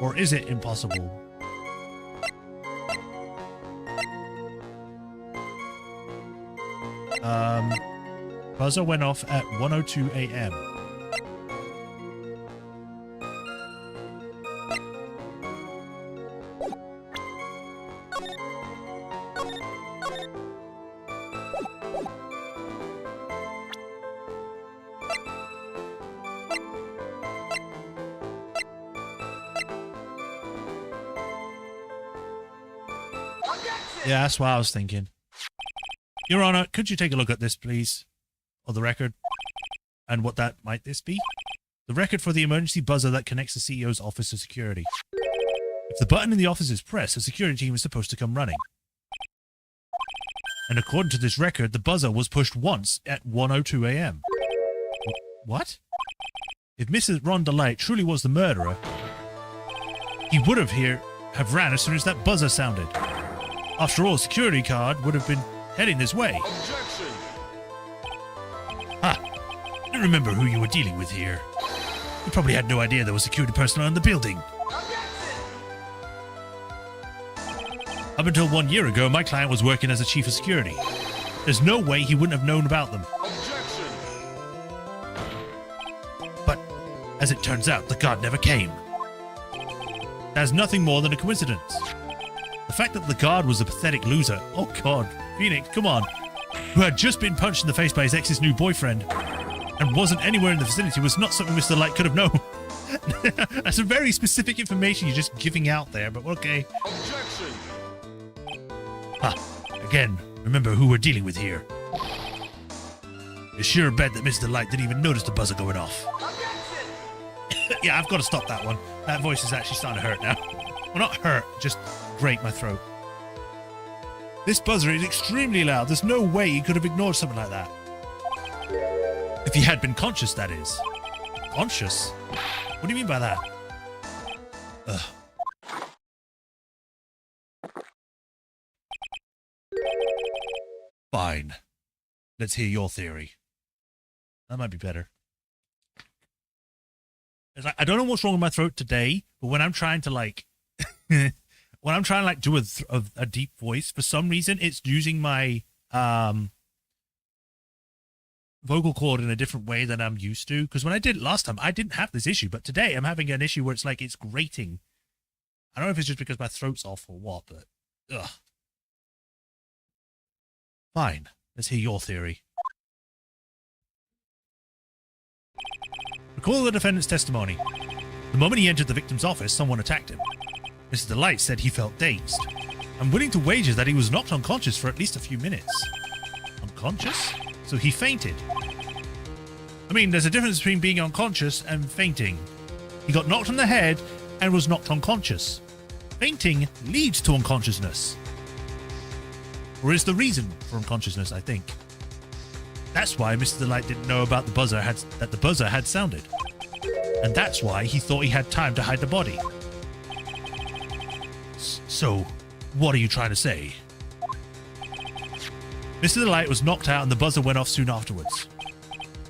Or is it impossible? Buzzer went off at 1:02 a.m. Yeah, that's what I was thinking. Your Honor, could you take a look at this, please? Or the record? And what that might this be? The record for the emergency buzzer that connects the CEO's office to security. If the button in the office is pressed, a security team is supposed to come running. And according to this record, the buzzer was pushed once at 1:02 a.m. What? If Mr. Ron DeLight truly was the murderer, he would have ran as soon as that buzzer sounded. After all, a security guard would have been heading this way. Objection! I don't remember who you were dealing with here. You probably had no idea there was security personnel in the building. Objection! Up until 1 year ago, my client was working as a chief of security. There's no way he wouldn't have known about them. Objection! But, as it turns out, the guard never came. That's nothing more than a coincidence. The fact that the guard was a pathetic loser, oh god, Phoenix, come on, who had just been punched in the face by his ex's new boyfriend and wasn't anywhere in the vicinity was not something Mr. Light could have known. That's some very specific information you're just giving out there, but okay. Objection! Again, remember who we're dealing with here. You sure bet that Mr. Light didn't even notice the buzzer going off. Objection! Yeah, I've got to stop that one. That voice is actually starting to hurt now. Well, not hurt, just grate my throat. This buzzer is extremely loud. There's no way he could have ignored something like that. If he had been conscious, that is. Conscious? What do you mean by that? Ugh. Fine. Let's hear your theory. That might be better. It's like, I don't know what's wrong with my throat today, but when I'm trying to like, when I'm trying to like do a deep voice, for some reason it's using my vocal cord in a different way than I'm used to. Because when I did it last time, I didn't have this issue, but today I'm having an issue where it's like it's grating. I don't know if it's just because my throat's off or what, but ugh. Fine. Let's hear your theory. Recall the defendant's testimony. The moment he entered the victim's office, someone attacked him. Mr. DeLight said he felt dazed. I'm willing to wager that he was knocked unconscious for at least a few minutes. Unconscious? So he fainted. I mean, there's a difference between being unconscious and fainting. He got knocked on the head and was knocked unconscious. Fainting leads to unconsciousness. Or is the reason for unconsciousness, I think. That's why Mr. DeLight didn't know about that the buzzer had sounded. And that's why he thought he had time to hide the body. So, what are you trying to say? Mr. DeLight was knocked out and the buzzer went off soon afterwards.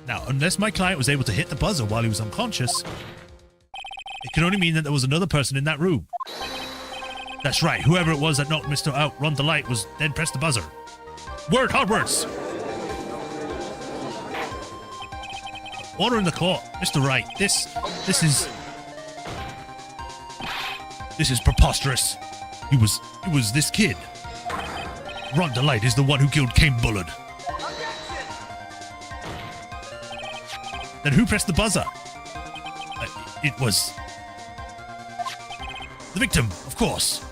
Now, unless my client was able to hit the buzzer while he was unconscious, it can only mean that there was another person in that room. That's right, whoever it was that knocked Mr. out, Ron DeLight, was then pressed the buzzer. Word, hard words! Order in the court. Mr. Wright, this is preposterous. It was this kid. Ron DeLight is the one who killed Kane Bullard. Objection! Then who pressed the buzzer? It was... the victim, of course.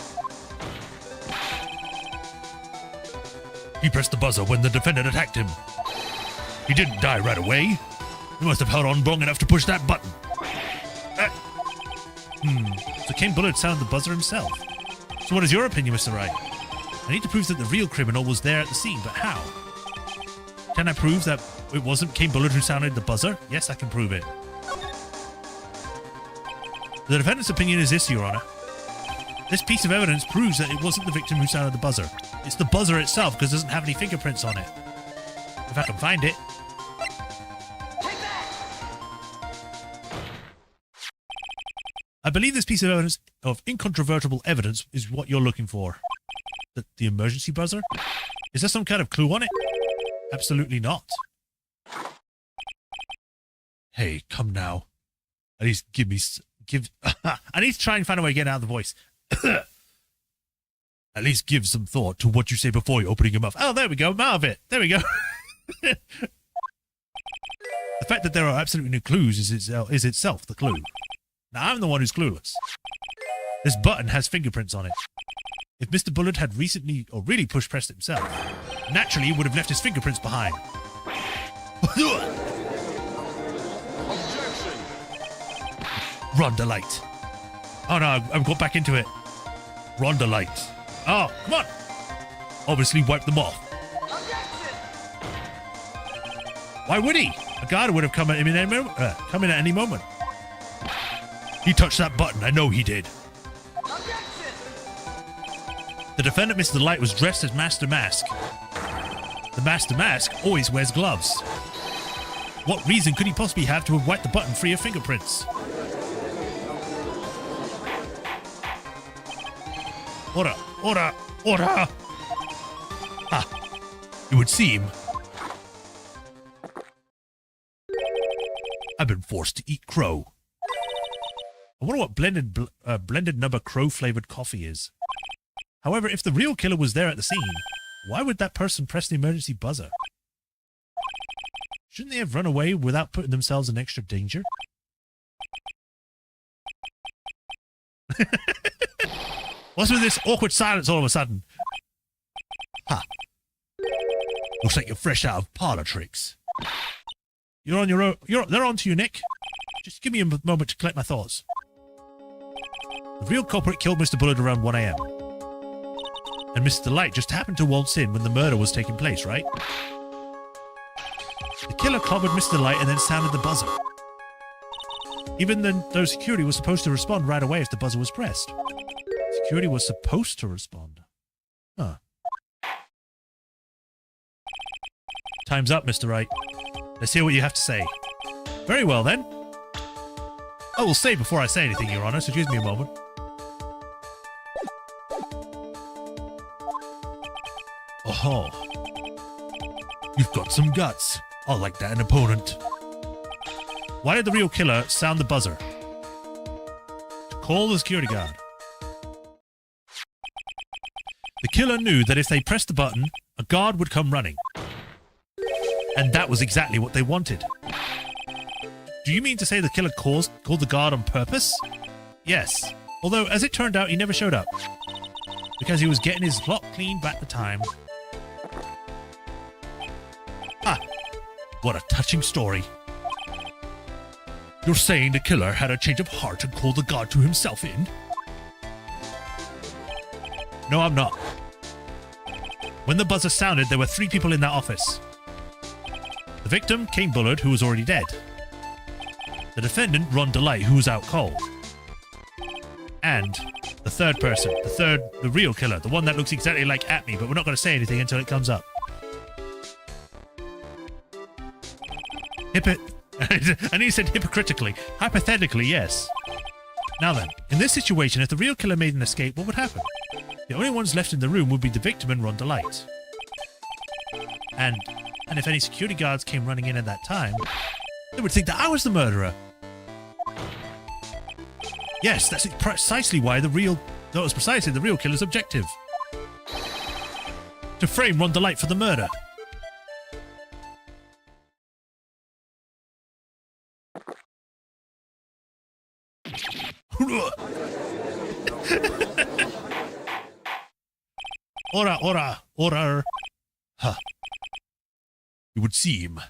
He pressed the buzzer when the defendant attacked him. He didn't die right away. He must have held on long enough to push that button. So Kane Bullard sounded the buzzer himself. So what is your opinion, Mr. Wright? I need to prove that the real criminal was there at the scene, but how? Can I prove that it wasn't Kane Bullard who sounded the buzzer? Yes, I can prove it. The defendant's opinion is this, Your Honor. This piece of evidence proves that it wasn't the victim who sounded the buzzer. It's the buzzer itself because it doesn't have any fingerprints on it. If I can find it. Take that! I believe this piece of evidence, of incontrovertible evidence, is what you're looking for. The emergency buzzer? Is there some kind of clue on it? Absolutely not. Hey, come now. At least give me... I need to try and find a way to get out of the voice. At least give some thought to what you say before you're opening your mouth. Oh, there we go. More of it. There we go. The fact that there are absolutely no clues is itself the clue. Now, I'm the one who's clueless. This button has fingerprints on it. If Mr. Bullard had recently or really pressed it himself, naturally he would have left his fingerprints behind. Objection! Ron DeLight. Oh no, I've got back into it. Ron DeLight. Oh, come on. Obviously wiped them off. Objection! Why would he? A guard would have come in at any moment. He touched that button. I know he did. Objection! The defendant, Mr. DeLight, was dressed as Master Mask. The Master Mask always wears gloves. What reason could he possibly have to have wiped the button free of fingerprints? Order! Order! Order! Ah, it would seem I've been forced to eat crow. I wonder what blended number crow-flavored coffee is. However, if the real killer was there at the scene, why would that person press the emergency buzzer? Shouldn't they have run away without putting themselves in extra danger? What's with this awkward silence all of a sudden? Ha! Looks like you're fresh out of parlor tricks. You're on your own. They're on to you, Nick. Just give me a moment to collect my thoughts. The real culprit killed Mr. Bullard around 1 a.m. And Mr. DeLight just happened to waltz in when the murder was taking place, right? The killer clobbered Mr. DeLight and then sounded the buzzer. Even though security was supposed to respond right away if the buzzer was pressed. Security was supposed to respond. Huh. Time's up, Mr. Wright. Let's hear what you have to say. Very well, then. I will say before I say anything, Your Honor, so give me a moment. Oh, you've got some guts. I like that, an opponent. Why did the real killer sound the buzzer? To call the security guard. The killer knew that if they pressed the button, a guard would come running. And that was exactly what they wanted. Do you mean to say the killer called the guard on purpose? Yes. Although, as it turned out, he never showed up. Because he was getting his plot cleaned at the time. Ah, what a touching story. You're saying the killer had a change of heart and called the guard to himself in? No, I'm not. When the buzzer sounded, there were 3 people in that office. The victim, Kane Bullard, who was already dead. The defendant, Ron DeLight, who was out cold. And the third person, the real killer, the one that looks exactly like at me, but we're not going to say anything until it comes up. And he said hypocritically. Hypothetically, yes. Now then, in this situation, if the real killer made an escape, what would happen? The only ones left in the room would be the victim and Ron DeLight. And if any security guards came running in at that time, they would think that I was the murderer. Yes, that was precisely the real killer's objective. to frame Ron DeLite for the murder. Ora. Huh. It would seem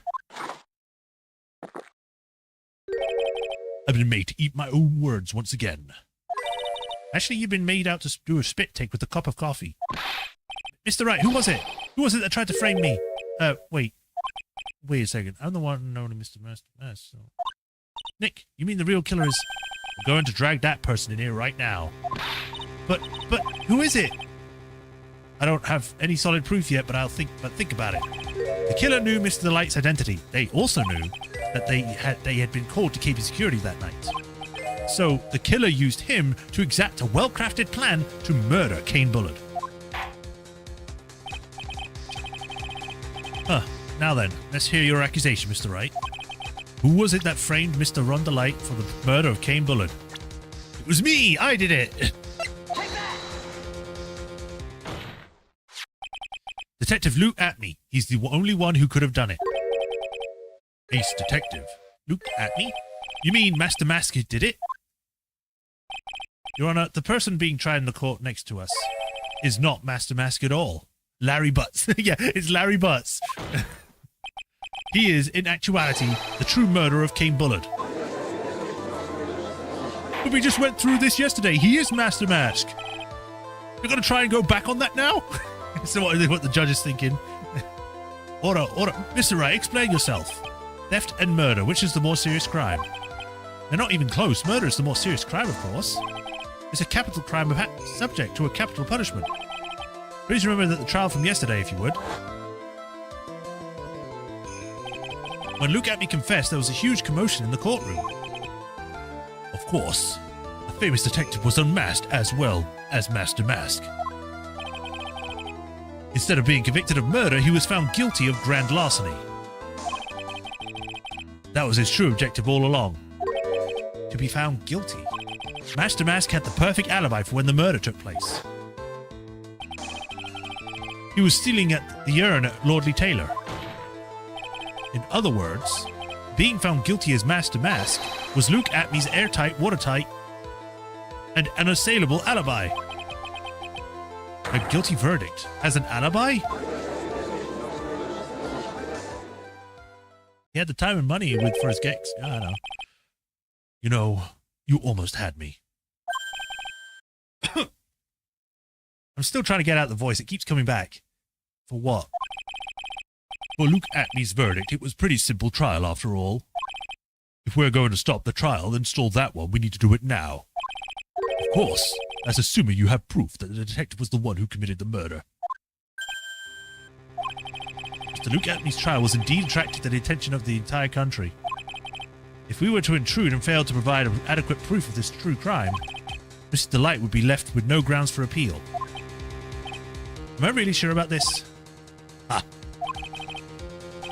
I've been made to eat my own words once again. Actually, you've been made out to do a spit take with a cup of coffee. Mr. Wright, who was it? Who was it that tried to frame me? Wait a second. I'm the one known as Mr. Master. So. Nick, you mean the real killer is... I'm going to drag that person in here right now. But who is it? I don't have any solid proof yet, but think about it. The killer knew Mr. DeLite's identity. They also knew that they had been called to keep his security that night. So the killer used him to exact a well-crafted plan to murder Kane Bullard. Now then, let's hear your accusation, Mr. Wright. Who was it that framed Mr. Ron DeLite for the murder of Kane Bullard? It was me! I did it! Take that! Detective Luke Atney. He's the only one who could have done it. Ace Detective. Luke Atney? You mean Master Mask did it? Your Honor, the person being tried in the court next to us is not Master Mask at all. Larry Butts. Yeah, it's Larry Butts. He is, in actuality, the true murderer of Kane Bullard. But we just went through this yesterday. He is Master Mask. You're going to try and go back on that now? So what the judge is thinking. Order. Mr. Wright, explain yourself. Theft and murder, which is the more serious crime? They're not even close. Murder is the more serious crime, of course. It's a capital crime subject to a capital punishment. Please remember that the trial from yesterday, if you would. When Luke Atney confessed, there was a huge commotion in the courtroom. Of course, a famous detective was unmasked as well as Master Mask. Instead of being convicted of murder, he was found guilty of grand larceny. That was his true objective all along. To be found guilty. Master Mask had the perfect alibi for when the murder took place. He was stealing at the urn at Lordly Taylor. In other words, being found guilty as Master Mask was Luke Atney's airtight, watertight, and unassailable alibi. A guilty verdict as an alibi? He had the time and money for his gigs. I don't know. You know, you almost had me. I'm still trying to get out the voice. It keeps coming back. For what? For Luke Atney's verdict, it was a pretty simple trial after all. If we're going to stop the trial and stall that one, we need to do it now. Of course, that's assuming you have proof that the detective was the one who committed the murder. Mr. Luke Atney's trial was indeed attracted to the attention of the entire country. If we were to intrude and fail to provide adequate proof of this true crime, Mr. DeLite would be left with no grounds for appeal. Am I really sure about this? Ha!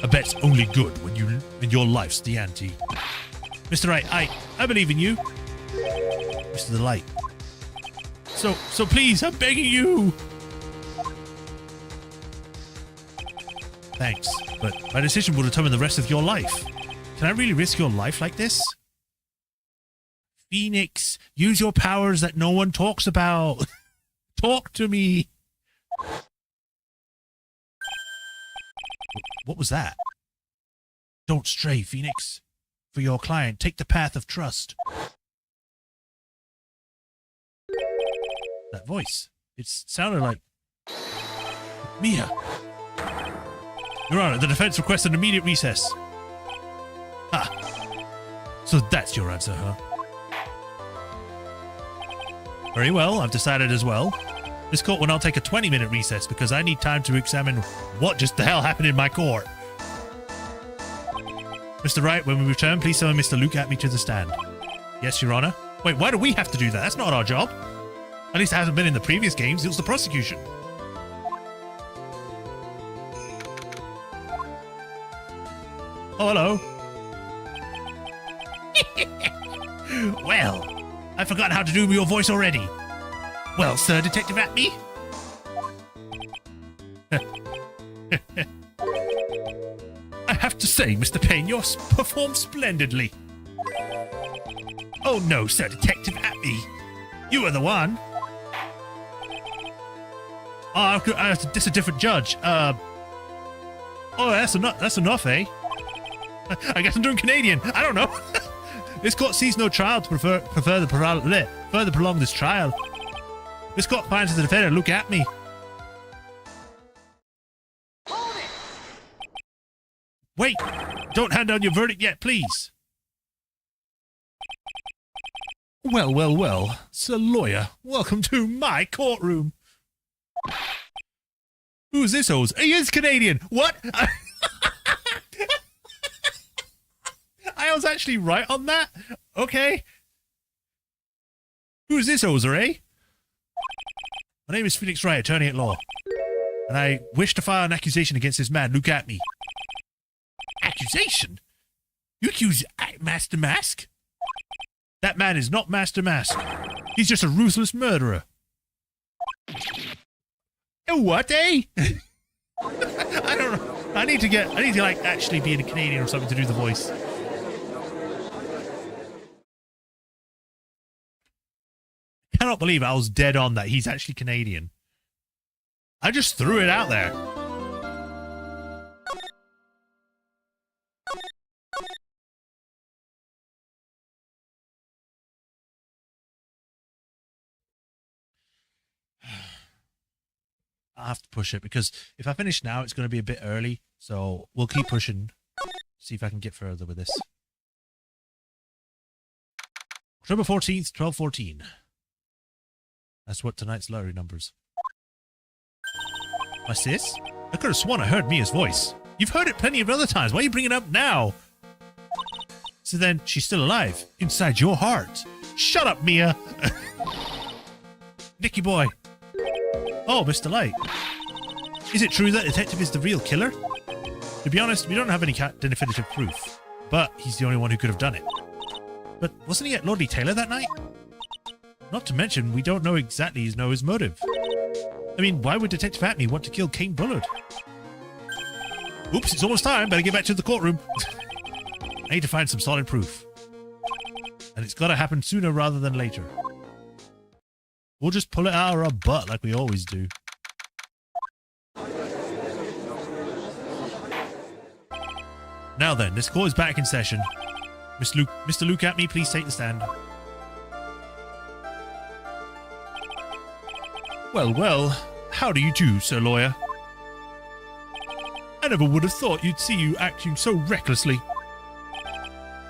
A bet's only good when your life's the ante. Mr. Wright, I believe in you. Mr. DeLite. So please, I'm begging you. Thanks, but my decision will determine the rest of your life. Can I really risk your life like this? Phoenix, use your powers that no one talks about. Talk to me. What was that? Don't stray, Phoenix. For your client, take the path of trust. That voice. It sounded like... Mia. Your Honor, the defense requests an immediate recess. Ha. So that's your answer, huh? Very well, I've decided as well. This court will now take a 20-minute recess because I need time to examine what just the hell happened in my court. Mr. Wright, when we return, please summon Mr. Luke Atney to the stand. Yes, Your Honor. Wait, why do we have to do that? That's not our job. At least it hasn't been in the previous games. It was the prosecution. Oh, hello. Well, I've forgotten how to do your voice already. Well, sir, Detective Atney? just saying, Mr. Payne, you performed splendidly. Oh no, Sir Detective Atme. You are the one. Oh, that's a different judge. Oh, that's enough, eh? I guess I'm doing Canadian. I don't know. This court sees no trial to further prolong this trial. This court finds the defendant look at me. Hold it! Wait! Don't hand down your verdict yet, please. Well, well, well. Sir Lawyer, welcome to my courtroom. Who's this hose? He is Canadian. What? I was actually right on that. Okay. Who's this hoser, eh? My name is Felix Wright, attorney at law. And I wish to file an accusation against this man. Look at me. Accusation? You accuse Master Mask? That man is not Master Mask. He's just a ruthless murderer. What, eh? I don't know. I need to like actually be a Canadian or something to do the voice. I cannot believe I was dead on that he's actually Canadian. I just threw it out there. I have to push it because if I finish now, it's going to be a bit early. So we'll keep pushing. See if I can get further with this. October 14th, 12:14. That's what tonight's lottery numbers. My sis? I could have sworn I heard Mia's voice. You've heard it plenty of other times. Why are you bringing it up now? So then, she's still alive. Inside your heart. Shut up, Mia! Nicky boy. Oh, Mr. Light. Is it true that Detective is the real killer? To be honest, we don't have any definitive proof. But he's the only one who could have done it. But wasn't he at Lordly Taylor that night? Not to mention, we don't know exactly his motive. I mean, why would Detective Atme want to kill King Bullard? Oops, it's almost time. Better get back to the courtroom. I need to find some solid proof. And it's got to happen sooner rather than later. We'll just pull it out of our butt like we always do. Now then, this court is back in session. Mr. Luke Atme, please take the stand. Well, well, how do you do, Sir Lawyer? I never would have thought you'd see you acting so recklessly.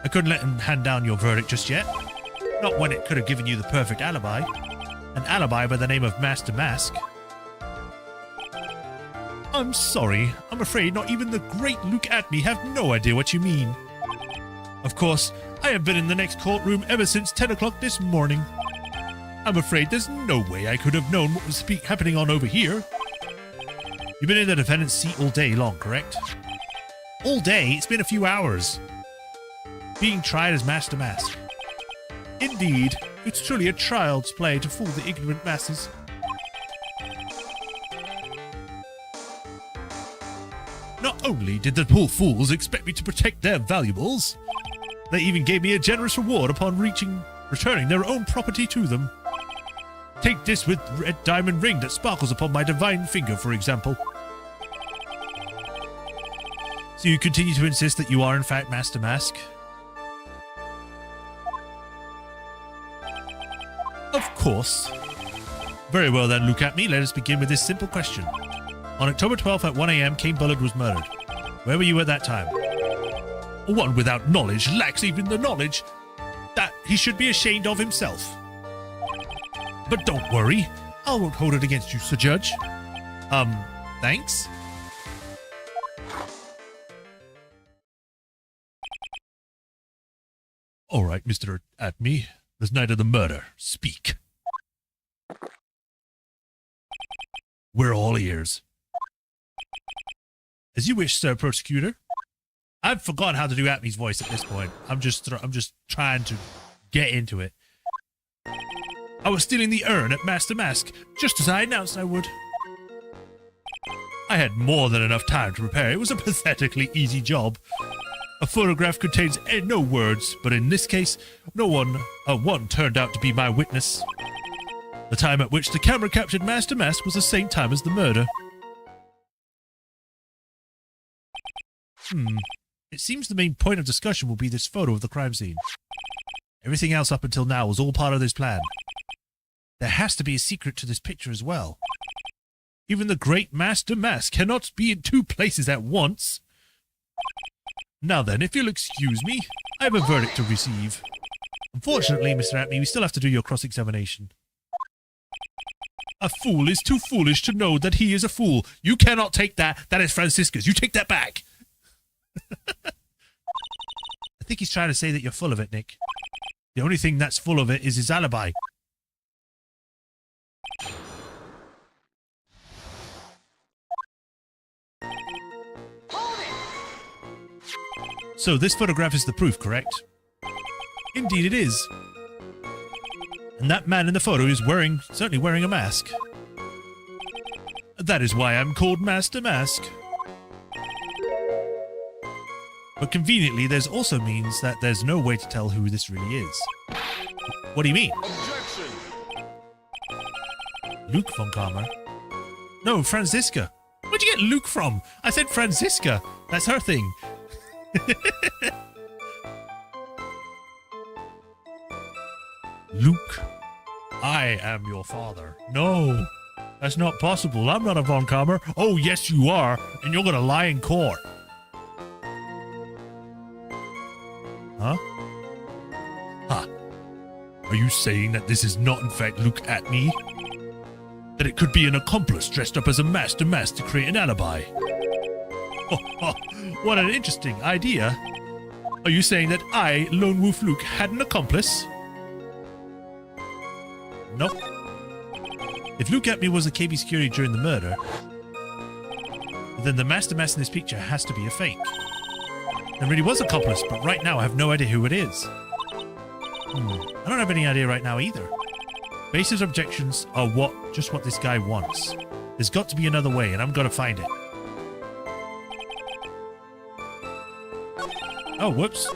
I couldn't let him hand down your verdict just yet. Not when it could have given you the perfect alibi. An alibi by the name of Master Mask. I'm sorry. I'm afraid not even the great Luke Atme have no idea what you mean. Of course, I have been in the next courtroom ever since 10 o'clock this morning. I'm afraid there's no way I could have known what was happening on over here. You've been in the defendant's seat all day long, correct? All day? It's been a few hours. Being tried as Master Mask. Indeed, it's truly a child's play to fool the ignorant masses. Not only did the poor fools expect me to protect their valuables, they even gave me a generous reward upon returning their own property to them. Take this with red diamond ring that sparkles upon my divine finger, for example. So you continue to insist that you are in fact Master Mask? Of course. Very well then, Luke Atme, let us begin with this simple question. On October 12th at 1 AM, King Bullard was murdered. Where were you at that time? One without knowledge lacks even the knowledge that he should be ashamed of himself. But don't worry, I won't hold it against you, Sir Judge. Thanks? All right, Mr. Atme, this night of the murder, speak. We're all ears. As you wish, Sir Prosecutor. I've forgotten how to do Atme's voice at this point. I'm just trying to get into it. I was stealing the urn at Master Mask, just as I announced I would. I had more than enough time to prepare. It was a pathetically easy job. A photograph contains no words, but in this case, one turned out to be my witness. The time at which the camera captured Master Mask was the same time as the murder. It seems the main point of discussion will be this photo of the crime scene. Everything else up until now was all part of this plan. There has to be a secret to this picture as well. Even the great Master Mask cannot be in two places at once. Now then, if you'll excuse me, I have a verdict to receive. Unfortunately, Mr. Atney, we still have to do your cross-examination. A fool is too foolish to know that he is a fool. You cannot take that. That is Francisca's. You take that back. I think he's trying to say that you're full of it, Nick. The only thing that's full of it is his alibi. So this photograph is the proof, correct? Indeed it is. And that man in the photo is certainly wearing a mask. That is why I'm called Master Mask. But conveniently, there's also means that there's no way to tell who this really is. What do you mean? Objection. Luke von Karma? No, Franziska. Where'd you get Luke from? I said Franziska. That's her thing. Luke, I am your father. No, that's not possible. I'm not a von Karma. Oh, yes, you are. And you're going to lie in court. Huh? Huh. Are you saying that this is not in fact Luke Atney? That it could be an accomplice dressed up as a Master Mask to create an alibi? What an interesting idea. Are you saying that I, Lone Wolf Luke, had an accomplice? Nope. If Luke Atney was a KB security during the murder, then the Master Mask in this picture has to be a fake. There really was an accomplice, but right now I have no idea who it is. I don't have any idea right now either. Basis objections are just what this guy wants. There's got to be another way, and I'm gonna find it. Oh, whoops.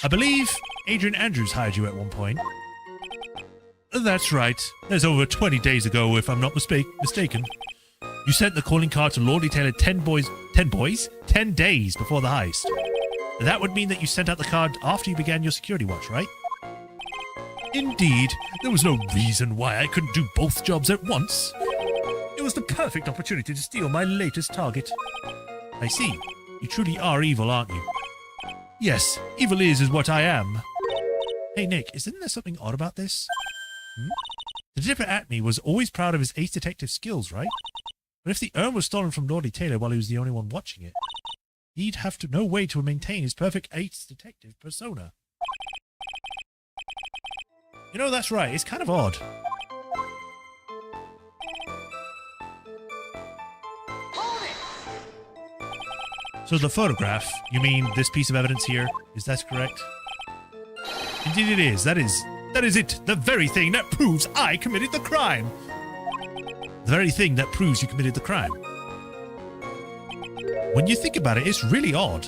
I believe Adrian Andrews hired you at one point. That's right. That's over 20 days ago, if I'm not mistaken. You sent the calling card to Lordly Taylor 10 days before the heist. That would mean that you sent out the card after you began your security watch, right? Indeed. There was no reason why I couldn't do both jobs at once. It was the perfect opportunity to steal my latest target. I see. You truly are evil, aren't you? Yes, evil is what I am. Hey, Nick, isn't there something odd about this? Detective Atney was always proud of his ace detective skills, right? But if the urn was stolen from Lordly Taylor while he was the only one watching it, he'd have no way to maintain his perfect ace detective persona. You know, that's right. It's kind of odd. So the photograph, you mean this piece of evidence here? Is that correct? Indeed it is. That is it. The very thing that proves I committed the crime. The very thing that proves you committed the crime. When you think about it, it's really odd.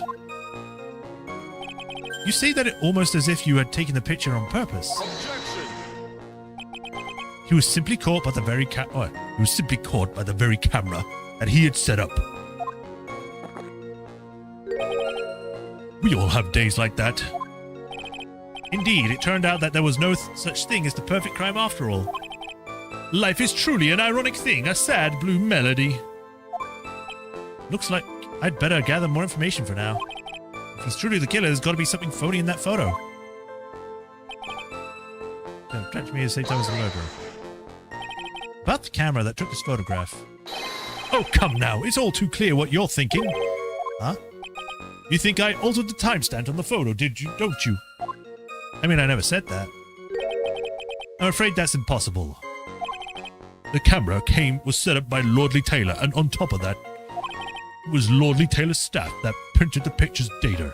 You say that it almost as if you had taken the picture on purpose. Objection. He was simply caught by the very camera that he had set up. We all have days like that. Indeed, it turned out that there was no such thing as the perfect crime after all. Life is truly an ironic thing, a sad blue melody. Looks like I'd better gather more information for now. If he's truly the killer, there's got to be something phony in that photo. Don't catch me at the same time as the murderer. About the camera that took this photograph. Oh, come now. It's all too clear what you're thinking. Huh? You think I altered the timestamp on the photo, don't you? I mean, I never said that. I'm afraid that's impossible. The camera was set up by Lordly Taylor, and on top of that, it was Lordly Taylor's staff that printed the picture's data.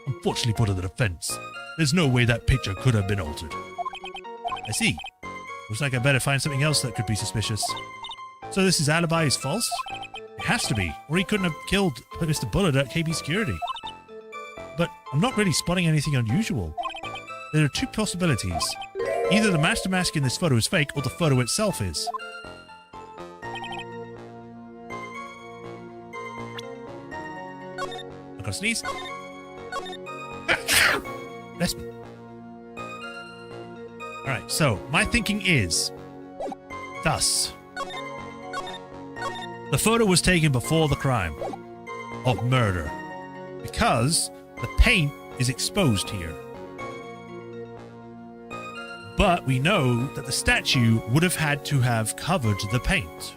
Unfortunately for the defense, there's no way that picture could have been altered. I see. Looks like I better find something else that could be suspicious. So this alibi is false? It has to be, or he couldn't have killed Mr. Bullard at KB Security. But I'm not really spotting anything unusual. There are two possibilities. Either the master mask in this photo is fake, or the photo itself is. I'm gonna sneeze. Bless me. Alright, so my thinking is thus. The photo was taken before the crime of murder because the paint is exposed here. But we know that the statue would have had to have covered the paint.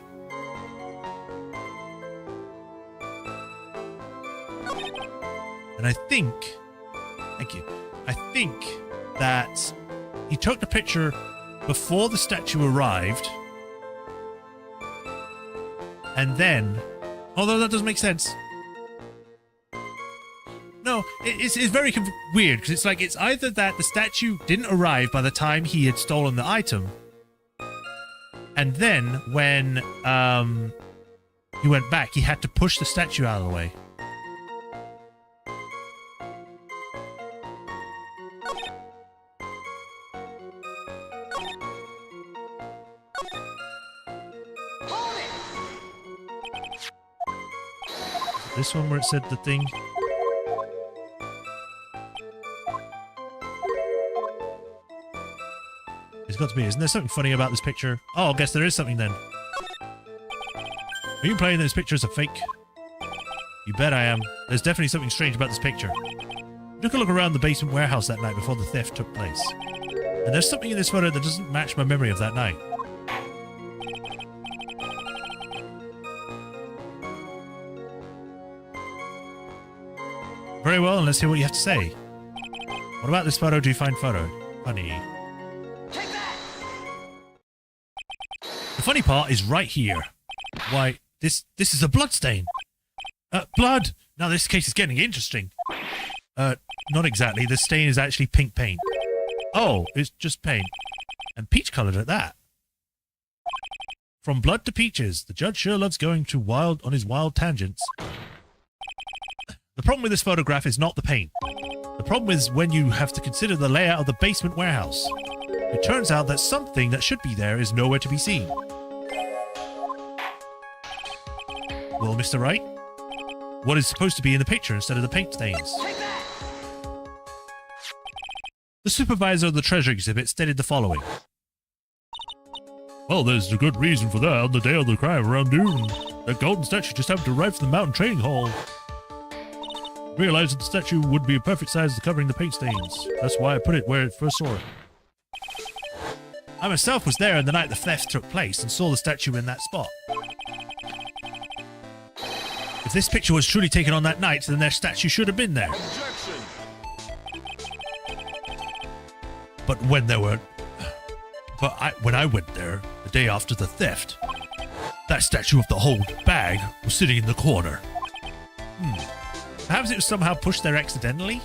And I think, thank you, I think that he took the picture before the statue arrived, and then, although that doesn't make sense. No, it's very weird, because it's like, it's either that the statue didn't arrive by the time he had stolen the item, and then when he went back, he had to push the statue out of the way. This one where it said the thing. It's got to be. Isn't there something funny about this picture? Oh, I guess there is something then. Are you playing this picture as a fake? You bet I am. There's definitely something strange about this picture. Took a look around the basement warehouse that night before the theft took place. And there's something in this photo that doesn't match my memory of that night. Very well, and let's hear what you have to say. What about this photo do you find funny? Take that! The funny part is right here. Why, this is a blood stain. Blood! Now this case is getting interesting. Not exactly. The stain is actually pink paint. Oh, it's just paint. And peach colored at that. From blood to peaches, the judge sure loves going to on his wild tangents. The problem with this photograph is not the paint. The problem is when you have to consider the layout of the basement warehouse. It turns out that something that should be there is nowhere to be seen. Well, Mr. Wright, what is supposed to be in the picture instead of the paint stains? The supervisor of the treasure exhibit stated the following. Well, there's a good reason for that. On the day of the crime around noon, that golden statue just happened to arrive from the mountain training hall. Realized that the statue would be a perfect size to covering the paint stains. That's why I put it where I first saw it. I myself was there on the night the theft took place and saw the statue in that spot. If this picture was truly taken on that night, then their statue should have been there. Objection! But when I went there, the day after the theft, that statue of the whole bag was sitting in the corner. Perhaps it was somehow pushed there accidentally?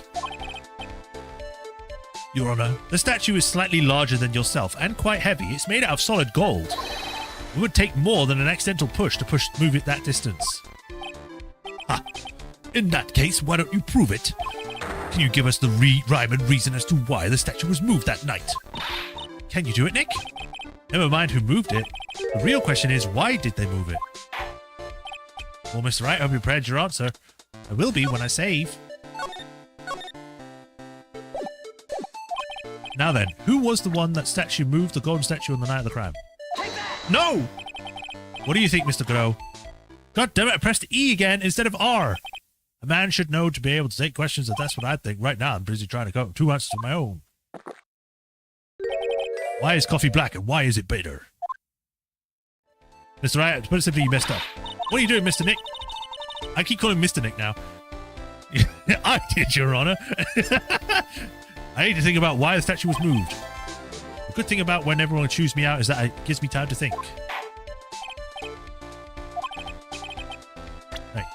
Your Honor, the statue is slightly larger than yourself and quite heavy. It's made out of solid gold. It would take more than an accidental push to move it that distance. Ha! In that case, why don't you prove it? Can you give us the rhyme and reason as to why the statue was moved that night? Can you do it, Nick? Never mind who moved it. The real question is, why did they move it? Well, Mr. Wright, I hope you prepared your answer. I will be when I save. Now then, who was the one that statue moved the golden statue on the night of the crime? No! What do you think, Mr. Grow? God damn it, I pressed E again instead of R. A man should know to be able to take questions if that's what I think. Right now, I'm busy trying to come up with 2 answers of my own. Why is coffee black and why is it bitter? Mr. Wright, to put it simply, you messed up. What are you doing, Mr. Nick? I keep calling him Mr. Nick now. I did, Your Honor. I need to think about why the statue was moved. The good thing about when everyone chews me out is that it gives me time to think. Right.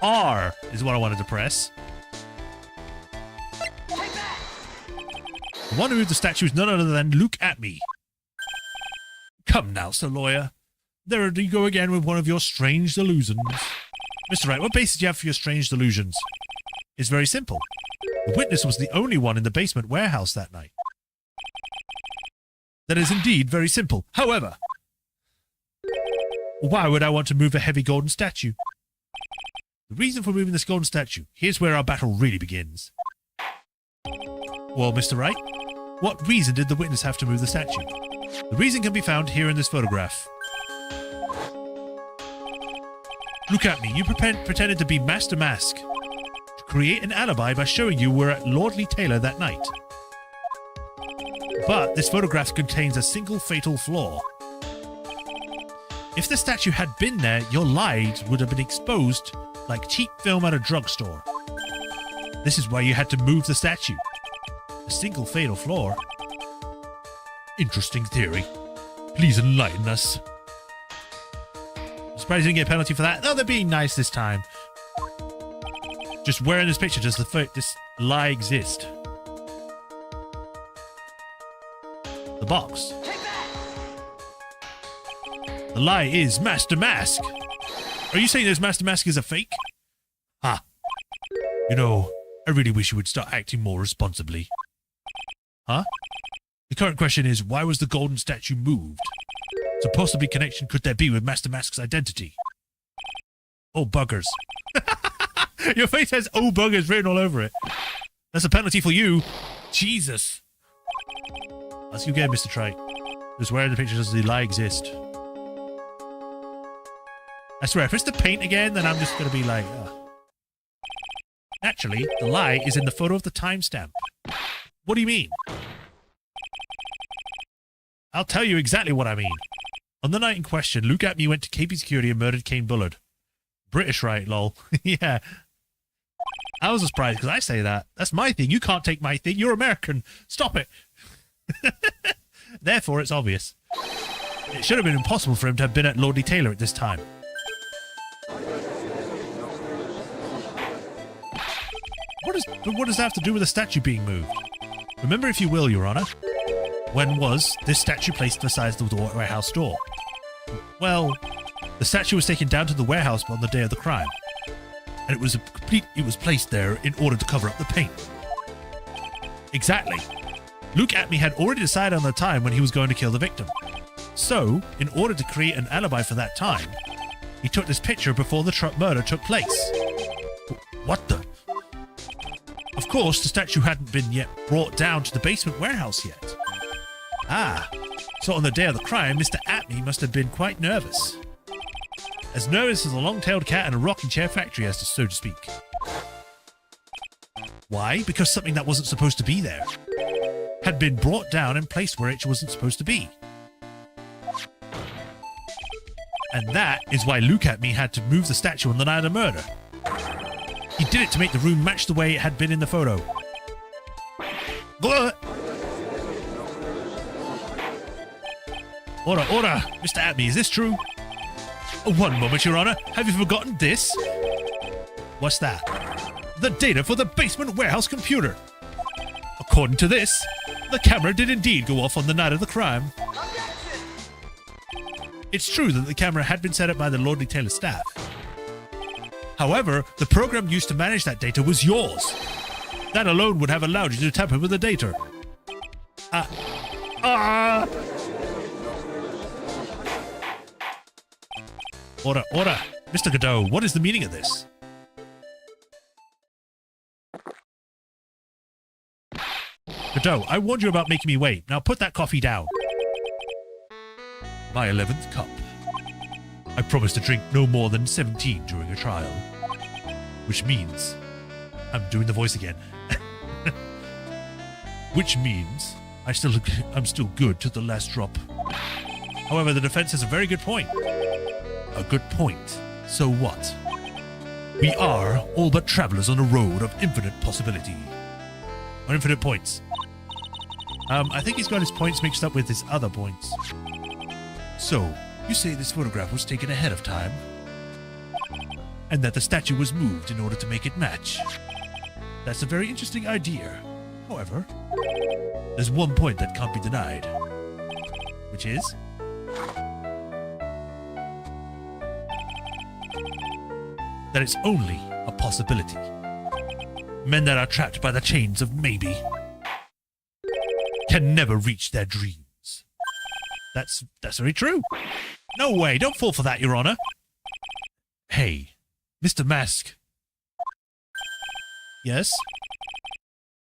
R is what I wanted to press. The one who moved the statue is none other than Look at Me. Come now, Sir Lawyer. There you go again with one of your strange delusions. Mr. Wright, what basis do you have for your strange delusions? It's very simple. The witness was the only one in the basement warehouse that night. That is indeed very simple. However, why would I want to move a heavy golden statue? The reason for moving this golden statue, here's where our battle really begins. Well, Mr. Wright, what reason did the witness have to move the statue? The reason can be found here in this photograph. Look at me, you pretended to be Master Mask to create an alibi by showing you were at Lordly Taylor that night. But this photograph contains a single fatal flaw. If the statue had been there, your lies would have been exposed like cheap film at a drugstore. This is why you had to move the statue. A single fatal flaw. Interesting theory. Please enlighten us. I'm surprised you didn't get a penalty for that. No, they're being nice this time. Just where in this picture does this lie exist? The box. The lie is Master Mask. Are you saying this Master Mask is a fake? Ha. You know, I really wish you would start acting more responsibly. Huh? The current question is, why was the golden statue moved? So possibly connection could there be with Master Mask's identity? Oh, buggers. Your face has "oh, buggers" written all over it. That's a penalty for you. Jesus. Ask you again, Mr. Trite. Just where in the picture does the lie exist? I swear, if it's the paint again, then I'm just going to be like... Actually, the lie is in the photo of the timestamp. What do you mean? I'll tell you exactly what I mean. On the night in question, Luke Atme went to KP Security and murdered Kane Bullard. British, right, lol. Yeah. I was surprised because I say that. That's my thing. You can't take my thing. You're American. Stop it. Therefore, it's obvious. It should have been impossible for him to have been at Lordly Taylor at this time. What does that have to do with the statue being moved? Remember, if you will, Your Honor, when was this statue placed beside the warehouse door? Well, the statue was taken down to the warehouse on the day of the crime, and it was placed there in order to cover up the paint. Exactly. Luke Atme had already decided on the time when he was going to kill the victim. So, in order to create an alibi for that time, he took this picture before the murder took place. What the? Of course, the statue hadn't been yet brought down to the basement warehouse yet. Ah, so on the day of the crime, Mr. Atme must have been quite nervous. As nervous as a long-tailed cat in a rocking chair factory, so to speak. Why? Because something that wasn't supposed to be there had been brought down and placed where it wasn't supposed to be. And that is why Luke Atme had to move the statue on the night of the murder. He did it to make the room match the way it had been in the photo. Order, order! Mr. Atme, is this true? One moment, Your Honor. Have you forgotten this? What's that? The data for the basement warehouse computer. According to this, the camera did indeed go off on the night of the crime. It's true that the camera had been set up by the Lordly Taylor staff. However, the program used to manage that data was yours. That alone would have allowed you to tamper with the data. Order, order. Mr. Godot, what is the meaning of this? Godot, I warned you about making me wait. Now put that coffee down. My 11th cup. I promised to drink no more than 17 during a trial. Which means... I'm doing the voice again. Which means I'm still good to the last drop. However, the defense has a very good point. A good point. So what? We are all but travelers on a road of infinite possibility. Or infinite points. I think he's got his points mixed up with his other points. So, you say this photograph was taken ahead of time? And that the statue was moved in order to make it match? That's a very interesting idea. However, there's one point that can't be denied. Which is? that it's only a possibility. Men that are trapped by the chains of maybe can never reach their dreams. That's very true. No way, don't fall for that, Your Honor. Hey, Mr. Mask. Yes?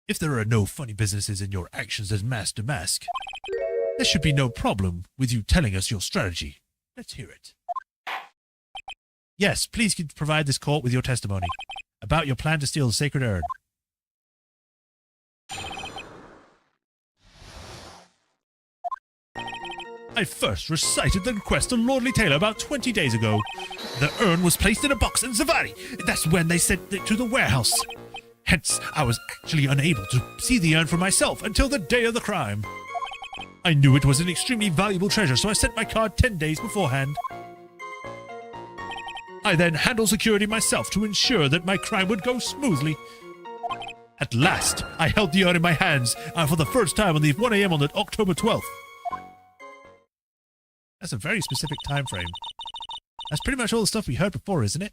If there are no funny businesses in your actions as Master Mask, there should be no problem with you telling us your strategy. Let's hear it. Yes, please provide this court with your testimony about your plan to steal the sacred urn. I first recited the request to Lordly Taylor about 20 days ago. The urn was placed in a box in Zavari. That's when they sent it to the warehouse. Hence, I was actually unable to see the urn for myself until the day of the crime. I knew it was an extremely valuable treasure, so I sent my card 10 days beforehand. I then handled security myself to ensure that my crime would go smoothly. At last, I held the urn in my hands for the first time on the 1 a.m. on the October 12th. That's a very specific time frame. That's pretty much all the stuff we heard before, isn't it?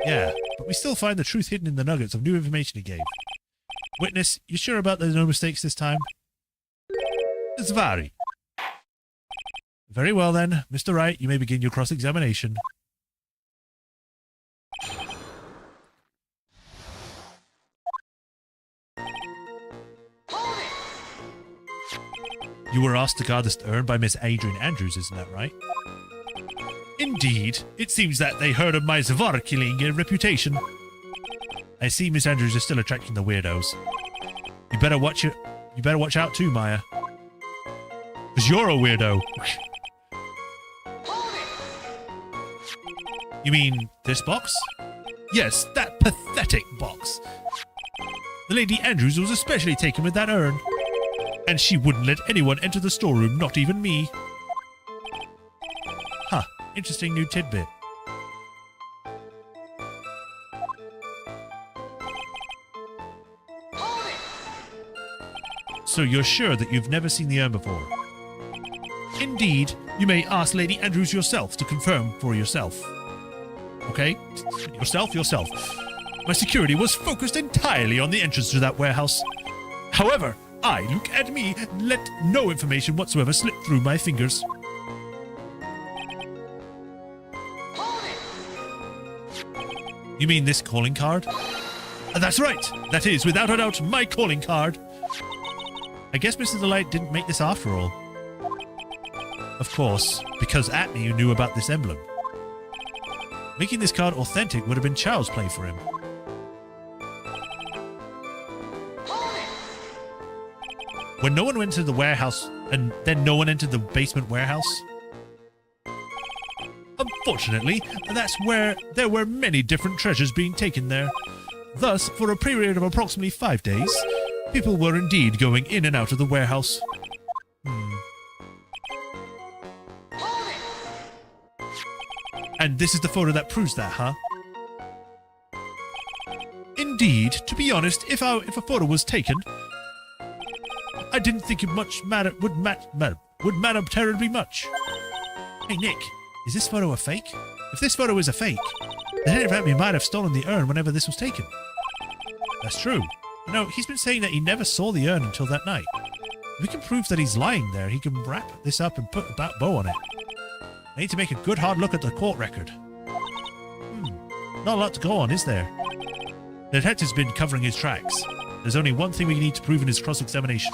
Yeah, but we still find the truth hidden in the nuggets of new information he gave. Witness, you sure about there's no mistakes this time? Zvari. Very well then, Mr. Wright, you may begin your cross-examination. You were asked to guard this urn by Miss Adrian Andrews, isn't that right? Indeed. It seems that they heard of my Zavar killing reputation. I see Miss Andrews is still attracting the weirdos. You better watch it. You better watch out too, Maya. Because you're a weirdo. You mean this box? Yes, that pathetic box. The Lady Andrews was especially taken with that urn. And she wouldn't let anyone enter the storeroom, not even me. Huh, interesting new tidbit. So you're sure that you've never seen the urn before? Indeed, you may ask Lady Andrews yourself to confirm for yourself. Okay? Yourself. My security was focused entirely on the entrance to that warehouse. However, look at me, let no information whatsoever slip through my fingers. You mean this calling card? That's right. That is, without a doubt, my calling card. I guess Mr. Delight didn't make this after all. Of course, because Atney knew about this emblem. Making this card authentic would have been child's play for him. When no one went to the warehouse, and then no one entered the basement warehouse? Unfortunately, that's where there were many different treasures being taken there. Thus, for a period of approximately 5 days, people were indeed going in and out of the warehouse. And this is the photo that proves that, huh? Indeed, to be honest, if a photo was taken, I didn't think it would matter terribly much. Hey Nick, is this photo a fake? If this photo is a fake, then Atney might have stolen the urn whenever this was taken. That's true. You know, he's been saying that he never saw the urn until that night. If we can prove that he's lying there, he can wrap this up and put a bow on it. I need to make a good hard look at the court record. Not a lot to go on, is there? The detective's been covering his tracks. There's only one thing we need to prove in his cross-examination.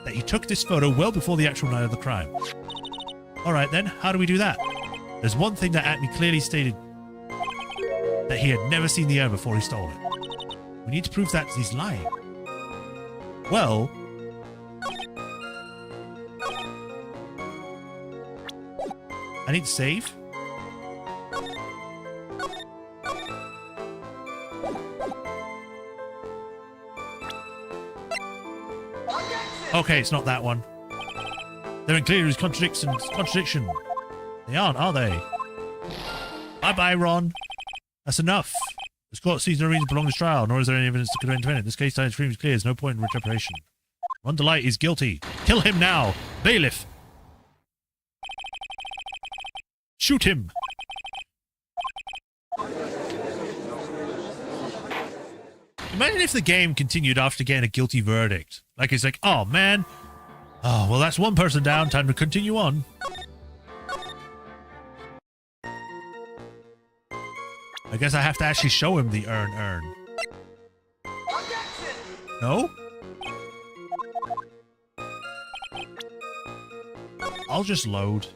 That he took this photo well before the actual night of the crime. Alright then, how do we do that? There's one thing that Atney clearly stated. That he had never seen the urn before he stole it. We need to prove that he's lying. Well... I need to save. Okay, it's not that one. They're in clear as contradiction. They aren't, are they? Bye-bye, Ron. That's enough. This court sees no reason to prolong this trial, nor is there any evidence to convict it. This case time is clear. There's no point in interpretation. Ron Delight is guilty. Kill him now. Bailiff. Shoot him. Imagine if the game continued after getting a guilty verdict. Like, it's like, oh, man. Oh, well, that's one person down. Time to continue on. I guess I have to actually show him the urn. No? I'll just load.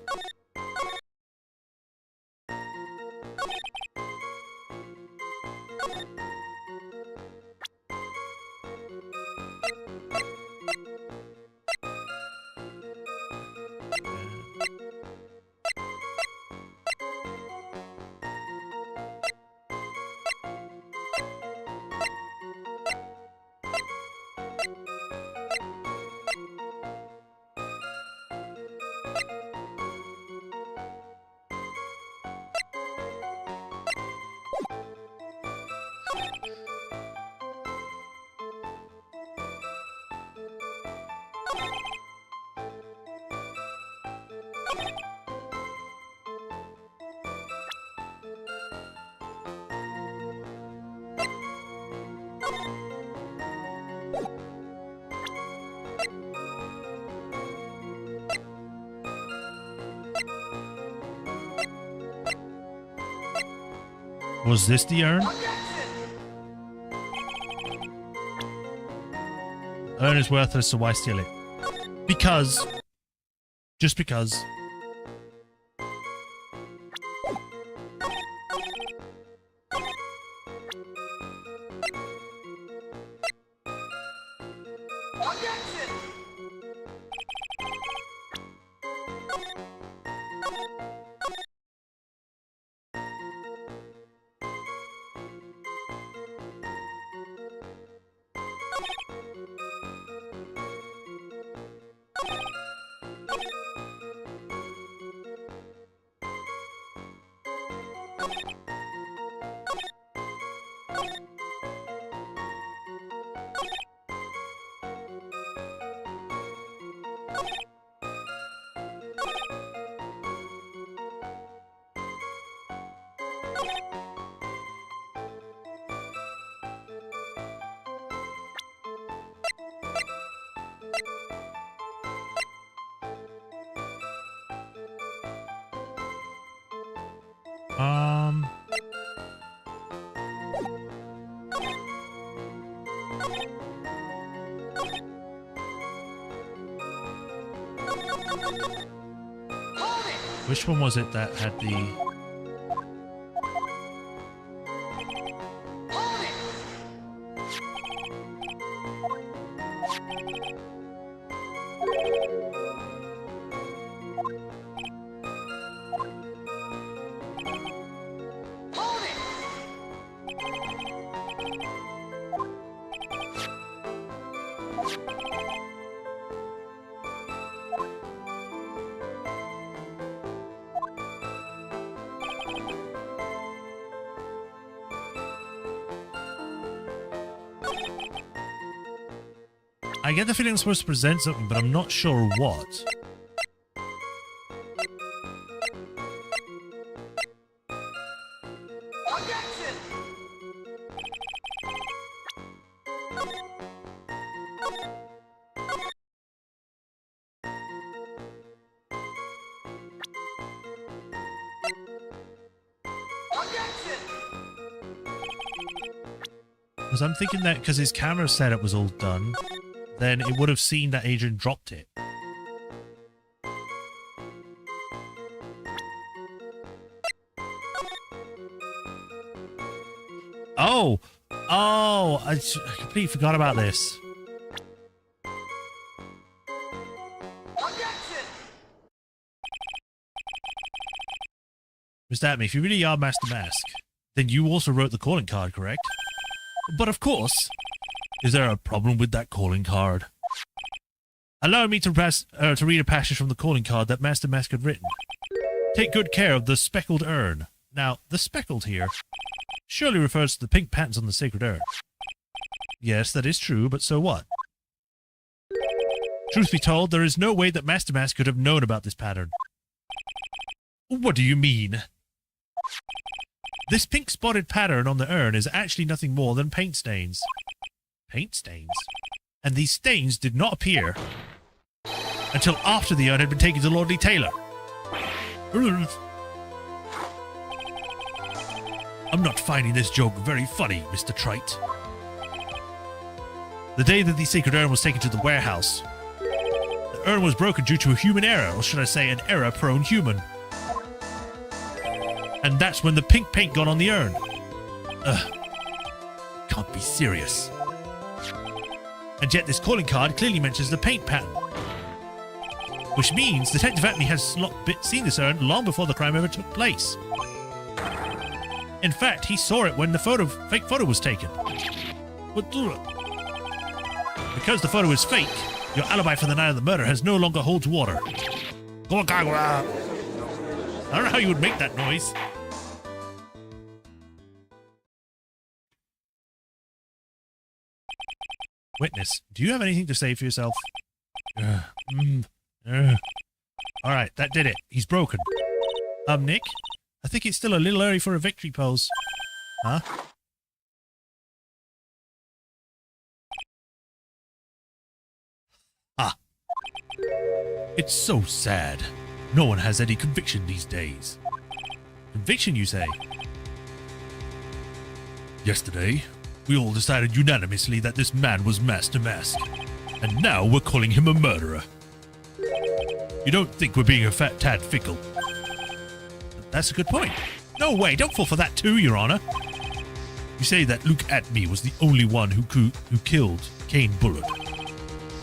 Was this the urn? Urn is worthless, so why steal it? Because. Just because. Which one was it that had the... I get the feeling I'm supposed to present something, but I'm not sure what. Because I'm thinking that because his camera setup was all done, then it would have seen that Adrian dropped it. Oh! Oh! I completely forgot about this. Mr. Atme, if you really are Master Mask, then you also wrote the calling card, correct? But of course. Is there a problem with that calling card? Allow me to read a passage from the calling card that Master Mask had written. Take good care of the speckled urn. Now, the speckled here surely refers to the pink patterns on the sacred urn. Yes, that is true, but so what? Truth be told, there is no way that Master Mask could have known about this pattern. What do you mean? This pink spotted pattern on the urn is actually nothing more than paint stains. Paint stains. And these stains did not appear until after the urn had been taken to Lordly Taylor. I'm not finding this joke very funny, Mr. Trite. The day that the sacred urn was taken to the warehouse, the urn was broken due to a human error, or should I say an error-prone human. And that's when the pink paint got on the urn. Ugh. Can't be serious. And yet this calling card clearly mentions the paint pattern. Which means Detective Atney has seen this urn long before the crime ever took place. In fact, he saw it when the fake photo was taken. Because the photo is fake, your alibi for the night of the murder has no longer holds water. I don't know how you would make that noise. Witness, do you have anything to say for yourself? Alright, that did it. He's broken. Nick? I think it's still a little early for a victory pose. Huh? Ah. It's so sad. No one has any conviction these days. Conviction, you say? Yesterday, we all decided unanimously that this man was Master Mask. And now we're calling him a murderer. You don't think we're being a fat tad fickle? That's a good point. No way, don't fall for that too, Your Honor. You say that Luke Atney was the only one who killed Kane Bullard.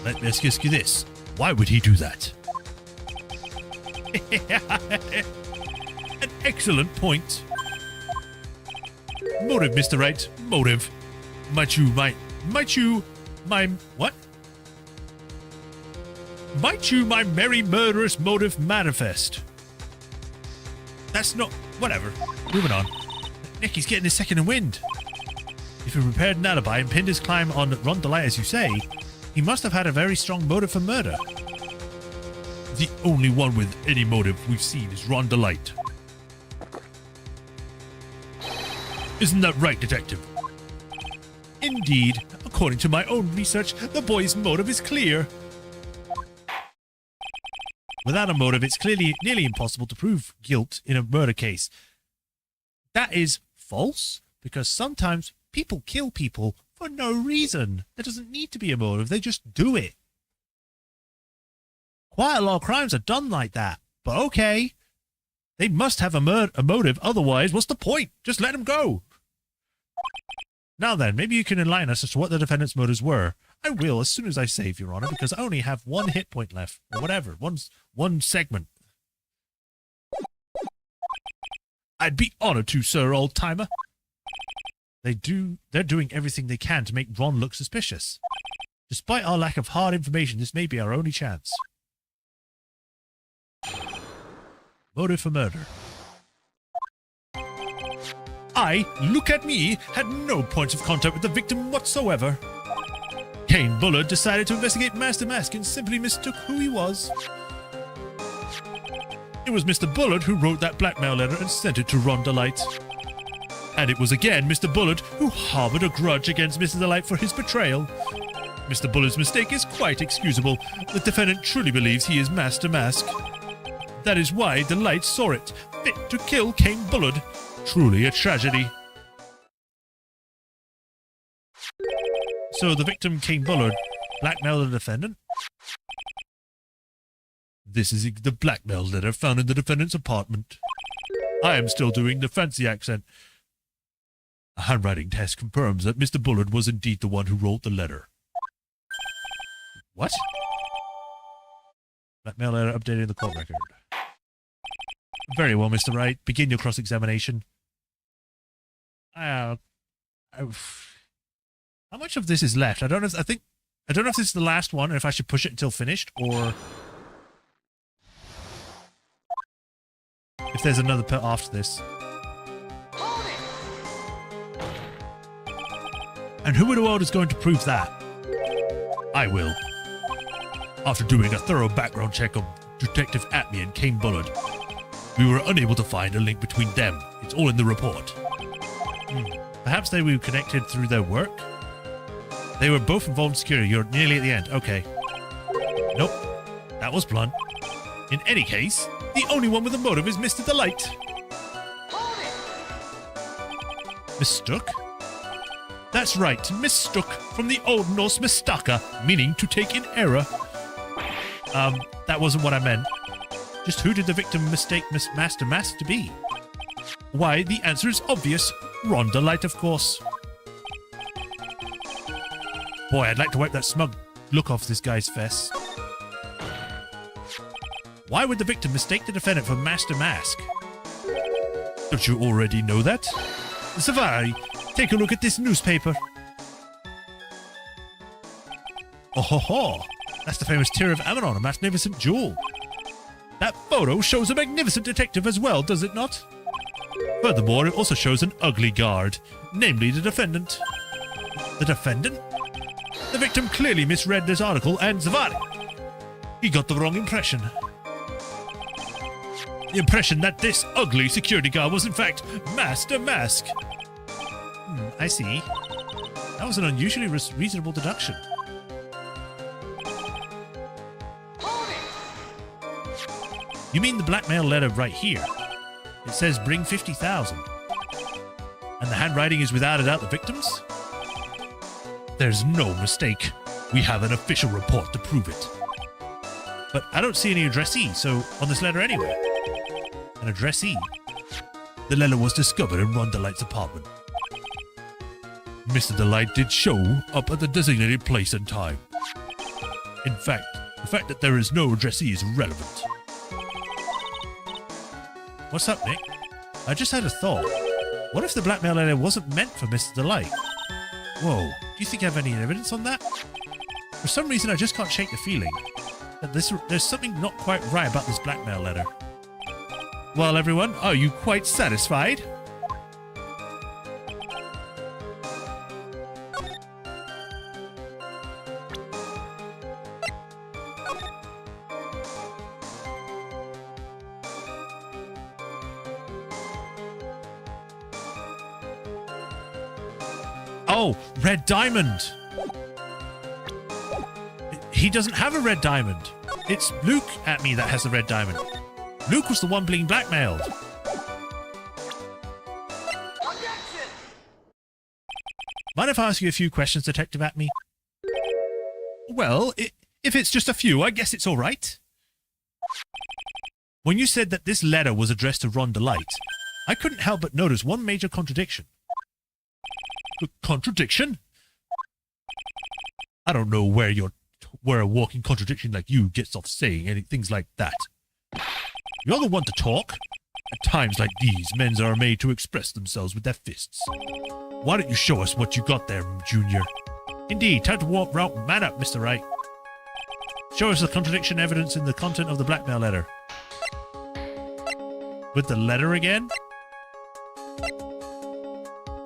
Let me ask you this. Why would he do that? An excellent point. Motive, Mr. Wright. Motive. Might you, my merry murderous motive manifest? That's not... Whatever. Moving on. Nicky's getting his second in wind. If he prepared an alibi and pinned his climb on Ron DeLite, as you say, he must have had a very strong motive for murder. The only one with any motive we've seen is Ron DeLite. Isn't that right, Detective? Indeed. According to my own research, the boy's motive is clear. Without a motive, it's clearly nearly impossible to prove guilt in a murder case. That is false, because sometimes people kill people for no reason. There doesn't need to be a motive, they just do it. Quite a lot of crimes are done like that, but okay. They must have a motive, otherwise what's the point? Just let them go. Now then, maybe you can enlighten us as to what the defendant's motives were. I will as soon as I save, Your Honor, because I only have one hit point left, or whatever, one segment. I'd be honored to, sir, old-timer. They're doing everything they can to make Ron look suspicious. Despite our lack of hard information, this may be our only chance. Motive for murder. I, look at me, had no points of contact with the victim whatsoever. Kane Bullard decided to investigate Master Mask and simply mistook who he was. It was Mr. Bullard who wrote that blackmail letter and sent it to Ron DeLite. And it was again Mr. Bullard who harbored a grudge against Mr. DeLite for his betrayal. Mr. Bullard's mistake is quite excusable. The defendant truly believes he is Master Mask. That is why DeLite saw it fit to kill Kane Bullard. Truly a tragedy. So the victim, Kane Bullard, blackmailed the defendant? This is the blackmail letter found in the defendant's apartment. I am still doing the fancy accent. A handwriting test confirms that Mr. Bullard was indeed the one who wrote the letter. What? Blackmail letter updated in the court record. Very well, Mr. Wright. Begin your cross-examination. How much of this is left? I don't know if this is the last one, or if I should push it until finished, or if there's another bit after this. And who in the world is going to prove that? I will. After doing a thorough background check of Detective Atney and Kane Bullard, we were unable to find a link between them. It's all in the report. Perhaps they were connected through their work? They were both involved in security. You're nearly at the end. Okay. Nope. That was blunt. In any case, the only one with a motive is Mr. Delight. Mistook? That's right, mistook from the Old Norse mistaka, meaning to take in error. That wasn't what I meant. Just who did the victim mistake Miss Master Mask to be? Why, the answer is obvious. Ron Delight, of course. Boy, I'd like to wipe that smug look off this guy's face. Why would the victim mistake the defendant for Master Mask? Don't you already know that? Zavari, take a look at this newspaper. Oh ho ho! That's the famous Tear of Amanon, a magnificent jewel. That photo shows a magnificent detective as well, does it not? Furthermore, it also shows an ugly guard, namely the defendant. The defendant? The victim clearly misread this article, and Zavari, he got the wrong impression. The impression that this ugly security guard was in fact Master Mask. I see. That was an unusually reasonable deduction. You mean the blackmail letter right here? It says bring 50,000. And the handwriting is without a doubt the victim's? There's no mistake. We have an official report to prove it. But I don't see any addressee, so on this letter anyway. An addressee? The letter was discovered in Ron Delight's apartment. Mr. Delight did show up at the designated place and time. In fact, the fact that there is no addressee is irrelevant. What's up, Nick? I just had a thought. What if the blackmail letter wasn't meant for Mr. Delight? Whoa, do you think I have any evidence on that? For some reason, I just can't shake the feeling that there's something not quite right about this blackmail letter. Well, everyone, are you quite satisfied? Oh, red diamond. He doesn't have a red diamond. It's Luke at me that has the red diamond. Luke was the one being blackmailed. Objection! Mind if I ask you a few questions, Detective Atme? Well, if it's just a few, I guess it's all right. When you said that this letter was addressed to Ron Delight, I couldn't help but notice one major contradiction. Contradiction? I don't know where a walking contradiction like you gets off saying any things like that. You're the one to talk. At times like these, men are made to express themselves with their fists. Why don't you show us what you got there, Junior? Indeed, time to walk round man up, Mr. Wright. Show us the contradiction evidence in the content of the blackmail letter. With the letter again?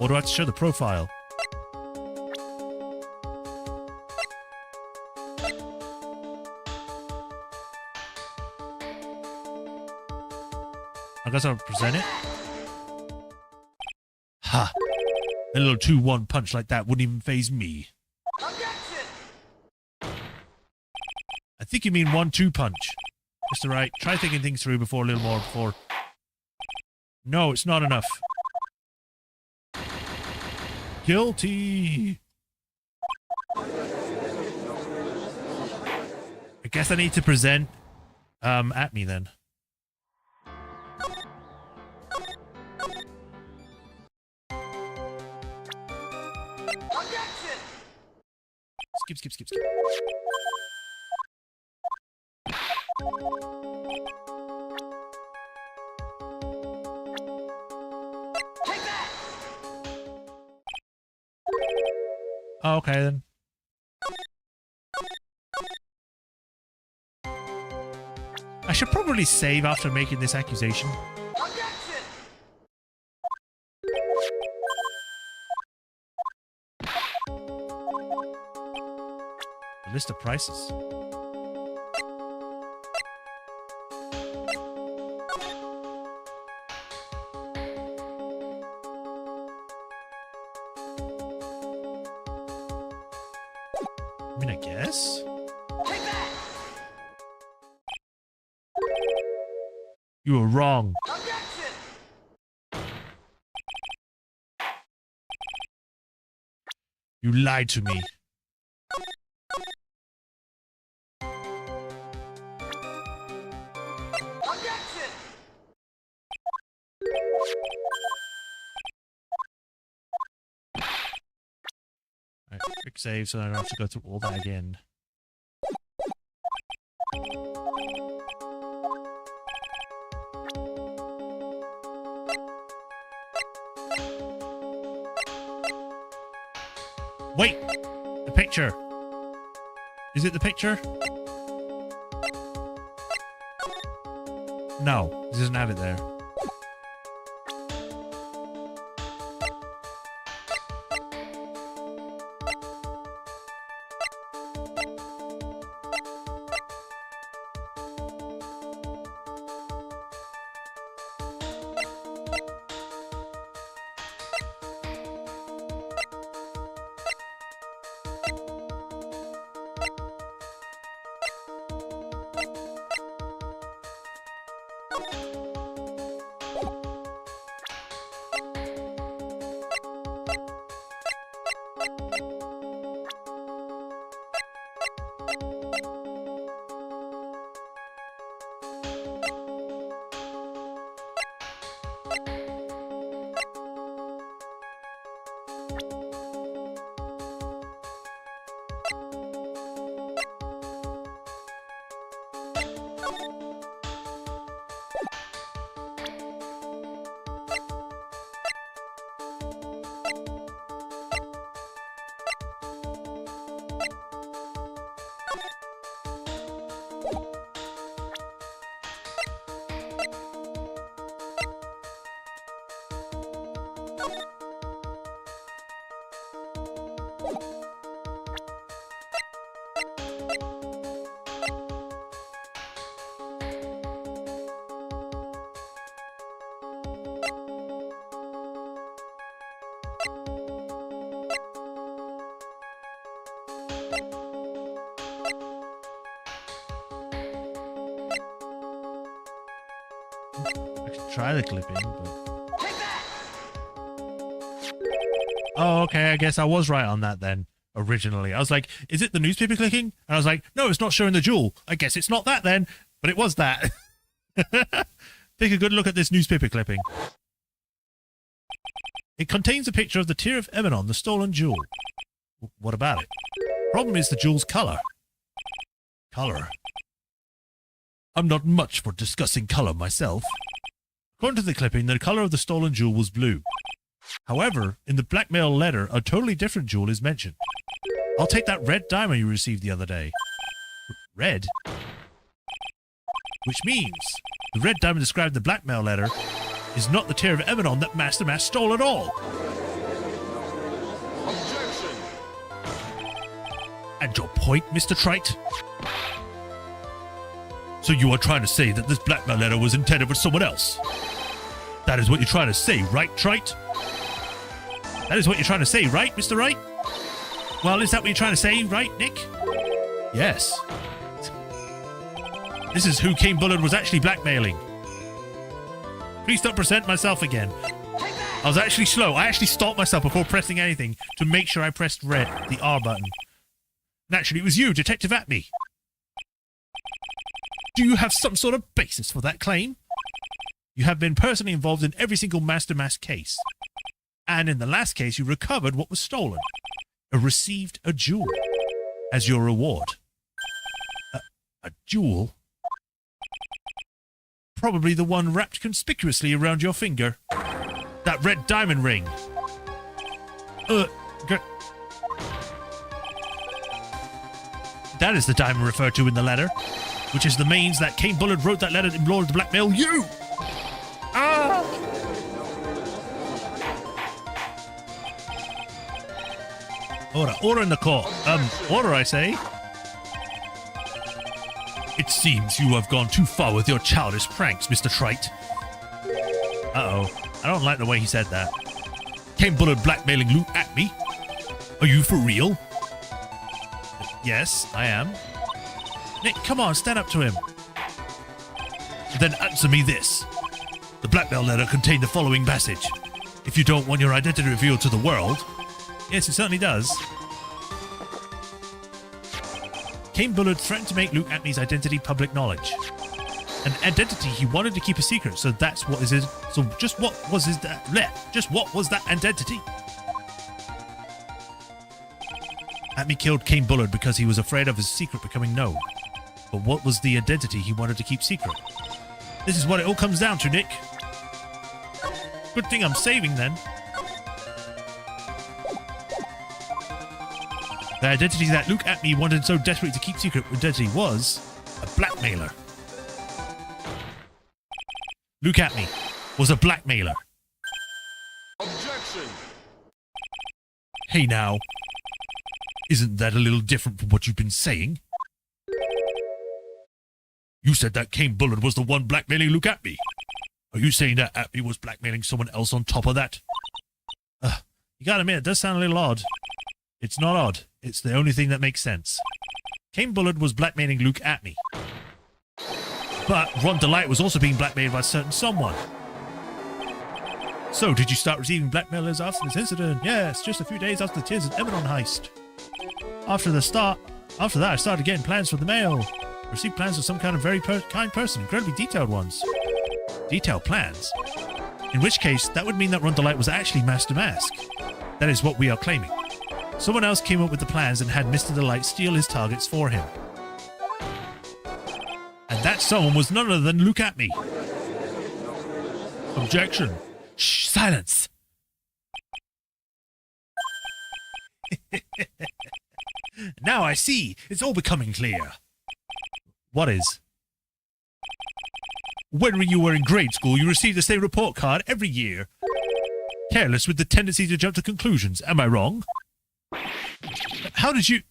Or do I have to show the profile? I guess I'll present it. Ha! A little 2-1 punch like that wouldn't even faze me. Objection! I think you mean 1-2 punch. Mr. Wright, try thinking things through before a little more before... No, it's not enough. Guilty! I guess I need to present at me then. Objection! Skip. Take that! Oh, okay then. I should probably save after making this accusation. Objection! A list of prices. Yes? Take that! You were wrong. Objection! You lied to me. Objection! Alright, quick save so I don't have to go through all that again. Wait! The picture! Is it the picture? No, it doesn't have it there. I could try the clipping, but... Take that! Oh, okay, I guess I was right on that then, originally. I was like, is it the newspaper clicking? And I was like, no, it's not showing the jewel. I guess it's not that then, but it was that. Take a good look at this newspaper clipping. It contains a picture of the Tear of Emanon, the stolen jewel. What about it? Problem is the jewel's color. Color? I'm not much for discussing color myself. According to the clipping, the color of the stolen jewel was blue. However, in the blackmail letter, a totally different jewel is mentioned. I'll take that red diamond you received the other day. Red? Which means the red diamond described in the blackmail letter is not the Tear of Emanon that Master Mask stole at all. Objection! And your point, Mr. Trite? So you are trying to say that this blackmail letter was intended for someone else? That is what you're trying to say, right, Trite? That is what you're trying to say, right, Mr. Wright? Well, is that what you're trying to say, right, Nick? Yes. This is who Kane Bullard was actually blackmailing. Please don't present myself again. I was actually slow. I actually stopped myself before pressing anything to make sure I pressed red, the R button. Naturally, it was you, Detective Atme. Do you have some sort of basis for that claim? You have been personally involved in every single Master Mask case. And in the last case, you recovered what was stolen. Received a jewel as your reward. A jewel? Probably the one wrapped conspicuously around your finger. That red diamond ring. That is the diamond referred to in the letter, which is the means that Kane Bullard wrote that letter in order to blackmail you. Ah! Order in the court. Order, I say. It seems you have gone too far with your childish pranks, Mr. Trite. Uh-oh. I don't like the way he said that. Kane Bullard blackmailing loot at me? Are you for real? Yes, I am. Nick, come on, stand up to him. Then answer me this. The blackmail letter contained the following passage. If you don't want your identity revealed to the world... Yes, it certainly does. Kane Bullard threatened to make Luke Atney's identity public knowledge. An identity he wanted to keep a secret, so that's what is his... So just what was his... Just what was that identity? Atney killed Kane Bullard because he was afraid of his secret becoming known. But what was the identity he wanted to keep secret? This is what it all comes down to, Nick. Good thing I'm saving, then. The identity that Luke Atney wanted so desperately to keep secret identity was a blackmailer. Luke Atney was a blackmailer. Objection! Hey now. Isn't that a little different from what you've been saying? You said that Kane Bullard was the one blackmailing Luke Atney. Are you saying that Atney was blackmailing someone else on top of that? You gotta admit, it does sound a little odd. It's not odd. It's the only thing that makes sense. Kane Bullard was blackmailing Luke Atney. But Ron DeLite was also being blackmailed by a certain someone. So, did you start receiving blackmailers after this incident? Yes, just a few days after the Tears and Emerald heist. After that, I started getting plans for the mail. Received plans for some kind of very kind person, incredibly detailed ones. Detailed plans? In which case, that would mean that Ron DeLite was actually Master Mask. That is what we are claiming. Someone else came up with the plans and had Mr. DeLite steal his targets for him. And that someone was none other than Luke Atney. Objection. Shh, silence. Now I see. It's all becoming clear. What is? When you were in grade school, you received the same report card every year. Careless with the tendency to jump to conclusions. Am I wrong? How did you...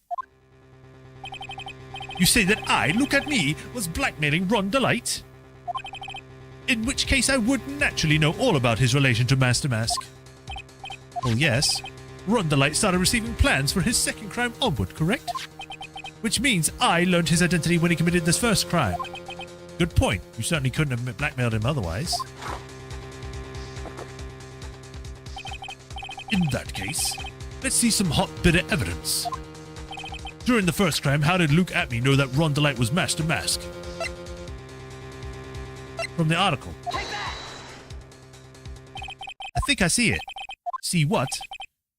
You say that I, Luke Atney, was blackmailing Ron DeLite? In which case I would naturally know all about his relation to Master Mask. Well, yes. Ron DeLite started receiving plans for his second crime onward, correct? Which means I learned his identity when he committed this first crime. Good point. You certainly couldn't have blackmailed him otherwise. In that case, let's see some hot, bitter evidence. During the first crime, how did Luke Atney know that Ron DeLite was Master Mask? From the article. I think I see it. See what?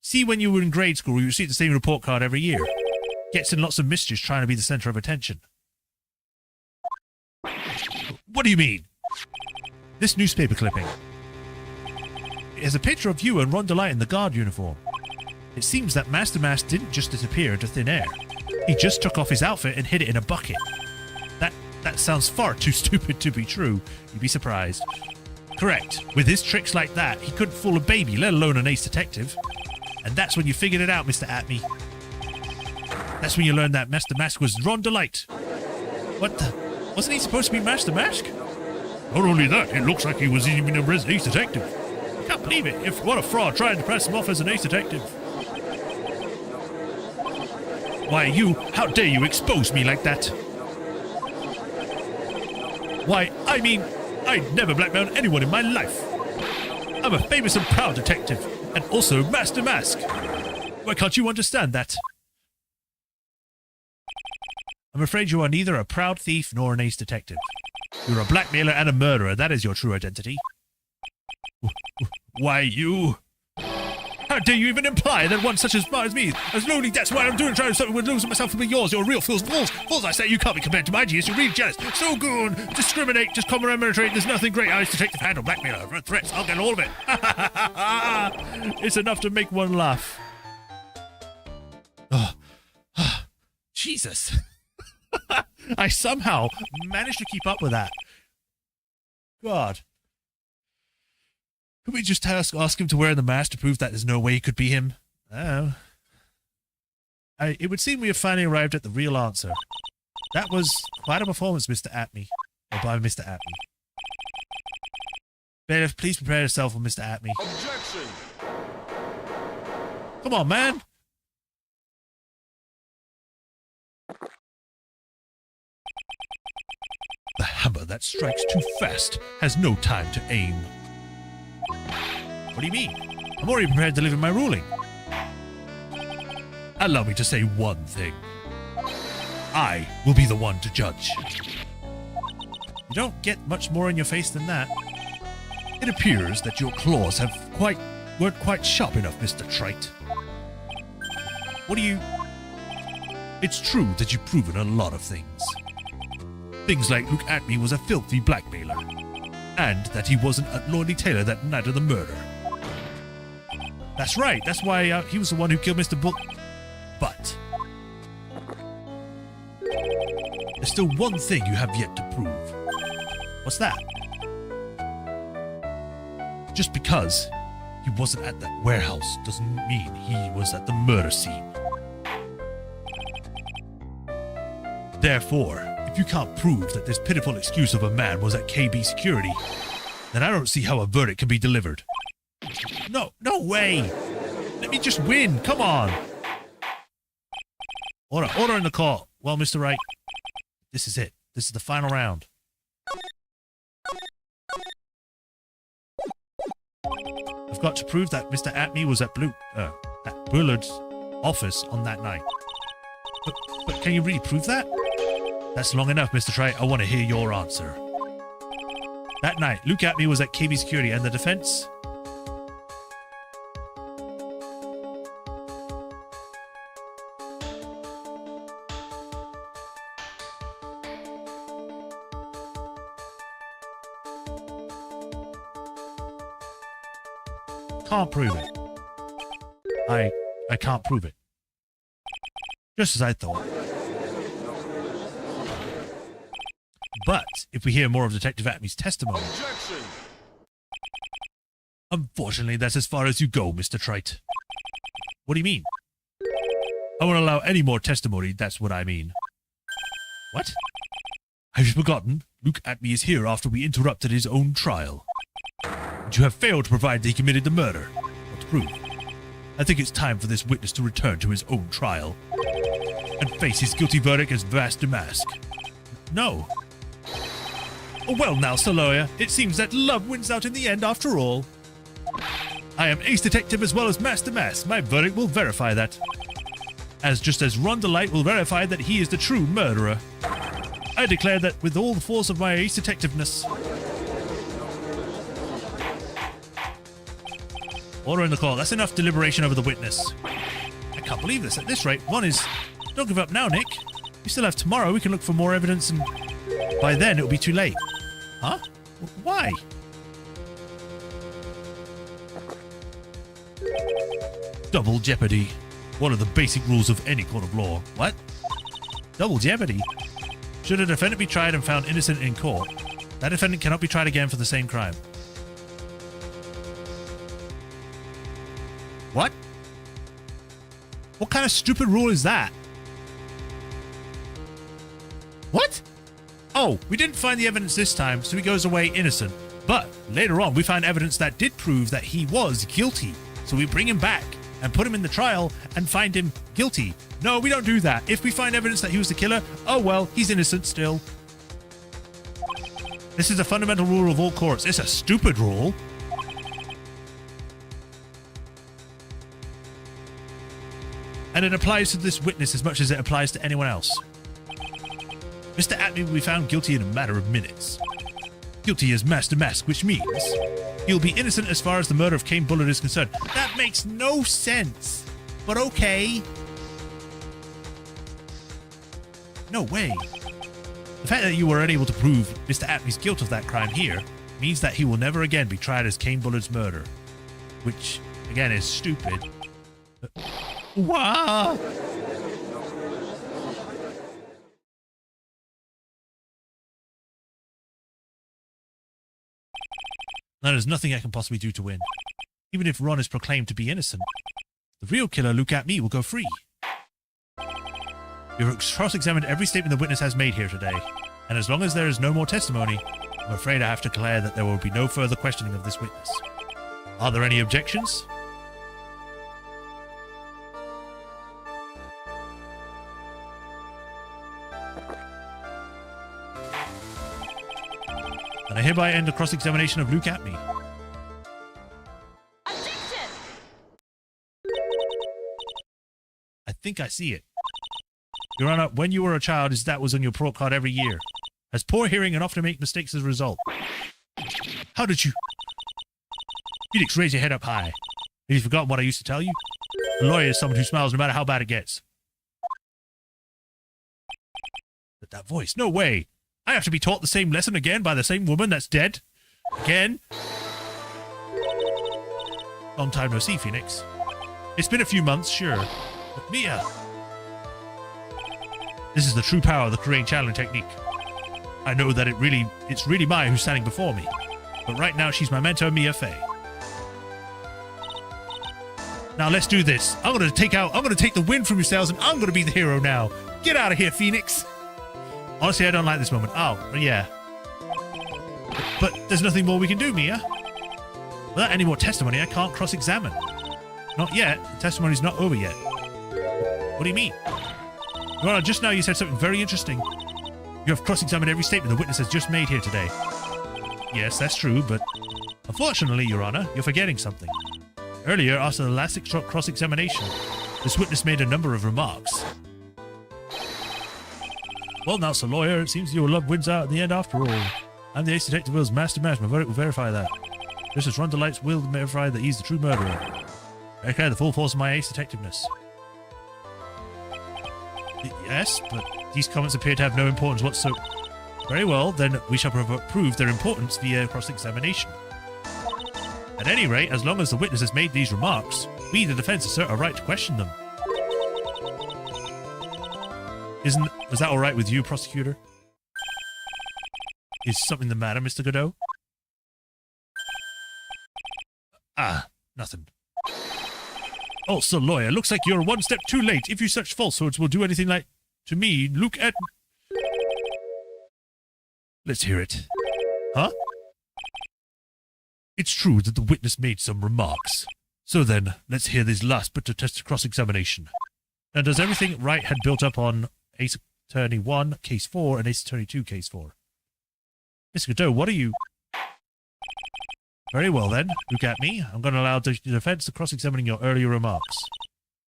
See when you were in grade school, you received the same report card every year. Gets in lots of mischief trying to be the center of attention. What do you mean? This newspaper clipping. It has a picture of you and Ron DeLite in the guard uniform. It seems that Master Mask didn't just disappear into thin air. He just took off his outfit and hid it in a bucket. That sounds far too stupid to be true. You'd be surprised. Correct. With his tricks like that, he couldn't fool a baby, let alone an ace detective. And that's when you figured it out, Mr. Atney. That's when you learned that Master Mask was Ron DeLite. What the? Wasn't he supposed to be Master Mask? Not only that, it looks like he was even a ace detective. I can't believe it. What a fraud trying to pass him off as an ace detective. Why, how dare you expose me like that? Why, I mean, I'd never blackmailed anyone in my life. I'm a famous and proud detective, and also Master Mask. Why can't you understand that? I'm afraid you are neither a proud thief nor an ace detective. You're a blackmailer and a murderer. That is your true identity. Why, you... How dare you even imply that one such as smart as me, as lonely, that's why I'm doing, trying to stop with losing myself to be yours. You're real fools. Fools, I say, you can't be compared to my genius. You're really jealous. So good. Discriminate, just commiserate. There's nothing great. I used to take the handle, blackmailer, threats. I'll get all of it. It's enough to make one laugh. Oh. Jesus. I somehow managed to keep up with that. God. Could we just ask him to wear the mask to prove that there's no way he could be him? Oh. It would seem we have finally arrived at the real answer. That was quite a performance, Mr. Atney. Or by Mr. Atney. Bailiff, please prepare yourself for Mr. Atney. Objection! Come on, man! hammer that strikes too fast has no time to aim. What do you mean? I'm already prepared to deliver my ruling. Allow me to say one thing. I will be the one to judge. You don't get much more in your face than that. It appears that your claws weren't quite sharp enough, Mr. Trite. What do you... It's true that you've proven a lot of things. Things like Luke Atme was a filthy blackmailer, and that he wasn't at Lordly Taylor that night of the murder. That's right, that's why he was the one who killed Mr. Bull... But... there's still one thing you have yet to prove. What's that? Just because he wasn't at that warehouse doesn't mean he was at the murder scene. Therefore, if you can't prove that this pitiful excuse of a man was at KB Security, then I don't see how a verdict can be delivered. No way! Let me just win, come on! Order in the call. Well, Mr. Wright, this is it. This is the final round. I've got to prove that Mr. Atme was at Bullard's office on that night. But can you really prove that? That's long enough, Mr. Trite. I want to hear your answer. That night, Luke Atme was at KB Security and the defense... Can't prove it. I can't prove it. Just as I thought. But if we hear more of Detective Atme's testimony... Objection! Unfortunately, that's as far as you go, Mr. Trite. What do you mean? I won't allow any more testimony, that's what I mean. What? Have you forgotten? Luke Atme is here after we interrupted his own trial. But you have failed to provide that he committed the murder. What to prove? I think it's time for this witness to return to his own trial and face his guilty verdict as Master Mask. No. Oh, well now, Sir Lawyer, it seems that love wins out in the end after all. I am Ace Detective as well as Master Mask. My verdict will verify that. Just as Ron DeLight will verify that he is the true murderer. I declare that with all the force of my Ace Detectiveness. Order in the call. That's enough deliberation over the witness. I can't believe this. At this rate, one is... Don't give up now, Nick. We still have tomorrow. We can look for more evidence and... By then, it'll be too late. Huh? Why? Double jeopardy. One of the basic rules of any court of law. What? Double jeopardy? Should a defendant be tried and found innocent in court, that defendant cannot be tried again for the same crime. What? What kind of stupid rule is that? What? Oh, we didn't find the evidence this time, so he goes away innocent. But later on, we find evidence that did prove that he was guilty. So we bring him back and put him in the trial and find him guilty. No, we don't do that. If we find evidence that he was the killer, oh well, he's innocent still. This is a fundamental rule of all courts. It's a stupid rule. And it applies to this witness as much as it applies to anyone else. Mr. Atme will be found guilty in a matter of minutes. Guilty as Master Mask, which means he'll be innocent as far as the murder of Kane Bullard is concerned. That makes no sense, but okay. No way. The fact that you were unable to prove Mr. Atme's guilt of that crime here means that he will never again be tried as Kane Bullard's murder, which, again, is stupid. Wow! Now there's nothing I can possibly do to win. Even if Ron is proclaimed to be innocent, the real killer, Luke Atme, will go free. You've cross-examined every statement the witness has made here today, and as long as there is no more testimony, I'm afraid I have to declare that there will be no further questioning of this witness. Are there any objections? And I hereby end the cross-examination of Luke Atme. Objection! I think I see it. Your Honor, when you were a child, his stat was on your report card every year. Has poor hearing and often make mistakes as a result. How did you... Phoenix, raise your head up high. Have you forgotten what I used to tell you? A lawyer is someone who smiles no matter how bad it gets. But that voice, no way. I have to be taught the same lesson again by the same woman that's dead? Again? Long time no see, Phoenix. It's been a few months, sure. But Mia... This is the true power of the Korean channeling technique. I know that it's really Maya who's standing before me. But right now, she's my mentor, Mia Fey. Now let's do this. I'm gonna take the wind from yourselves, and I'm gonna be the hero now. Get out of here, Phoenix. Honestly, I don't like this moment. Oh, yeah. But there's nothing more we can do, Mia. Without any more testimony, I can't cross-examine. Not yet. The testimony's not over yet. What do you mean? Your Honor, just now you said something very interesting. You have cross-examined every statement the witness has just made here today. Yes, that's true, but... Unfortunately, Your Honor, you're forgetting something. Earlier, after the last cross-examination, this witness made a number of remarks. Well, now, Sir Lawyer, it seems your love wins out in the end after all. I'm the Ace Detective Will's master match. My verdict will verify that. Just as Ron Delight's will verify that he's the true murderer. I declare the full force of my ace detectiveness. Yes, but these comments appear to have no importance whatsoever. Very well, then we shall prove their importance via cross-examination. At any rate, as long as the witness has made these remarks, we, the defense, assert our right to question them. Was that all right with you, prosecutor? Is something the matter, Mr. Godot? Ah, nothing. Oh, Sir Lawyer, looks like you're one step too late. If you such falsehoods will do anything like to me, look at... Let's hear it. Huh? It's true that the witness made some remarks. So then, let's hear this last bit of test cross-examination. Now, does everything Wright had built up on Ace Attorney 1, Case 4, and Ace Attorney 2, Case 4? Mr. Godot, what are you... Very well then, look at me. I'm going to allow the defense to cross-examine your earlier remarks.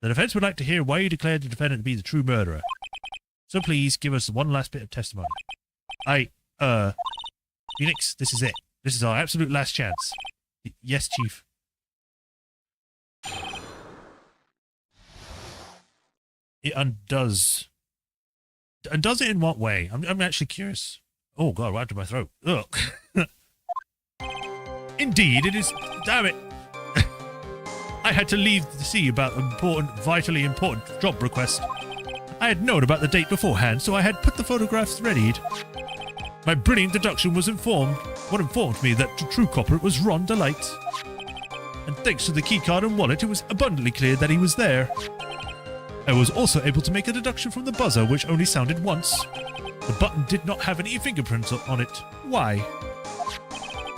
The defense would like to hear why you declared the defendant to be the true murderer. So please, give us one last bit of testimony. Phoenix, this is it. This is our absolute last chance. Yes, Chief. It undoes. Undoes it in what way? I'm actually curious. Oh god, right to my throat. Ugh. Indeed, it is. Damn it! I had to leave to see about vitally important job request. I had known about the date beforehand, so I had put the photographs readied. My brilliant deduction was informed me that the true culprit was Ron Delight. And thanks to the keycard and wallet, it was abundantly clear that he was there. I was also able to make a deduction from the buzzer, which only sounded once. The button did not have any fingerprints on it. Why?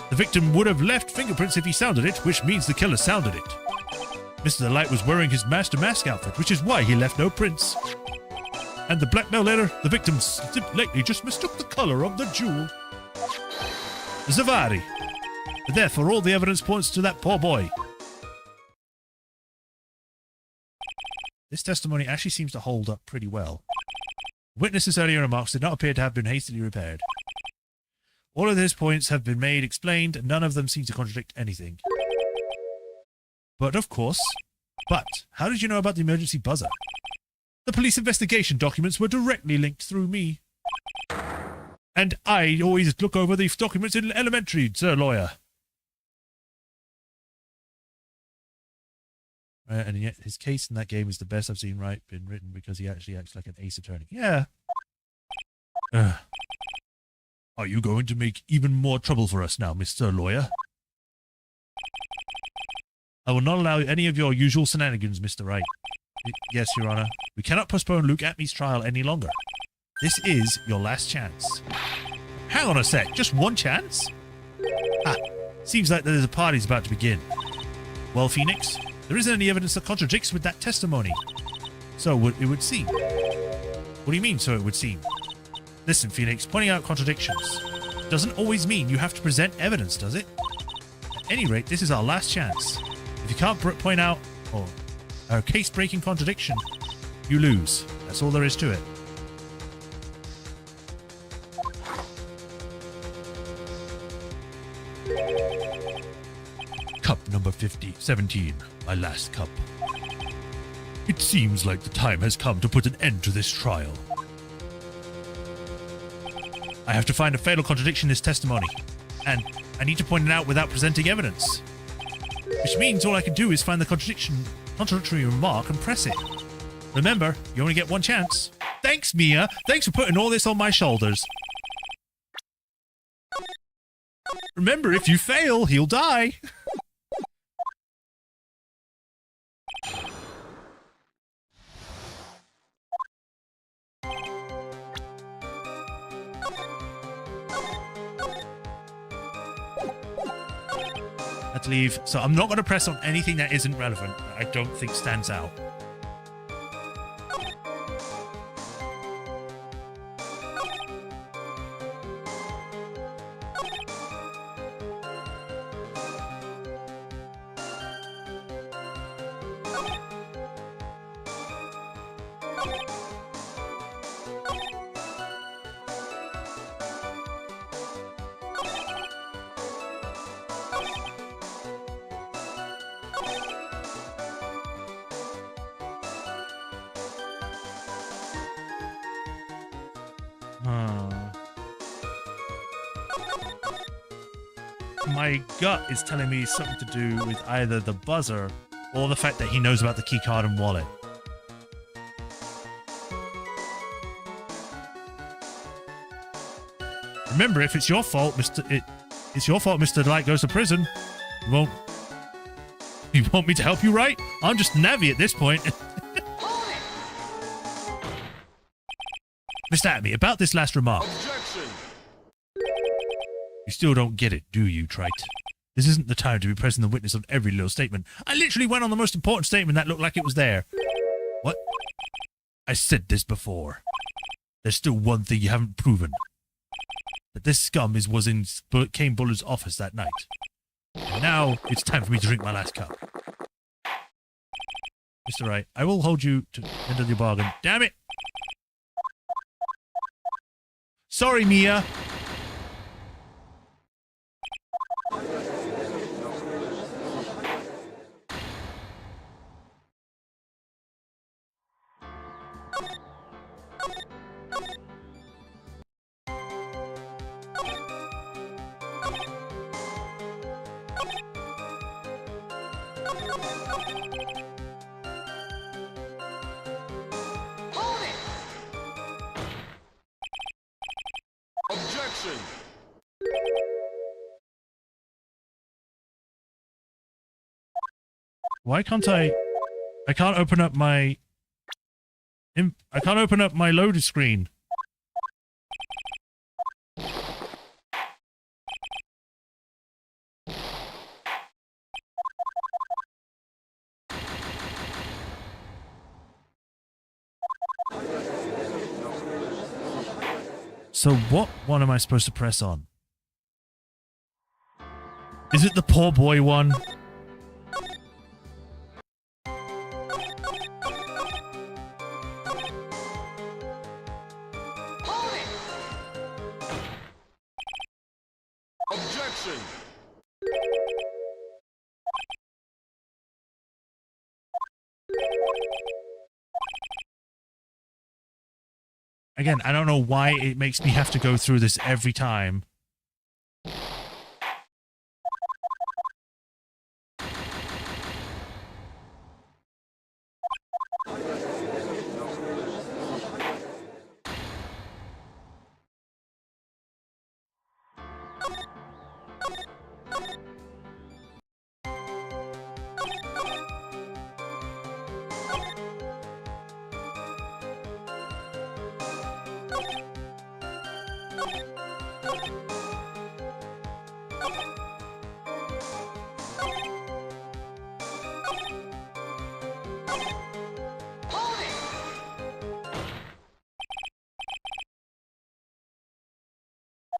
The victim would have left fingerprints if he sounded it, which means the killer sounded it. Mr. Delight was wearing his Master Mask outfit, which is why he left no prints. And the blackmail letter, the victim lately just mistook the color of the jewel. Zavari. Therefore, all the evidence points to that poor boy. This testimony actually seems to hold up pretty well. Witnesses' earlier remarks did not appear to have been hastily repaired. All of his points have been made explained, and none of them seem to contradict anything. But, of course. But, how did you know about the emergency buzzer? The police investigation documents were directly linked through me. And I always look over these documents in elementary, Sir Lawyer. And yet his case in that game is the best I've seen Wright been written because he actually acts like an ace attorney. Yeah. Are you going to make even more trouble for us now, Mr. Lawyer? I will not allow any of your usual shenanigans, Mr. Wright. Yes, Your Honor. We cannot postpone Luke Atme's trial any longer. This is your last chance. Hang on a sec, just one chance? Ah, seems like there's a party's about to begin. Well, Phoenix, there isn't any evidence that contradicts with that testimony. So it would seem. What do you mean, so it would seem? Listen, Phoenix, pointing out contradictions. doesn't always mean you have to present evidence, does it? At any rate, this is our last chance. If you can't point out a case-breaking contradiction, you lose. That's all there is to it. Cup number 17, my last cup. It seems like the time has come to put an end to this trial. I have to find a fatal contradiction in this testimony, and I need to point it out without presenting evidence. Which means all I can do is find the contradictory remark and press it. Remember, you only get one chance. Thanks, Mia. Thanks for putting all this on my shoulders. Remember, if you fail, he'll die. Had to leave, so I'm not going to press on anything that isn't relevant, that I don't think stands out. My gut is telling me something to do with either the buzzer or the fact that he knows about the keycard and wallet. Remember, if it's your fault, it's your fault Mr. Light goes to prison. You want me to help you, right? I'm just Navi at this point. Mr. Atme, about this last remark. Objection! You still don't get it, do you, Trite? This isn't the time to be pressing the witness on every little statement. I literally went on the most important statement that looked like it was there. What? I said this before. There's still one thing you haven't proven. That this scum was in Kane Buller's office that night. And now, it's time for me to drink my last cup. Mr. Wright, I will hold you to the end of your bargain. Damn it! Sorry, Mia. Objection! Why can't I can't open up my loaded screen. So what one am I supposed to press on? Is it the poor boy one? Objection! Again, I don't know why it makes me have to go through this every time.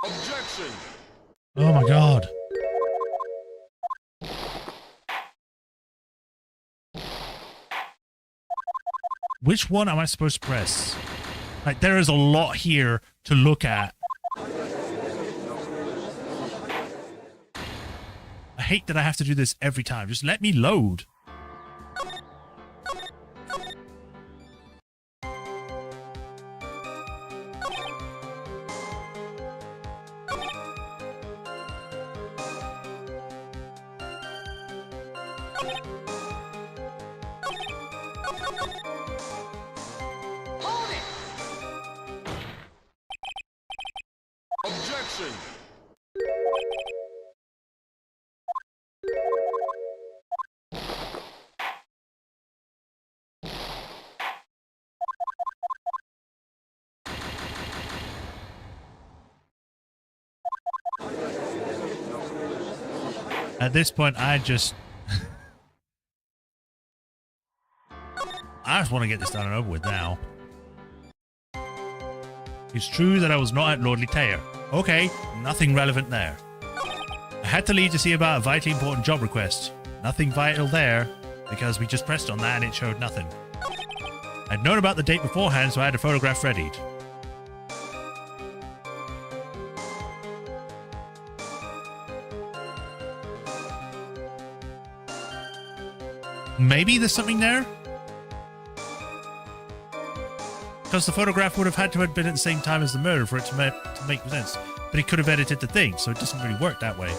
Objection! Objection! Oh my god. Which one am I supposed to press? Like, there is a lot here to look at. I hate that I have to do this every time. Just let me load. Hold it! Objection! At this point, I just want to get this done and over with now. It's true that I was not at Lordly Taylor. Okay, nothing relevant there. I had to leave to see about a vitally important job request. Nothing vital there, because we just pressed on that and it showed nothing. I'd known about the date beforehand, so I had a photograph readied. Maybe there's something there? Because the photograph would have had to have been at the same time as the murder for it to make sense. But he could have edited the thing, so it doesn't really work that way.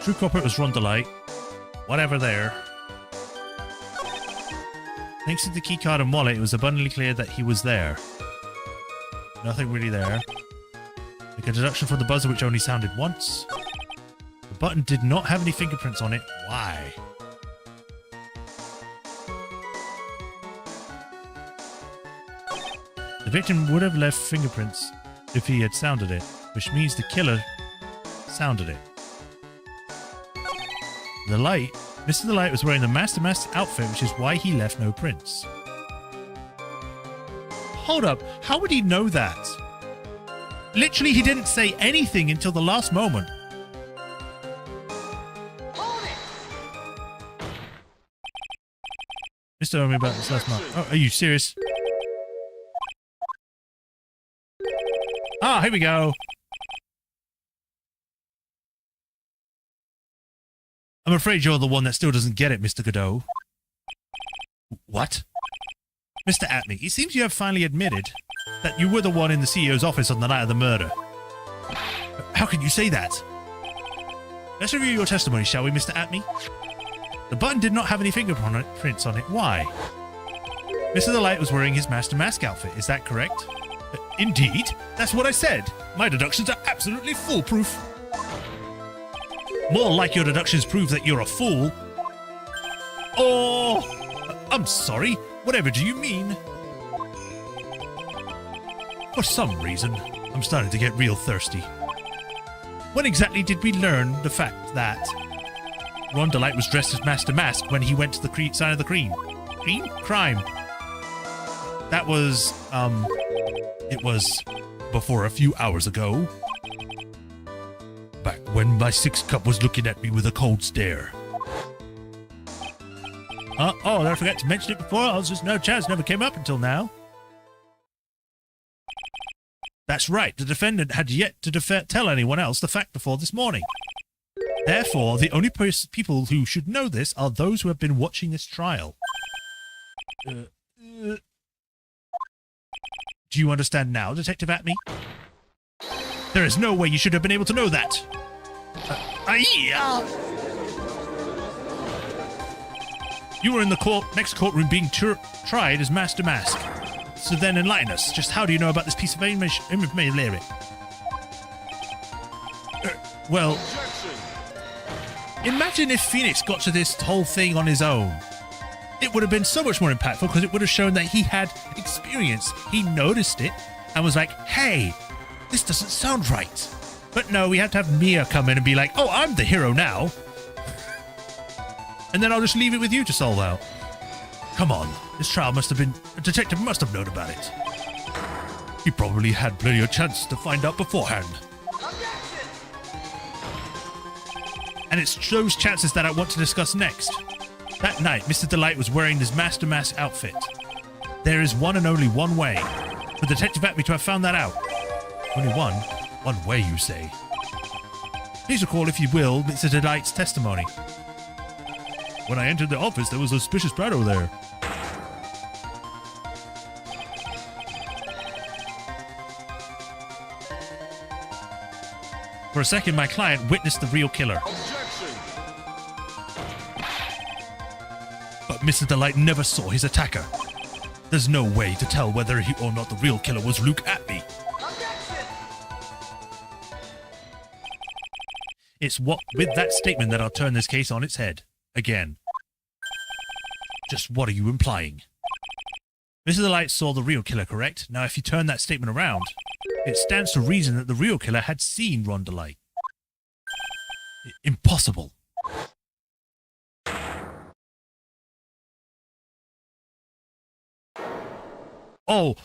True culprit was Run Delight. Whatever there. Thanks to the keycard and wallet, it was abundantly clear that he was there. Nothing really there. Make a deduction from the buzzer, which only sounded once. The button did not have any fingerprints on it. Why? The victim would have left fingerprints if he had sounded it, which means the killer sounded it. The Light, Mr. The Light was wearing the Master Mask outfit, which is why he left no prints. Hold up, how would he know that? Literally, he didn't say anything until the last moment. Mr. told me about this last month. Oh, are you serious? Ah, here we go. I'm afraid you're the one that still doesn't get it, Mr. Godot. What? Mr. Atney, it seems you have finally admitted that you were the one in the CEO's office on the night of the murder. How can you say that? Let's review your testimony, shall we, Mr. Atney? The button did not have any fingerprints on it. Why? Mr. The Light was wearing his Master Mask outfit. Is that correct? Indeed. That's what I said. My deductions are absolutely foolproof. More like your deductions prove that you're a fool. Oh, I'm sorry. Whatever do you mean? For some reason, I'm starting to get real thirsty. When exactly did we learn the fact that Ron Delight was dressed as Master Mask when he went to the sign of the crime? That was, it was before a few hours ago. Back when my sixth cup was looking at me with a cold stare. Oh, I forgot to mention it before. I was just no chance, never came up until now. That's right. The defendant had yet to tell anyone else the fact before this morning. Therefore, the only people who should know this are those who have been watching this trial. Do you understand now, Detective Atney? There is no way you should have been able to know that. You were in the next courtroom being tried as Master Mask. So then enlighten us. Just how do you know about this piece of image? Well, imagine if Phoenix got to this whole thing on his own. It would have been so much more impactful because it would have shown that he had experience. He noticed it and was like, hey, this doesn't sound right. But no, we have to have Mia come in and be like, oh, I'm the hero now. And then I'll just leave it with you to solve out. Come on, this trial must have been... A detective must have known about it. He probably had plenty of chances to find out beforehand. Objection! And it's those chances that I want to discuss next. That night, Mr. Delight was wearing his Master Mask outfit. There is one and only one way for Detective Atme to have found that out. Only one? One way, you say? Please recall, if you will, Mr. Delight's testimony. When I entered the office, there was a suspicious shadow there. For a second, my client witnessed the real killer. Objection! But Mr. Delight never saw his attacker. There's no way to tell whether he or not the real killer was Luke Atme. Objection! It's what with that statement that I'll turn this case on its head. Again. Just what are you implying? Mr. Delight saw the real killer, correct? Now, if you turn that statement around, it stands to reason that the real killer had seen Ron Delight. Impossible. Oh,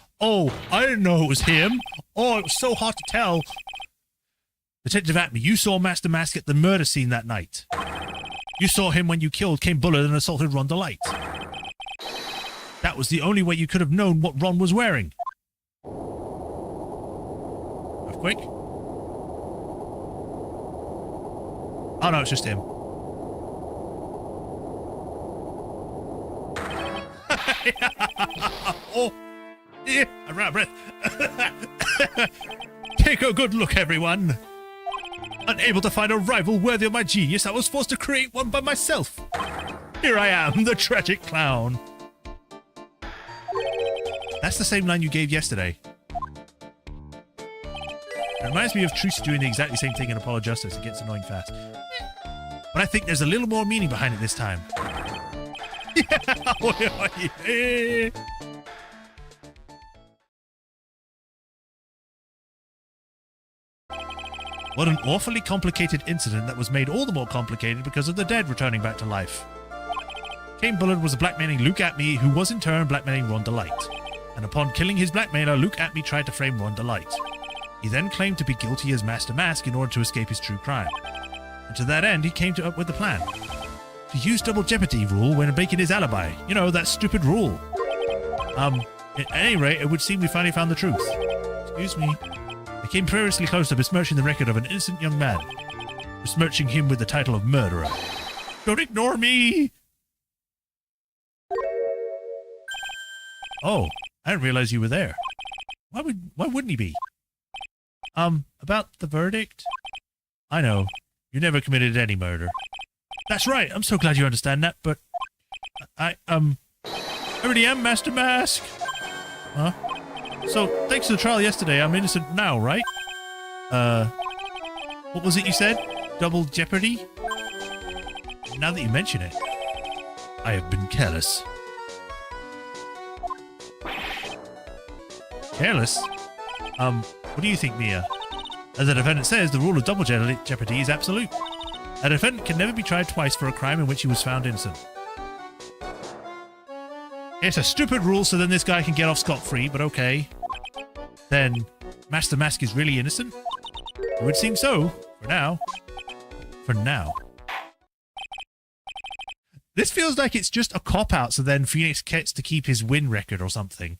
I didn't know it was him. Oh, it was so hard to tell. Detective Atme, you saw Master Mask at the murder scene that night. You saw him when you killed Kane Bullard and assaulted Ron Delight. That was the only way you could have known what Ron was wearing. Quick. Oh no, it's just him. Oh, yeah, I ran out of breath. Take a good look, everyone. Unable to find a rival worthy of my genius, I was forced to create one by myself. Here I am, the tragic clown. That's the same line you gave yesterday. It reminds me of Truce doing the exactly same thing in Apollo Justice. It gets annoying fast. But I think there's a little more meaning behind it this time. What an awfully complicated incident that was made all the more complicated because of the dead returning back to life. Kane Bullard was blackmailing Luke Atme, who was in turn blackmailing Ron Delight. And upon killing his blackmailer, Luke Atme tried to frame Ron Delight. He then claimed to be guilty as Master Mask in order to escape his true crime. And to that end, he came up with the plan. To use double jeopardy rule when making his alibi. You know, that stupid rule. At any rate, it would seem we finally found the truth. Excuse me. I came perilously close to besmirching the record of an innocent young man. Besmirching him with the title of murderer. Don't ignore me! Oh, I didn't realize you were there. Why wouldn't he be? About the verdict? I know. You never committed any murder. That's right. I'm so glad you understand that, but I already am Master Mask. Huh? So, thanks to the trial yesterday, I'm innocent now, right? What was it you said? Double jeopardy? Now that you mention it, I have been careless. Careless? What do you think, Mia? As the defendant says, the rule of double jeopardy is absolute. A defendant can never be tried twice for a crime in which he was found innocent. It's a stupid rule, so then this guy can get off scot-free, but okay. Then, Master Mask is really innocent? It would seem so, for now. For now. This feels like it's just a cop-out, so then Phoenix gets to keep his win record or something.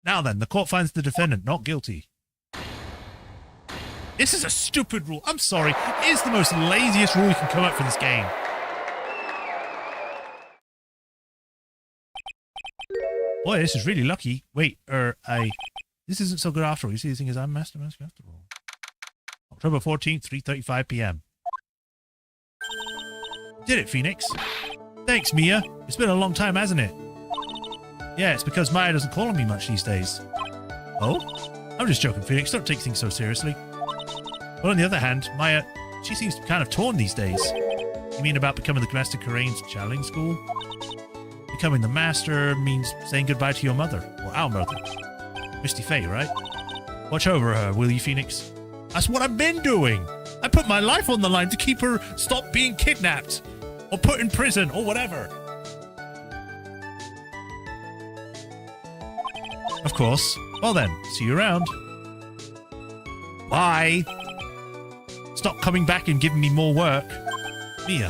Now then, the court finds the defendant not guilty. This is a stupid rule. I'm sorry. It is the most laziest rule you can come up for this game. Boy, this is really lucky. Wait, this isn't so good after all. You see, the thing is, I'm Master Mask after all. October 14th, 3:35 p.m. Did it, Phoenix. Thanks, Mia. It's been a long time, hasn't it? Yeah, it's because Maya doesn't call on me much these days. Oh? I'm just joking, Phoenix. Don't take things so seriously. But on the other hand, Maya, she seems kind of torn these days. You mean about becoming the Master Karain's channeling school? Becoming the Master means saying goodbye to your mother, or our mother. Misty Faye, right? Watch over her, will you, Phoenix? That's what I've been doing! I put my life on the line to keep her stop being kidnapped! Or put in prison, or whatever! Of course. Well then, see you around. Bye. Stop coming back and giving me more work. Mia.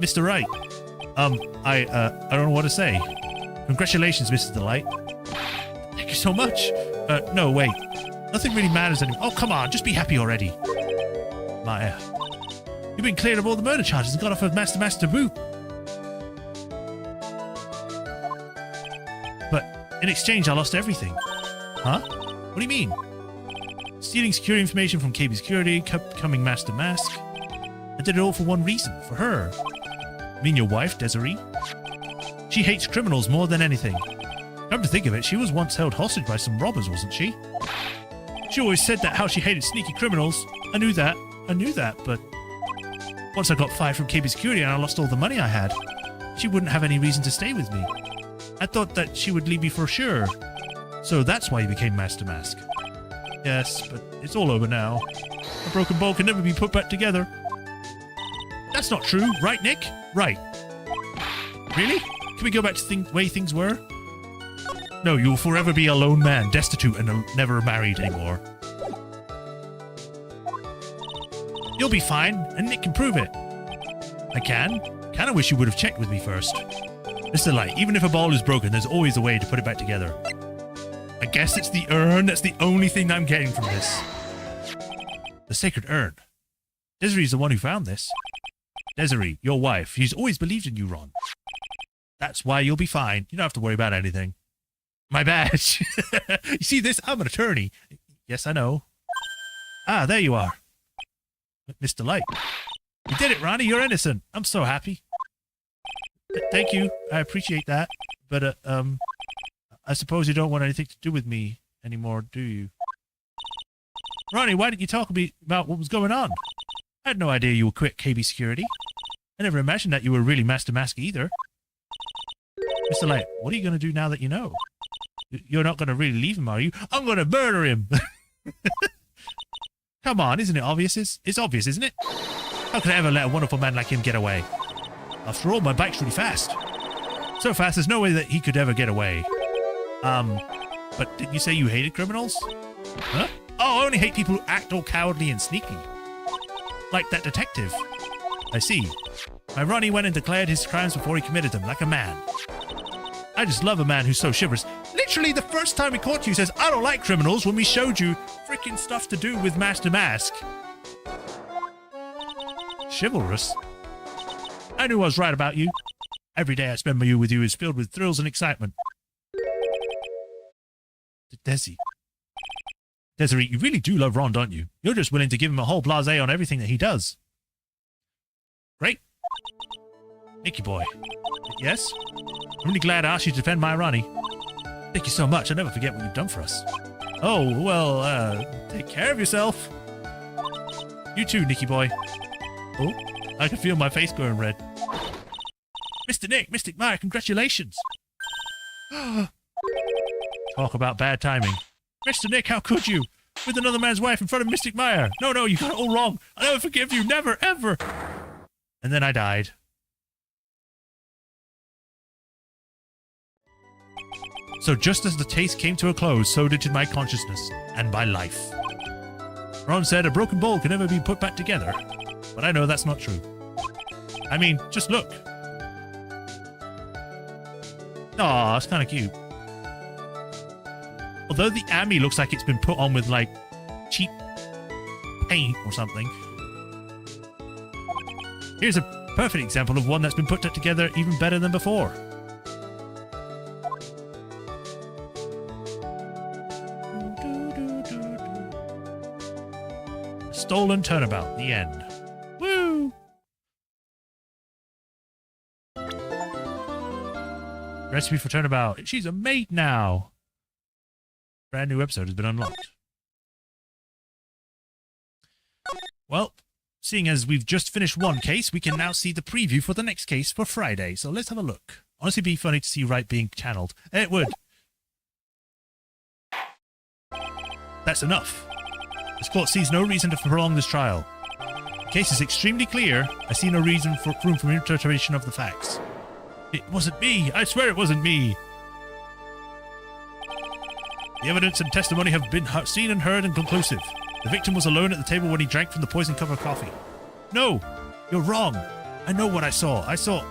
Mr. Wright. I don't know what to say. Congratulations, Mr. Delight. Thank you so much. No, wait. Nothing really matters anymore. Oh, come on. Just be happy already. Maya. You've been cleared of all the murder charges and got off of Master boot. But in exchange, I lost everything. Huh? What do you mean? Stealing security information from KB Security, becoming Master Mask. I did it all for one reason, for her. I mean your wife, Desiree? She hates criminals more than anything. Come to think of it, she was once held hostage by some robbers, wasn't she? She always said that how she hated sneaky criminals. I knew that, but once I got fired from KB Security and I lost all the money I had, she wouldn't have any reason to stay with me. I thought that she would leave me for sure. So that's why you became Master Mask. Yes, but it's all over now. A broken ball can never be put back together. That's not true, right, Nick? Right. Really? Can we go back to the way things were? No, you will forever be a lone man, destitute and never married anymore. You'll be fine, and Nick can prove it. I can? Kinda wish you would have checked with me first. Mr. Light, even if a ball is broken, there's always a way to put it back together. I guess it's the urn. That's the only thing I'm getting from this. The sacred urn. Desiree's the one who found this. Desiree, your wife. She's always believed in you, Ron. That's why you'll be fine. You don't have to worry about anything. My badge. You see this? I'm an attorney. Yes, I know. Ah, there you are. Mr. Light. You did it, Ronnie. You're innocent. I'm so happy. Thank you. I appreciate that. But, I suppose you don't want anything to do with me anymore, do you? Ronnie, why didn't you talk to me about what was going on? I had no idea you would quit KB Security. I never imagined that you were really Master Mask either. Mr. Light, what are you going to do now that you know? You're not going to really leave him, are you? I'm going to murder him! Come on, isn't it obvious? It's obvious, isn't it? How could I ever let a wonderful man like him get away? After all, my bike's really fast. So fast, there's no way that he could ever get away. But didn't you say you hated criminals? Huh? Oh, I only hate people who act all cowardly and sneaky. Like that detective. I see. My Ronnie went and declared his crimes before he committed them, like a man. I just love a man who's so chivalrous. Literally, the first time we caught you says, I don't like criminals, when we showed you freaking stuff to do with Master Mask. Chivalrous? I knew I was right about you. Every day I spend with you is filled with thrills and excitement. Desiree, you really do love Ron, don't you? You're just willing to give him a whole blasé on everything that he does. Great. Nicky boy. Yes? I'm really glad I asked you to defend my Ronnie. Thank you so much. I'll never forget what you've done for us. Oh, well, take care of yourself. You too, Nicky boy. Oh, I can feel my face going red. Mr. Nick, Mystic Maya, congratulations. Talk about bad timing. Mr. Nick, how could you? With another man's wife in front of Mystic Maya. No, you got it all wrong. I'll never forgive you. Never, ever. And then I died. So just as the taste came to a close, so did my consciousness and my life. Ron said a broken bowl can never be put back together. But I know that's not true. I mean, just look. Aw, it's kind of cute. Although the Ami looks like it's been put on with, like, cheap paint or something. Here's a perfect example of one that's been put together even better than before. Stolen Turnabout, the end. Woo! Recipe for Turnabout. She's a mate now. Brand new episode has been unlocked. Well, seeing as we've just finished one case, we can now see the preview for the next case for Friday. So let's have a look. Honestly, it'd be funny to see Wright being channeled. It would. That's enough. This court sees no reason to prolong this trial. The case is extremely clear. I see no room for interpretation of the facts. It wasn't me. I swear it wasn't me. The evidence and testimony have been seen and heard and conclusive. The victim was alone at the table when he drank from the poison-covered coffee. No, you're wrong. I know what I saw. I saw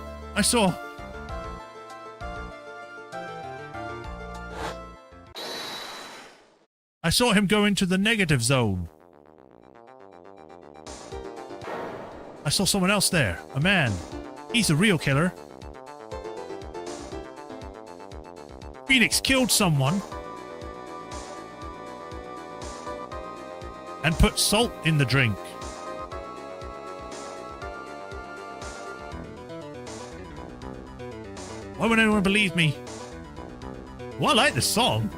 him go into the negative zone. I saw someone else there. A man. He's the real killer. Phoenix killed someone and put salt in the drink. Why would anyone believe me? Well, I like this song.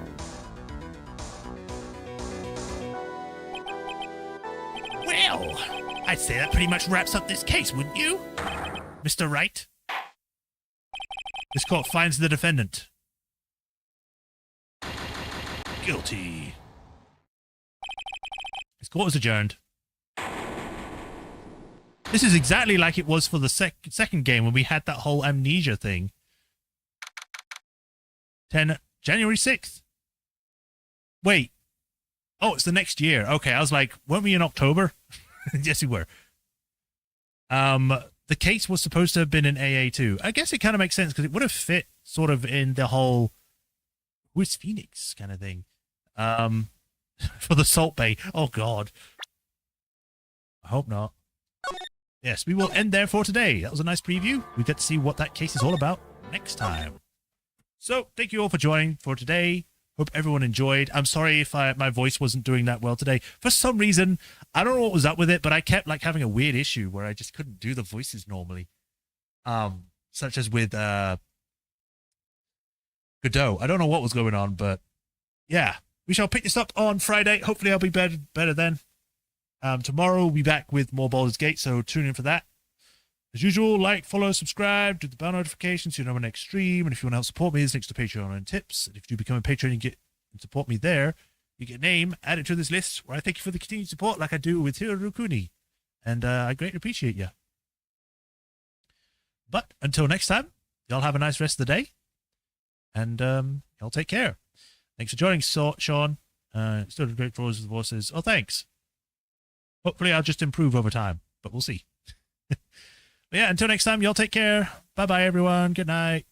Well, I'd say that pretty much wraps up this case, wouldn't you, Mr. Wright? This court finds the defendant guilty. This court is adjourned. This is exactly like it was for the second game when we had that whole amnesia thing. January 6th. Wait. Oh, it's the next year. Okay, I was like, weren't we in October? Yes, we were. The case was supposed to have been in AA2. I guess it kind of makes sense because it would have fit sort of in the whole who's Phoenix kind of thing. For the Salt Bay. Oh, God. I hope not. Yes, we will end there for today. That was a nice preview. We get to see what that case is all about next time. So, thank you all for joining for today. Hope everyone enjoyed. I'm sorry if my voice wasn't doing that well today. For some reason, I don't know what was up with it, but I kept like having a weird issue where I just couldn't do the voices normally. Such as with Godot. I don't know what was going on, but yeah. We shall pick this up on Friday. Hopefully I'll be better then. Tomorrow we'll be back with more Baldur's Gate, so tune in for that. As usual, like, follow, subscribe, do the bell notifications so you know my next stream. And if you want to help support me, there's links to Patreon and tips. And if you become a patron and support me there, you get a name added to this list where I thank you for the continued support like I do with Hirokuni. And I greatly appreciate you. But until next time, y'all have a nice rest of the day. And y'all take care. Thanks for joining, Sean. Still doing great for us with the voices. Oh, thanks. Hopefully I'll just improve over time, but we'll see. But yeah, until next time, y'all take care. Bye-bye, everyone. Good night.